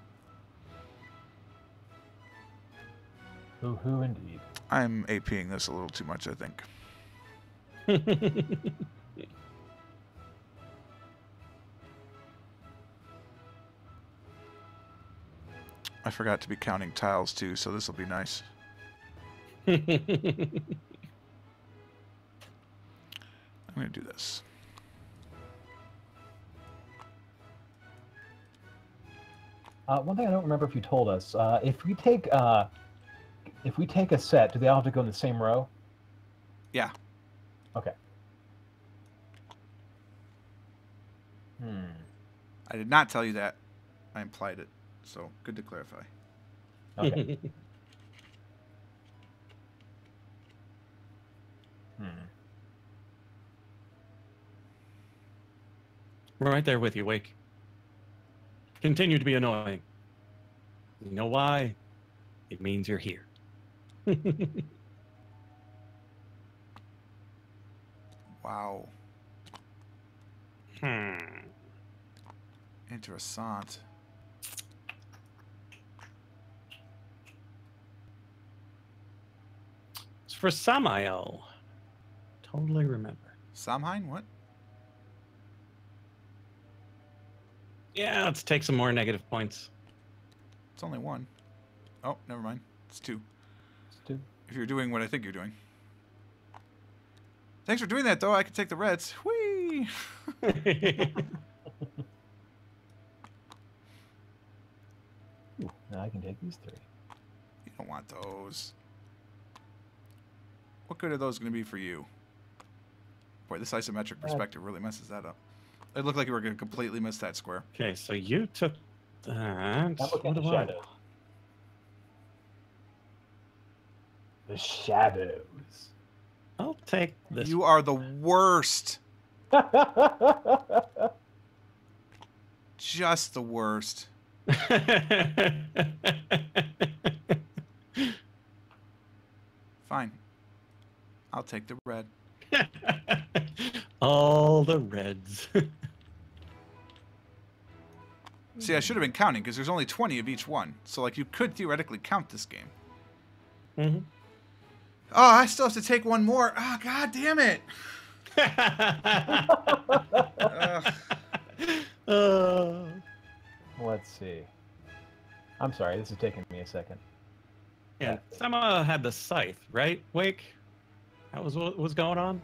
Who indeed. I'm APing this a little too much, I think. I forgot to be counting tiles too, so this will be nice. I'm going to do this. One thing I don't remember if you told us, if we take a set, do they all have to go in the same row? Yeah. Okay. I did not tell you that. I implied it. So, good to clarify. Okay. We're right there with you, Wake. Continue to be annoying. You know why? It means you're here. Wow. Hmm. Interessant. It's for Samael. Totally remember. Samhain? What? Yeah, let's take some more negative points. It's only one. Oh, never mind. It's two. It's 2. If you're doing what I think you're doing. Thanks for doing that, though. I can take the reds. Whee! Ooh, now I can take these 3. You don't want those. What good are those going to be for you? Boy, this isometric perspective really messes that up. It looked like you were going to completely miss that square. Okay, so you took that. I'm looking at the What shadows. The shadows. I'll take this. You are the worst. Just the worst. Fine. I'll take the red. All the reds. See, I should have been counting because there's only 20 of each one. So, like, you could theoretically count this game. Mm-hmm. Oh, I still have to take one more. Oh, God damn it. Let's see. I'm sorry, this is taking me a second. Yeah, Sama had the scythe, right? Wake? That was what was going on?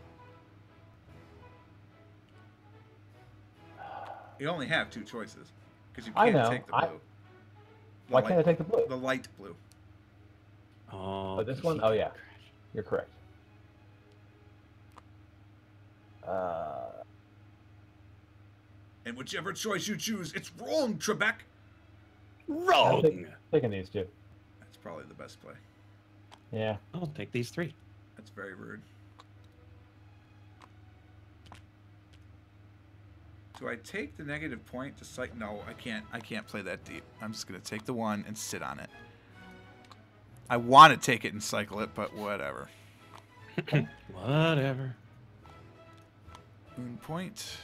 You only have 2 choices because you I can't know. take the blue. Why can't I take the blue? The light blue. Oh, Oh, this one? Oh, yeah. You're correct. And whichever choice you choose, it's wrong, Trebek. Wrong! Taking these 2. That's probably the best play. Yeah. I'll take these 3. That's very rude. Do I take the negative point to cite? No, I can't. I can't play that deep. I'm just gonna take the 1 and sit on it. I want to take it and cycle it, but whatever. Whatever. 1 point.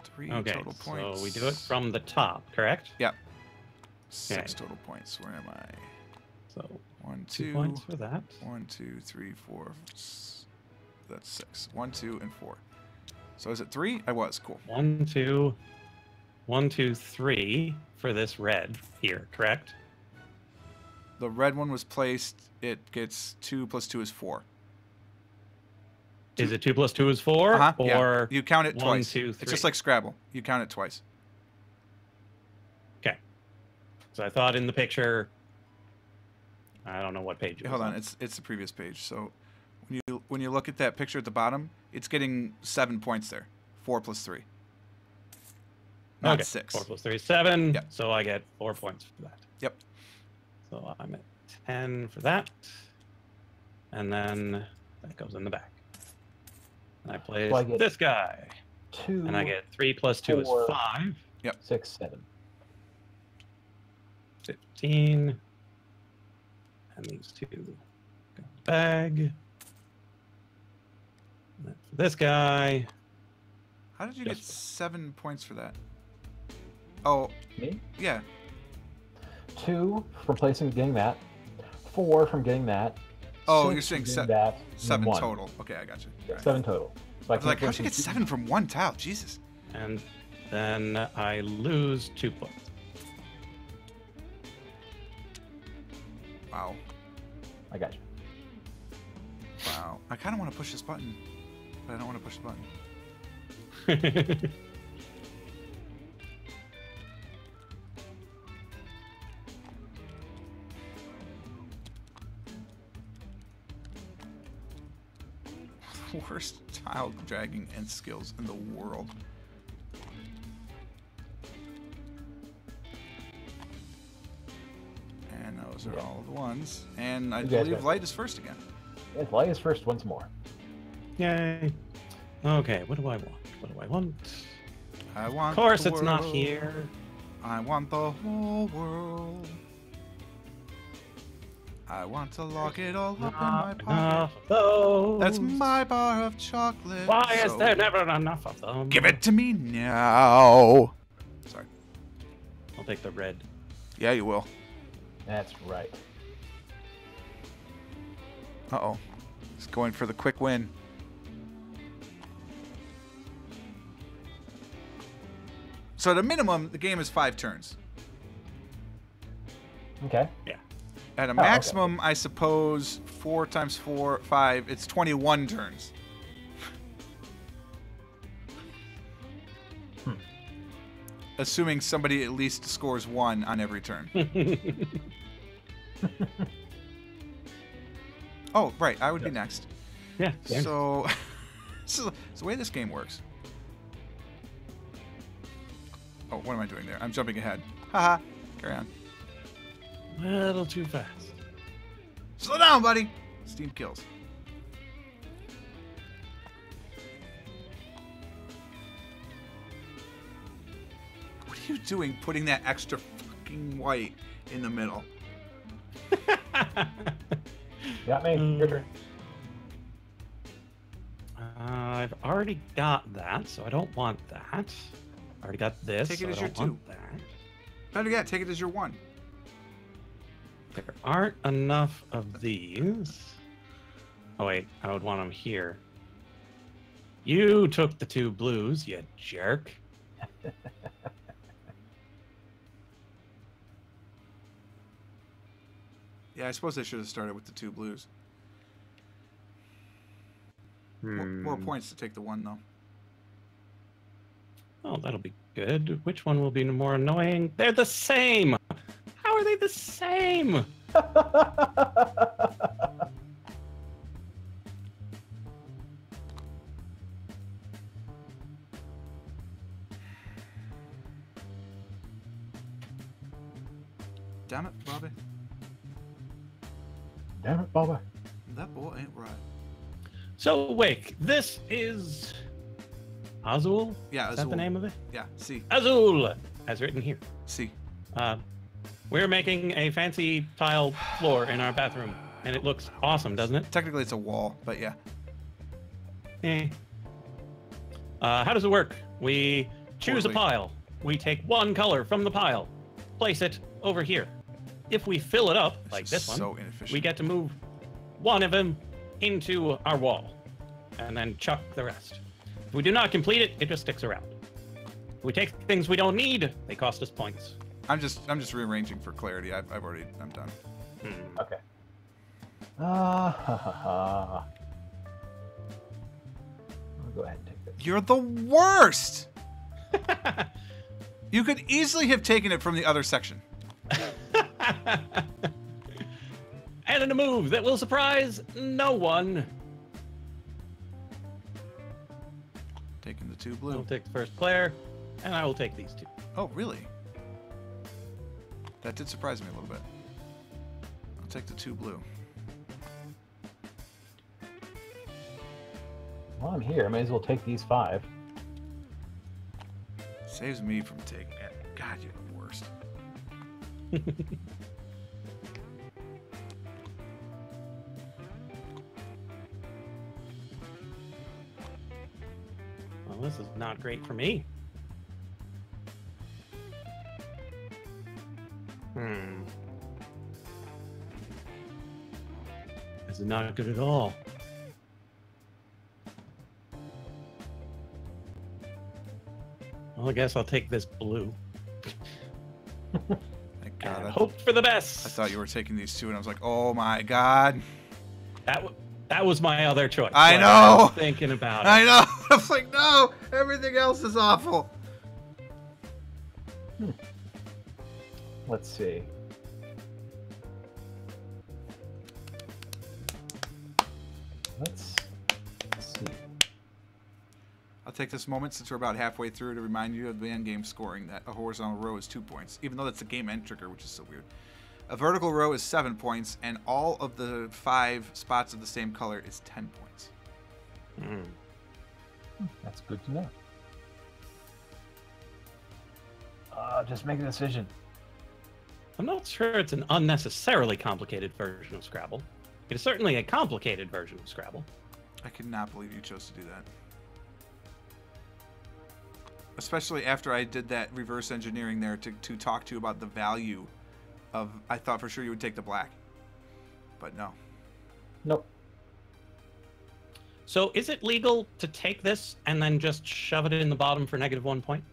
3 Okay, total points. so we do it from the top, correct? Yep. 6 Okay. total points. Where am I? So 1, 2 2. points for that. 1, 2, 3, 4. That's 6. 1, 2, and 4. So is it 3? I was. Cool. 1, 2, 1, 2, 3 for this red here, correct? The red one was placed. It gets 2 plus 2 is 4. Is it 2 plus 2 is 4? Uh-huh. Or yeah. You count it 1, twice. 2, 3? It's just like Scrabble. You count it twice. Okay. So I thought in the picture, I don't know what page it Hold was on. It's the previous page. So when you look at that picture at the bottom, it's getting 7 points there. 4 plus 3. Not Okay. 6. 4 plus 3 is 7. Yep. So I get 4 points for that. Yep. So I'm at 10 for that. And then that goes in the back. And I play So I get this guy. 2. And I get 3 plus 2 is 4. 5. 6, 7. 15. And these 2 go in the bag. And then for this guy. How did you get Just- 7 points for that? Oh, Me? yeah. 2 from getting that. 4 from getting that. Oh, 6 you're saying from getting that. and 7 1. total. Okay, I got you. Yeah, Right. 7 total. So I was like, can't how'd you go get from 7 from 1 tile? Jesus. And then I lose 2 points. Wow. I got you. Wow. I kind of want to push this button, but I don't want to push the button. Worst tile dragging and skills in the world. And those are all the ones. And I You guys believe got- light is first again. Elias first once more. Yay. Okay, what do I want? What do I want? I want Of course, the it's not world. here. I want the whole world. I want to lock it all up in my Not pocket. enough of those. That's my bar of chocolate. Why is so there never enough of them? Give it to me now. Sorry. I'll take the red. Yeah, you will. That's right. Uh-oh. He's going for the quick win. So at a minimum, the game is 5 turns. Okay. Yeah. At a okay. maximum, I suppose 4 times 4, 5. It's 21 turns. Assuming somebody at least scores 1 on every turn. Oh, right. I would be next. Yeah. So, so it's the way this game works. Oh, what am I doing there? I'm jumping ahead. Haha. Carry on. A little too fast. Slow down, buddy. Steam kills. What are you doing putting that extra fucking white in the middle? Got me. Your turn. I've already got that, so I don't want that. Already got this. Take it so as I your don't want that. Better yet, take it as your 1. There aren't enough of these. Oh wait, I would want them here. You took the 2 blues, you jerk. Yeah, I suppose I should have started with the 2 blues. More points to take the 1, though. Oh, that'll be good. Which one will be more annoying? They're the same! How are they the same? Damn it, Bobby. Damn it, Baba. That boy ain't right. So, Wick, this is Azul? Yeah, Is that Azul. the name of it? Yeah, see. Azul, as written here. See. We're making a fancy tile floor in our bathroom, and it looks awesome, doesn't it? Technically, it's a wall, but yeah. Eh. How does it work? We choose a Poorly. pile. We take one color from the pile, place it over here. If we fill it up, like is this one, so inefficient. we get to move one of them into our wall, and then chuck the rest. If we do not complete it, it just sticks around. If we take things we don't need, they cost us points. I'm just rearranging for clarity. I'm done. Okay. I'll go ahead and take this. You're the worst. You could easily have taken it from the other section. And in a move that will surprise no one, Taking the 2 I'll blue. take the first player, and I will take these 2. Oh, really? That did surprise me a little bit. I'll take the 2 blue. While I'm here, I may as well take these 5. Saves me from taking it. God, you're the worst. Well, this is not great for me. This is not good at all. Well, I guess I'll take this blue. Thank God. And I hope for the best. thought you were taking these 2, and I was like, oh my God. That was my other choice. I but know! I was thinking about it. I know. I was like, no, everything else is awful. Let's see. Let's see. I'll take this moment since we're about halfway through to remind you of the end game scoring that a horizontal row is 2 points, even though that's the game end trigger, which is so weird. A vertical row is 7 points, and all of the 5 spots of the same color is 10 points. That's good to know. Just make a decision. I'm not sure it's an unnecessarily complicated version of Scrabble. It is certainly a complicated version of Scrabble. I cannot believe you chose to do that. Especially after I did that reverse engineering there to talk to you about the value of... I thought for sure you would take the black. But no. Nope. So is it legal to take this and then just shove it in the bottom for -1 point?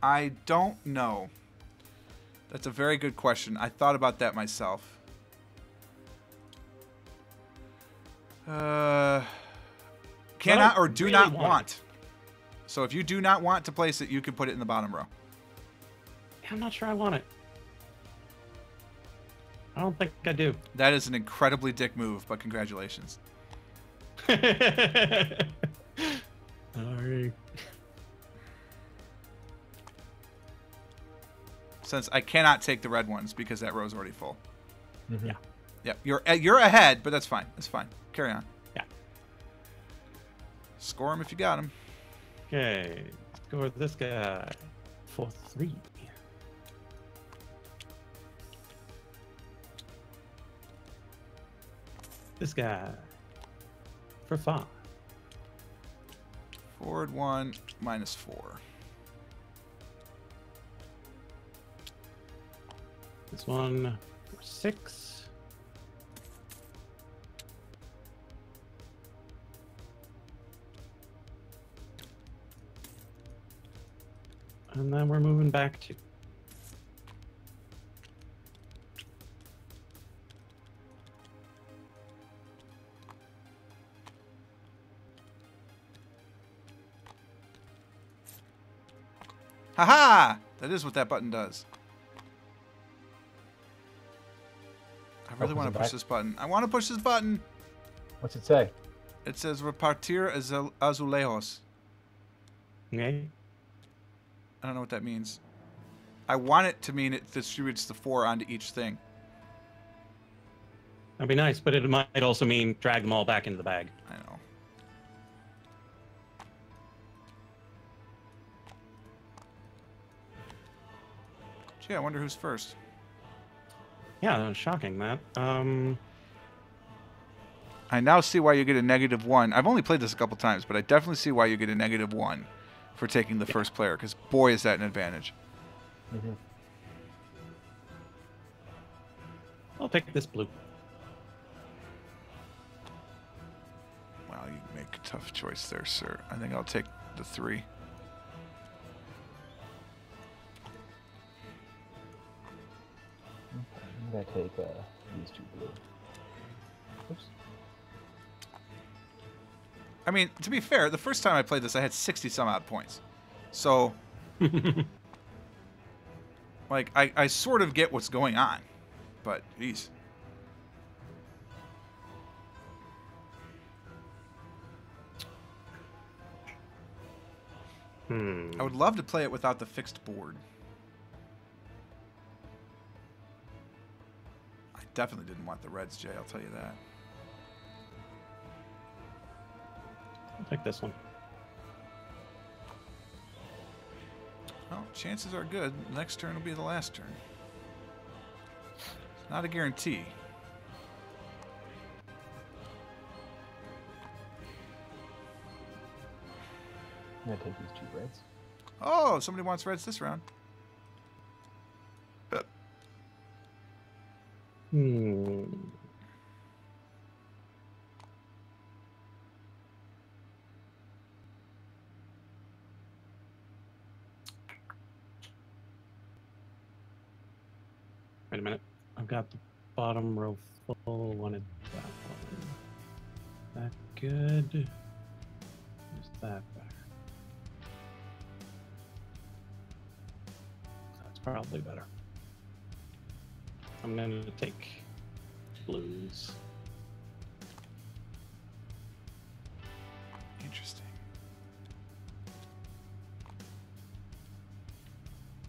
I don't know. That's a very good question. I thought about that myself. Cannot or do really not want want. So if you do not want to place it, you can put it in the bottom row. I'm not sure I want it. I don't think I do. That is an incredibly dick move, but congratulations. Sorry. Since I cannot take the red ones because that row is already full. Mm-hmm. Yeah. Yep, you're ahead, but that's fine. That's fine. Carry on. Yeah. Score him if you got him. Okay. Score this guy for 3. This guy for 5. Forward 1, -4. This one for 6. And then we're moving back to... Haha! That is what that button does. I really want to push this button. I want to push this button. What's it say? It says repartir azulejos. Okay. I don't know what that means. I want it to mean it distributes the 4 onto each thing. That'd be nice, but it might also mean drag them all back into the bag. I know. Gee, I wonder who's first. Yeah, that was shocking, that. I now see why you get a -1. I've only played this a couple times, but I definitely see why you get a -1 for taking the first player, because boy, is that an advantage. Mm-hmm. I'll take this blue. Wow, you make a tough choice there, sir. I think I'll take the 3. I'm gonna take these 2 blue. Oops. I mean, to be fair, the first time I played this, I had 60-some odd points. So, like, I sort of get what's going on. But, geez. I would love to play it without the fixed board. I definitely didn't want the reds, Jay, I'll tell you that. I'll take this one. Well, chances are good. The next turn will be the last turn. It's not a guarantee. I'm gonna take these 2 reds. Oh, somebody wants reds this round. Wait a minute. I've got the bottom row full. Wanted that one. That good. Is that better? That's probably better. I'm going to take blues. Interesting.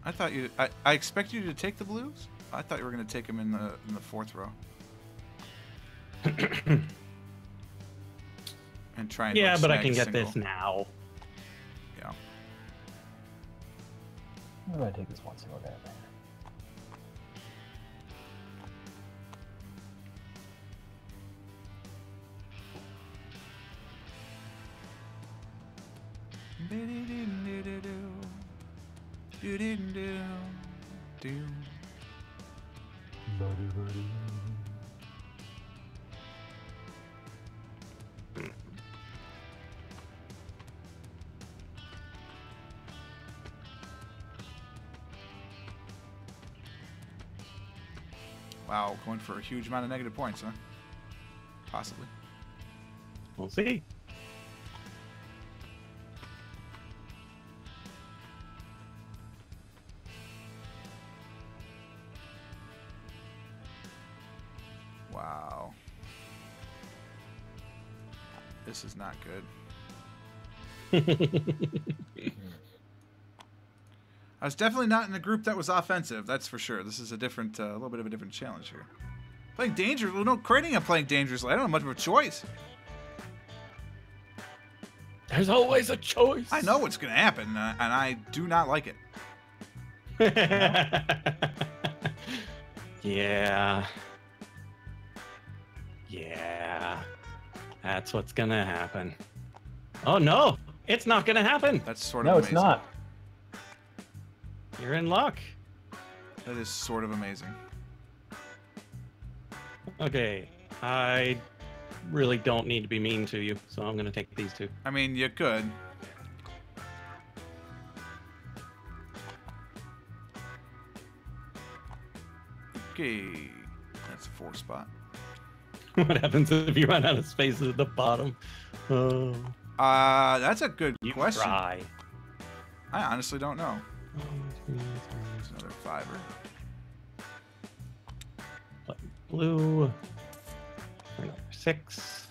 I thought you... I expect you to take the blues? I thought you were going to take him in the fourth row. And try and Yeah, like, but I snag can a get single. this now. Yeah. I'm gonna take this one single guy. Wow, going for a huge amount of negative points, huh? Possibly. We'll see. Wow. This is not good. I was definitely not in the group that was offensive, that's for sure. This is a different, a little bit of a different challenge here. Playing dangerous, no critting, I'm playing dangerously. I don't have much of a choice. There's always a choice. I know what's going to happen, and I do not like it. Yeah. Yeah. That's what's gonna happen. Oh no! It's not gonna happen! That's sort of No, amazing. it's not. You're in luck. That is sort of amazing. Okay. I really don't need to be mean to you, so I'm gonna take these two. I mean, you could. Okay. That's a 4 spot. What happens if you run out of space at the bottom? Oh, That's a good you question. try. I honestly don't know. 1, 2, 3, There's another 5er. blue. Another 6.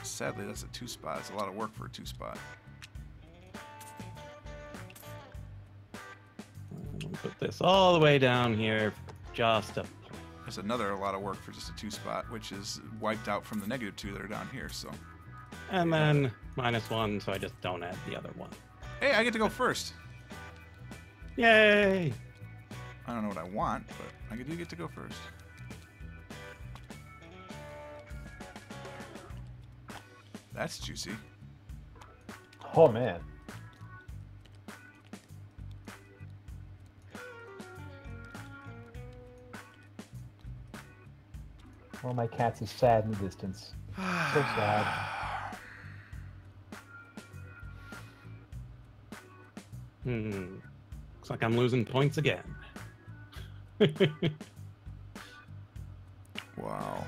Sadly, that's a 2 spot. It's a lot of work for a 2 spot. We'll put this all the way down here for just a point. That's another lot of work for just a 2 spot, which is wiped out from the negative 2 that are down here. So, And then -1, so I just don't add the other one. hey, I get to go first. Yay! I don't know what I want, but I do get to go first. That's juicy. Oh man. One of my cats is sad in the distance. So sad. Looks like I'm losing points again. Wow.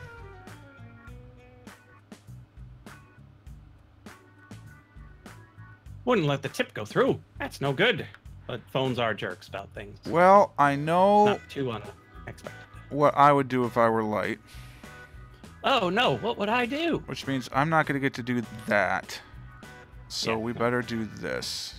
Wouldn't let the tip go through. That's no good. But phones are jerks about things. Well, I know Not too unexpected. what I would do if I were light, Oh no, what would I do? which means I'm not going to get to do that. So Yeah. we better do this.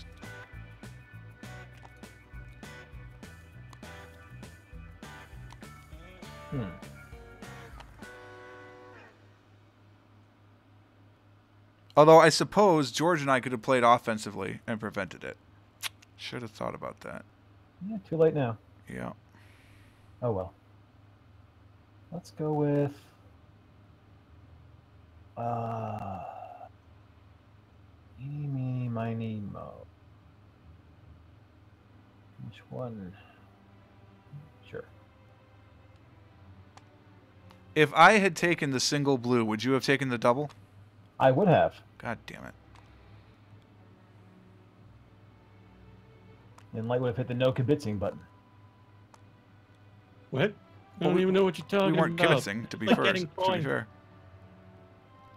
Although I suppose George and I could have played offensively and prevented it. Should have thought about that. Yeah, too late now. Yeah. Oh well. Let's go with eeny, meeny, miny, mo. Which one? Sure. If I had taken the single blue, would you have taken the double? I would have. God damn it. And Light would have hit the no kibitzing button. What? I Well, don't even know what you're talking We weren't about. kibitzing, to be Like first, getting to be points. fair.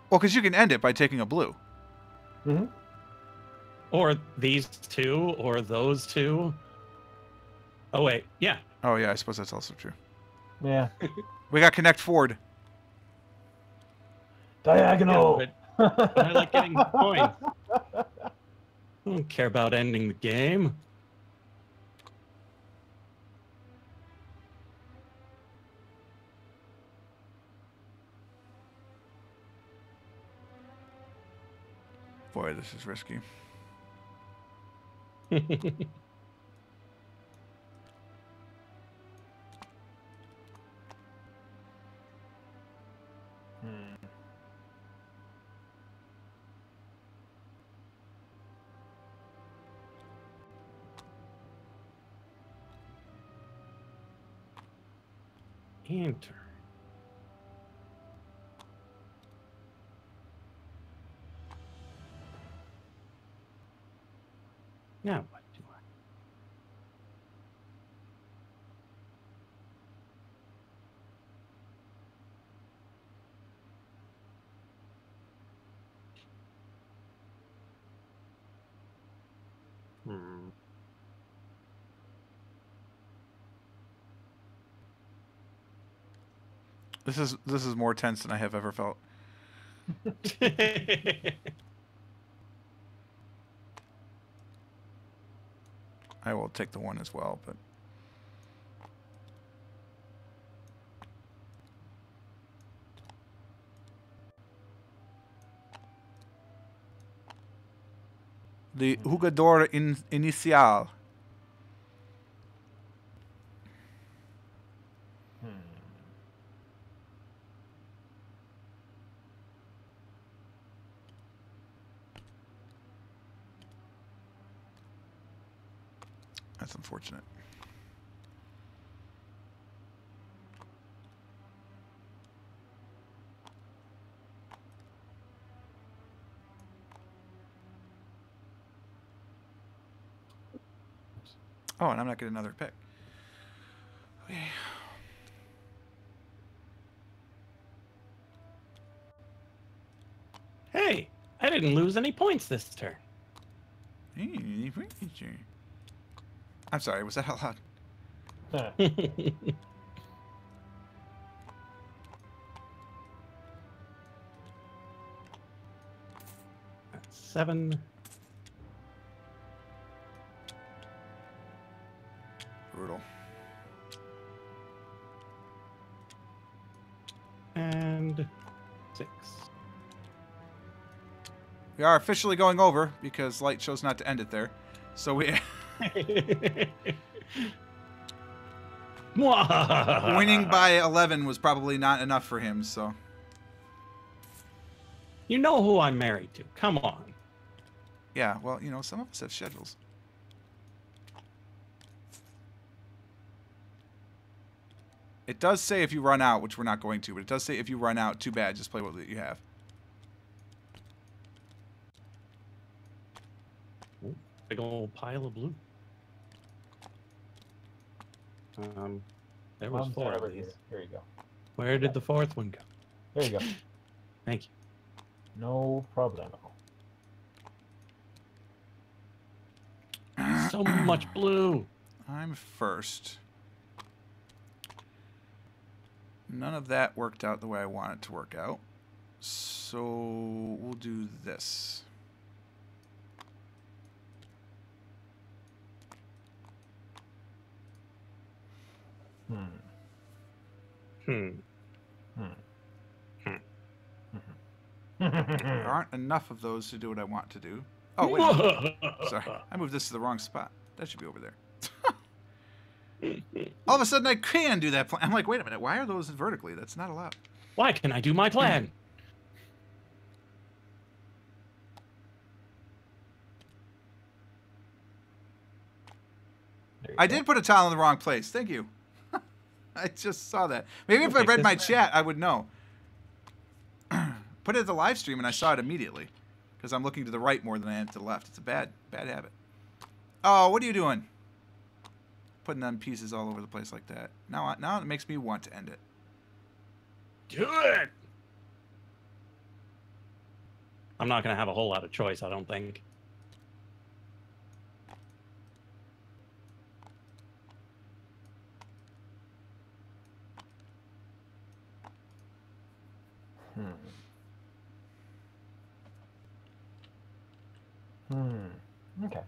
Well, because you can end it by taking a blue. Mm-hmm. Or these two, or those two. Oh wait, yeah. Oh, yeah, I suppose that's also true. Yeah. We got Connect Ford. Diagonal. Yeah, but I like getting points. I don't care about ending the game. Boy, this is risky. Enter. Now what do I? Hmm. This is more tense than I have ever felt. I will take the 1 as well, but the jugador inicial. That's unfortunate. Oh, and I'm not getting another pick. Okay. Hey, I didn't lose any points this turn. I'm sorry, was that out loud? That's 7. Brutal. And 6. We are officially going over because Light chose not to end it there. So we winning by 11 was probably not enough for him, so You know who I'm married to. Come on. yeah, well, you know, some of us have schedules. It does say if you run out, which we're not going to, but it does say if you run out, too bad, just play what you have. Big old pile of blue. There was 4 of these. Here you go. Where did the 4th one go? There you go. Thank you. No problemo. So much blue. I'm first. None of that worked out the way I want it to work out. So we'll do this. There aren't enough of those to do what I want to do. Oh, wait. Sorry. I moved this to the wrong spot. That should be over there. All of a sudden, I can do that plan. I'm like, wait a minute. Why are those vertically? That's not allowed. Why can I do my plan? I did put a tile in the wrong place. Thank you. I just saw that. Maybe if I read my chat, I would know. Put it at the live stream, and I saw it immediately. Because I'm looking to the right more than I am to the left. It's a bad habit. Oh, what are you doing? Putting them pieces all over the place like that. Now it makes me want to end it. Do it! I'm not going to have a whole lot of choice, I don't think. Okay.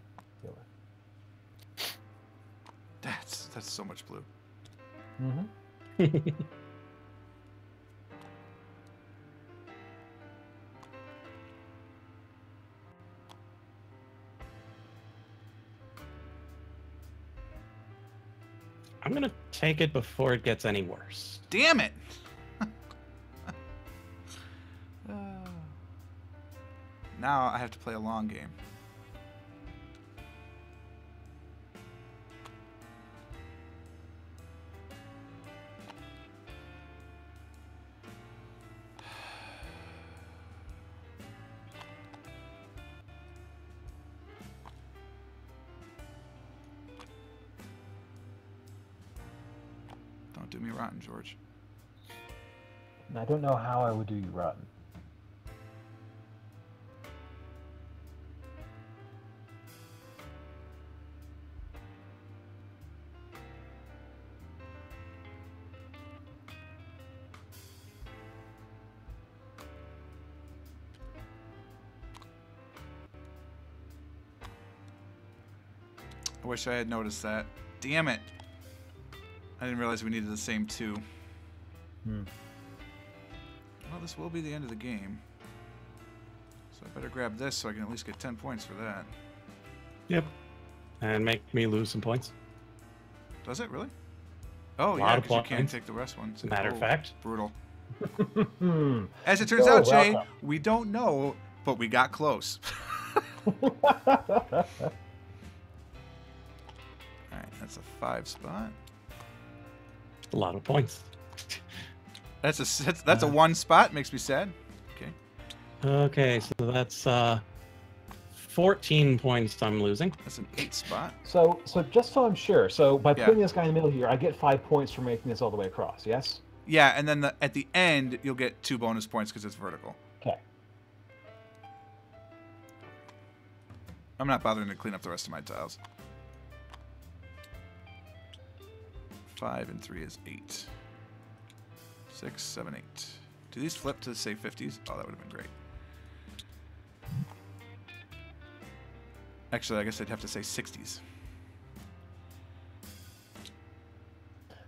That's so much blue. I'm gonna take it before it gets any worse. Damn it! Now I have to play a long game. Don't do me rotten, George. And I don't know how I would do you rotten. I wish I had noticed that. Damn it. I didn't realize we needed the same two. Hmm. Well, this will be the end of the game. So I better grab this so I can at least get 10 points for that. Yep. And make me lose some points. Does it really? Oh, A yeah, lot of because you can't points. take the rest ones. Matter of fact. Brutal. Hmm. As it turns So out, Jay, welcome. we don't know, but we got close. Alright, that's a 5 spot. A lot of points. That's a 1 spot. Makes me sad. Okay. Okay, so that's 14 points I'm losing. That's an 8 spot. So just so I'm sure, so by Yeah. putting this guy in the middle here, I get 5 points for making this all the way across, yes? Yeah, and then at the end, you'll get 2 bonus points because it's vertical. Okay. I'm not bothering to clean up the rest of my tiles. 5 and 3 is 8. 6, 7, 8. Do these flip to say 50s? Oh, that would have been great. Actually, I guess I'd have to say 60s.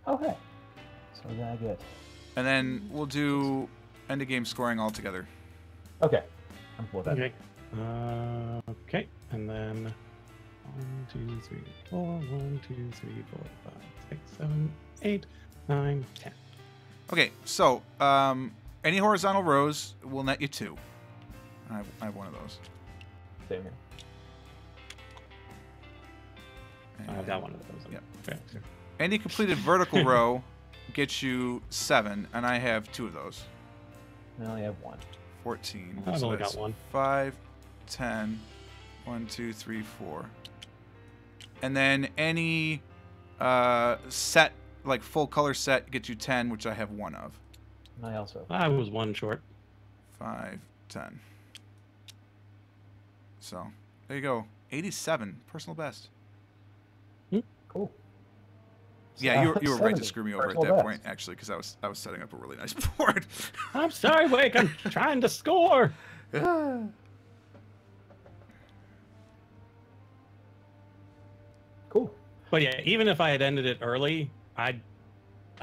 Okay. So then I get... And then we'll do end of game scoring all together. Okay. I'm cool with that. Okay. Okay, and then 1, 2, 3, 4, 1, 2, 3, 4, 5, 6, 7, 8, 9, 10. Okay, so any horizontal rows will net you 2. I have one of those. Same here. I've got one of those. Yep. Okay. Any completed vertical row gets you 7, and I have 2 of those. I only have 1. 14. I've so only that's got 1. 5, 10, 1, 2, 3, 4. And then any set, like full color set, gets you 10, which I have 1 of. And I also... I was 1 short. 5, 10. So, there you go. 87, personal best. Cool. Yeah, you were right to 70, screw me over at personal that best. point, actually, because I was setting up a really nice board. I'm sorry, Wake. I'm trying to score. Cool. But yeah, even if I had ended it early, I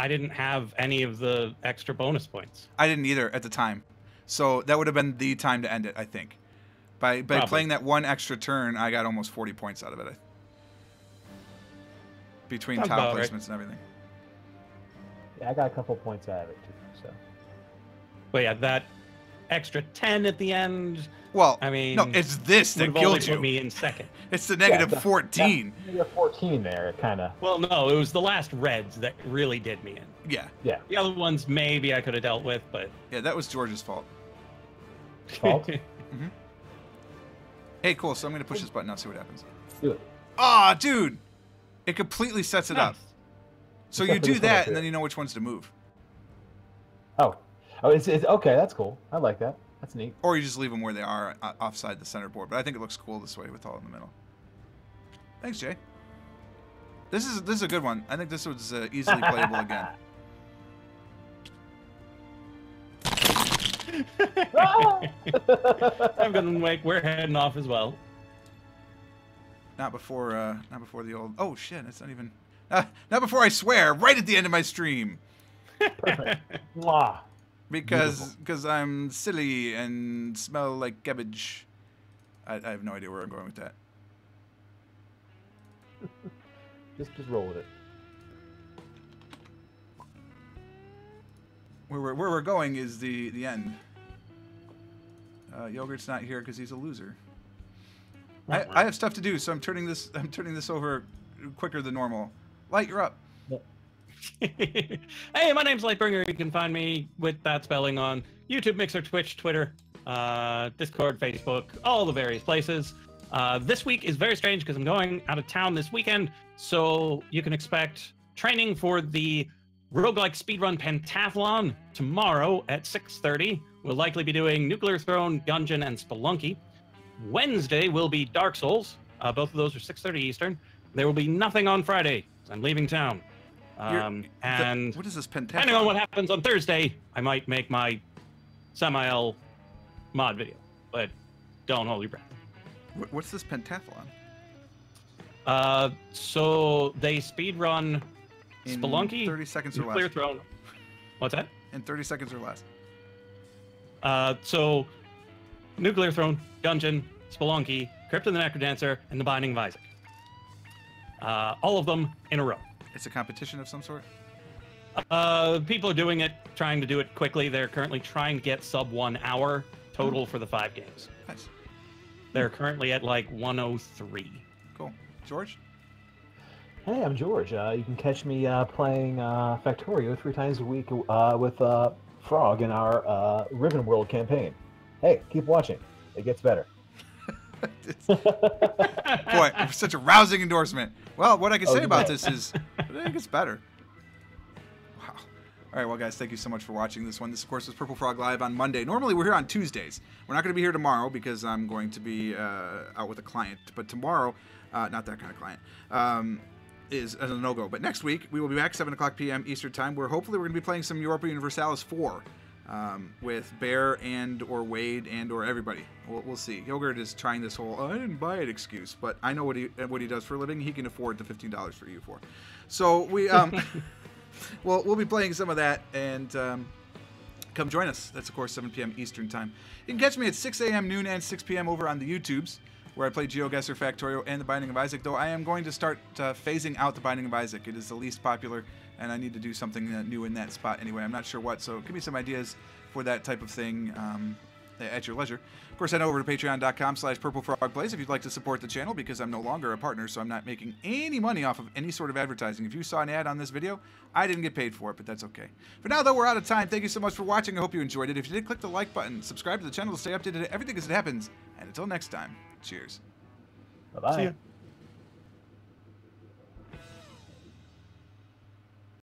didn't have any of the extra bonus points. I didn't either at the time. So that would have been the time to end it, I think. By Probably. playing that 1 extra turn, I got almost 40 points out of it. Between Sounds tile about right. placements and everything. Yeah, I got a couple points out of it, too, so... But yeah, that extra 10 at the end, Well, I mean, no, it's this that would have only killed put you. me in second. It's the negative Yeah, 14. Negative 14 there, kind of... Well, no, it was the last reds that really did me in. Yeah, Yeah. The other ones maybe I could have dealt with, but yeah, that was George's fault. Fault? Hey, cool. So I'm going to push this button now, see what happens. Do it. Ah, dude! It completely sets it up. Nice. So Except you for do this one up that, and here. then you know which ones to move. Oh. Oh, it's okay, that's cool. I like that. That's neat. Or you just leave them where they are, offside the center board. But I think it looks cool this way with all in the middle. Thanks, Jay. This is a good one. I think this was easily playable again. I'm gonna Wake. We're heading off as well. Not before the old. Oh shit! It's not even. Not before I swear. Right at the end of my stream. Perfect. Mwah. Because I'm silly and smell like cabbage. I have no idea where I'm going with that. Just roll with it. where we're going is the end. Yogurt's not here because he's a loser. I have stuff to do, so I'm turning this over quicker than normal. Light, you're up. Hey, my name's Lightbringer. You can find me with that spelling on YouTube, Mixer, Twitch, Twitter, Discord, Facebook, all the various places. This week is very strange because I'm going out of town this weekend, so you can expect training for the Roguelike Speedrun Pentathlon tomorrow at 6:30. We'll likely be doing Nuclear Throne, Gungeon, and Spelunky. Wednesday will be Dark Souls. Both of those are 6:30 Eastern. There will be nothing on Friday. I'm leaving town. And what is this pentathlon? Depending on what happens on Thursday, I might make my Samael mod video, but don't hold your breath. What's this pentathlon? So they speedrun In Spelunky, 30 seconds or Nuclear less. Throne. What's that? In 30 seconds or less. So Nuclear Throne, Gungeon, Spelunky, Crypt of the Necrodancer, and The Binding of Isaac. All of them in a row. It's a competition of some sort? People are doing it, trying to do it quickly. They're currently trying to get sub 1 hour total for the 5 games. Nice. They're currently at like 103. Cool. George? Hey, I'm George. You can catch me playing Factorio 3 times a week with Frog in our Ribbon World campaign. Hey, keep watching. It gets better. Boy, such a rousing endorsement. Well, what I can say about this is it gets better. Wow. All right, well, guys, thank you so much for watching this one. This, of course, is Purple Frog Live on Monday. Normally, we're here on Tuesdays. We're not going to be here tomorrow because I'm going to be out with a client. But tomorrow, not that kind of client, is a no-go. But next week, we will be back 7 o'clock p.m. Eastern Time, where hopefully we're going to be playing some Europa Universalis 4 with Bear and or Wade and or everybody. We'll see. Yogurt is trying this whole I didn't buy it excuse, but I know what he does for a living. He can afford the $15 for you for. So we we'll be playing some of that, and come join us. That's of course 7 p.m. Eastern Time. You can catch me at 6 a.m. noon and 6 p.m. over on the YouTubes, where I play GeoGuessr, Factorio, and The Binding of Isaac. Though I am going to start phasing out The Binding of Isaac. It is the least popular, and I need to do something new in that spot anyway. I'm not sure what, so give me some ideas for that type of thing at your leisure. Of course, head over to patreon.com/purplefrogplays if you'd like to support the channel, because I'm no longer a partner, so I'm not making any money off of any sort of advertising. If you saw an ad on this video, I didn't get paid for it, but that's okay. For now, though, we're out of time. Thank you so much for watching. I hope you enjoyed it. If you did, click the like button. Subscribe to the channel to stay updated on everything as it happens. And until next time, cheers. Bye-bye. See ya.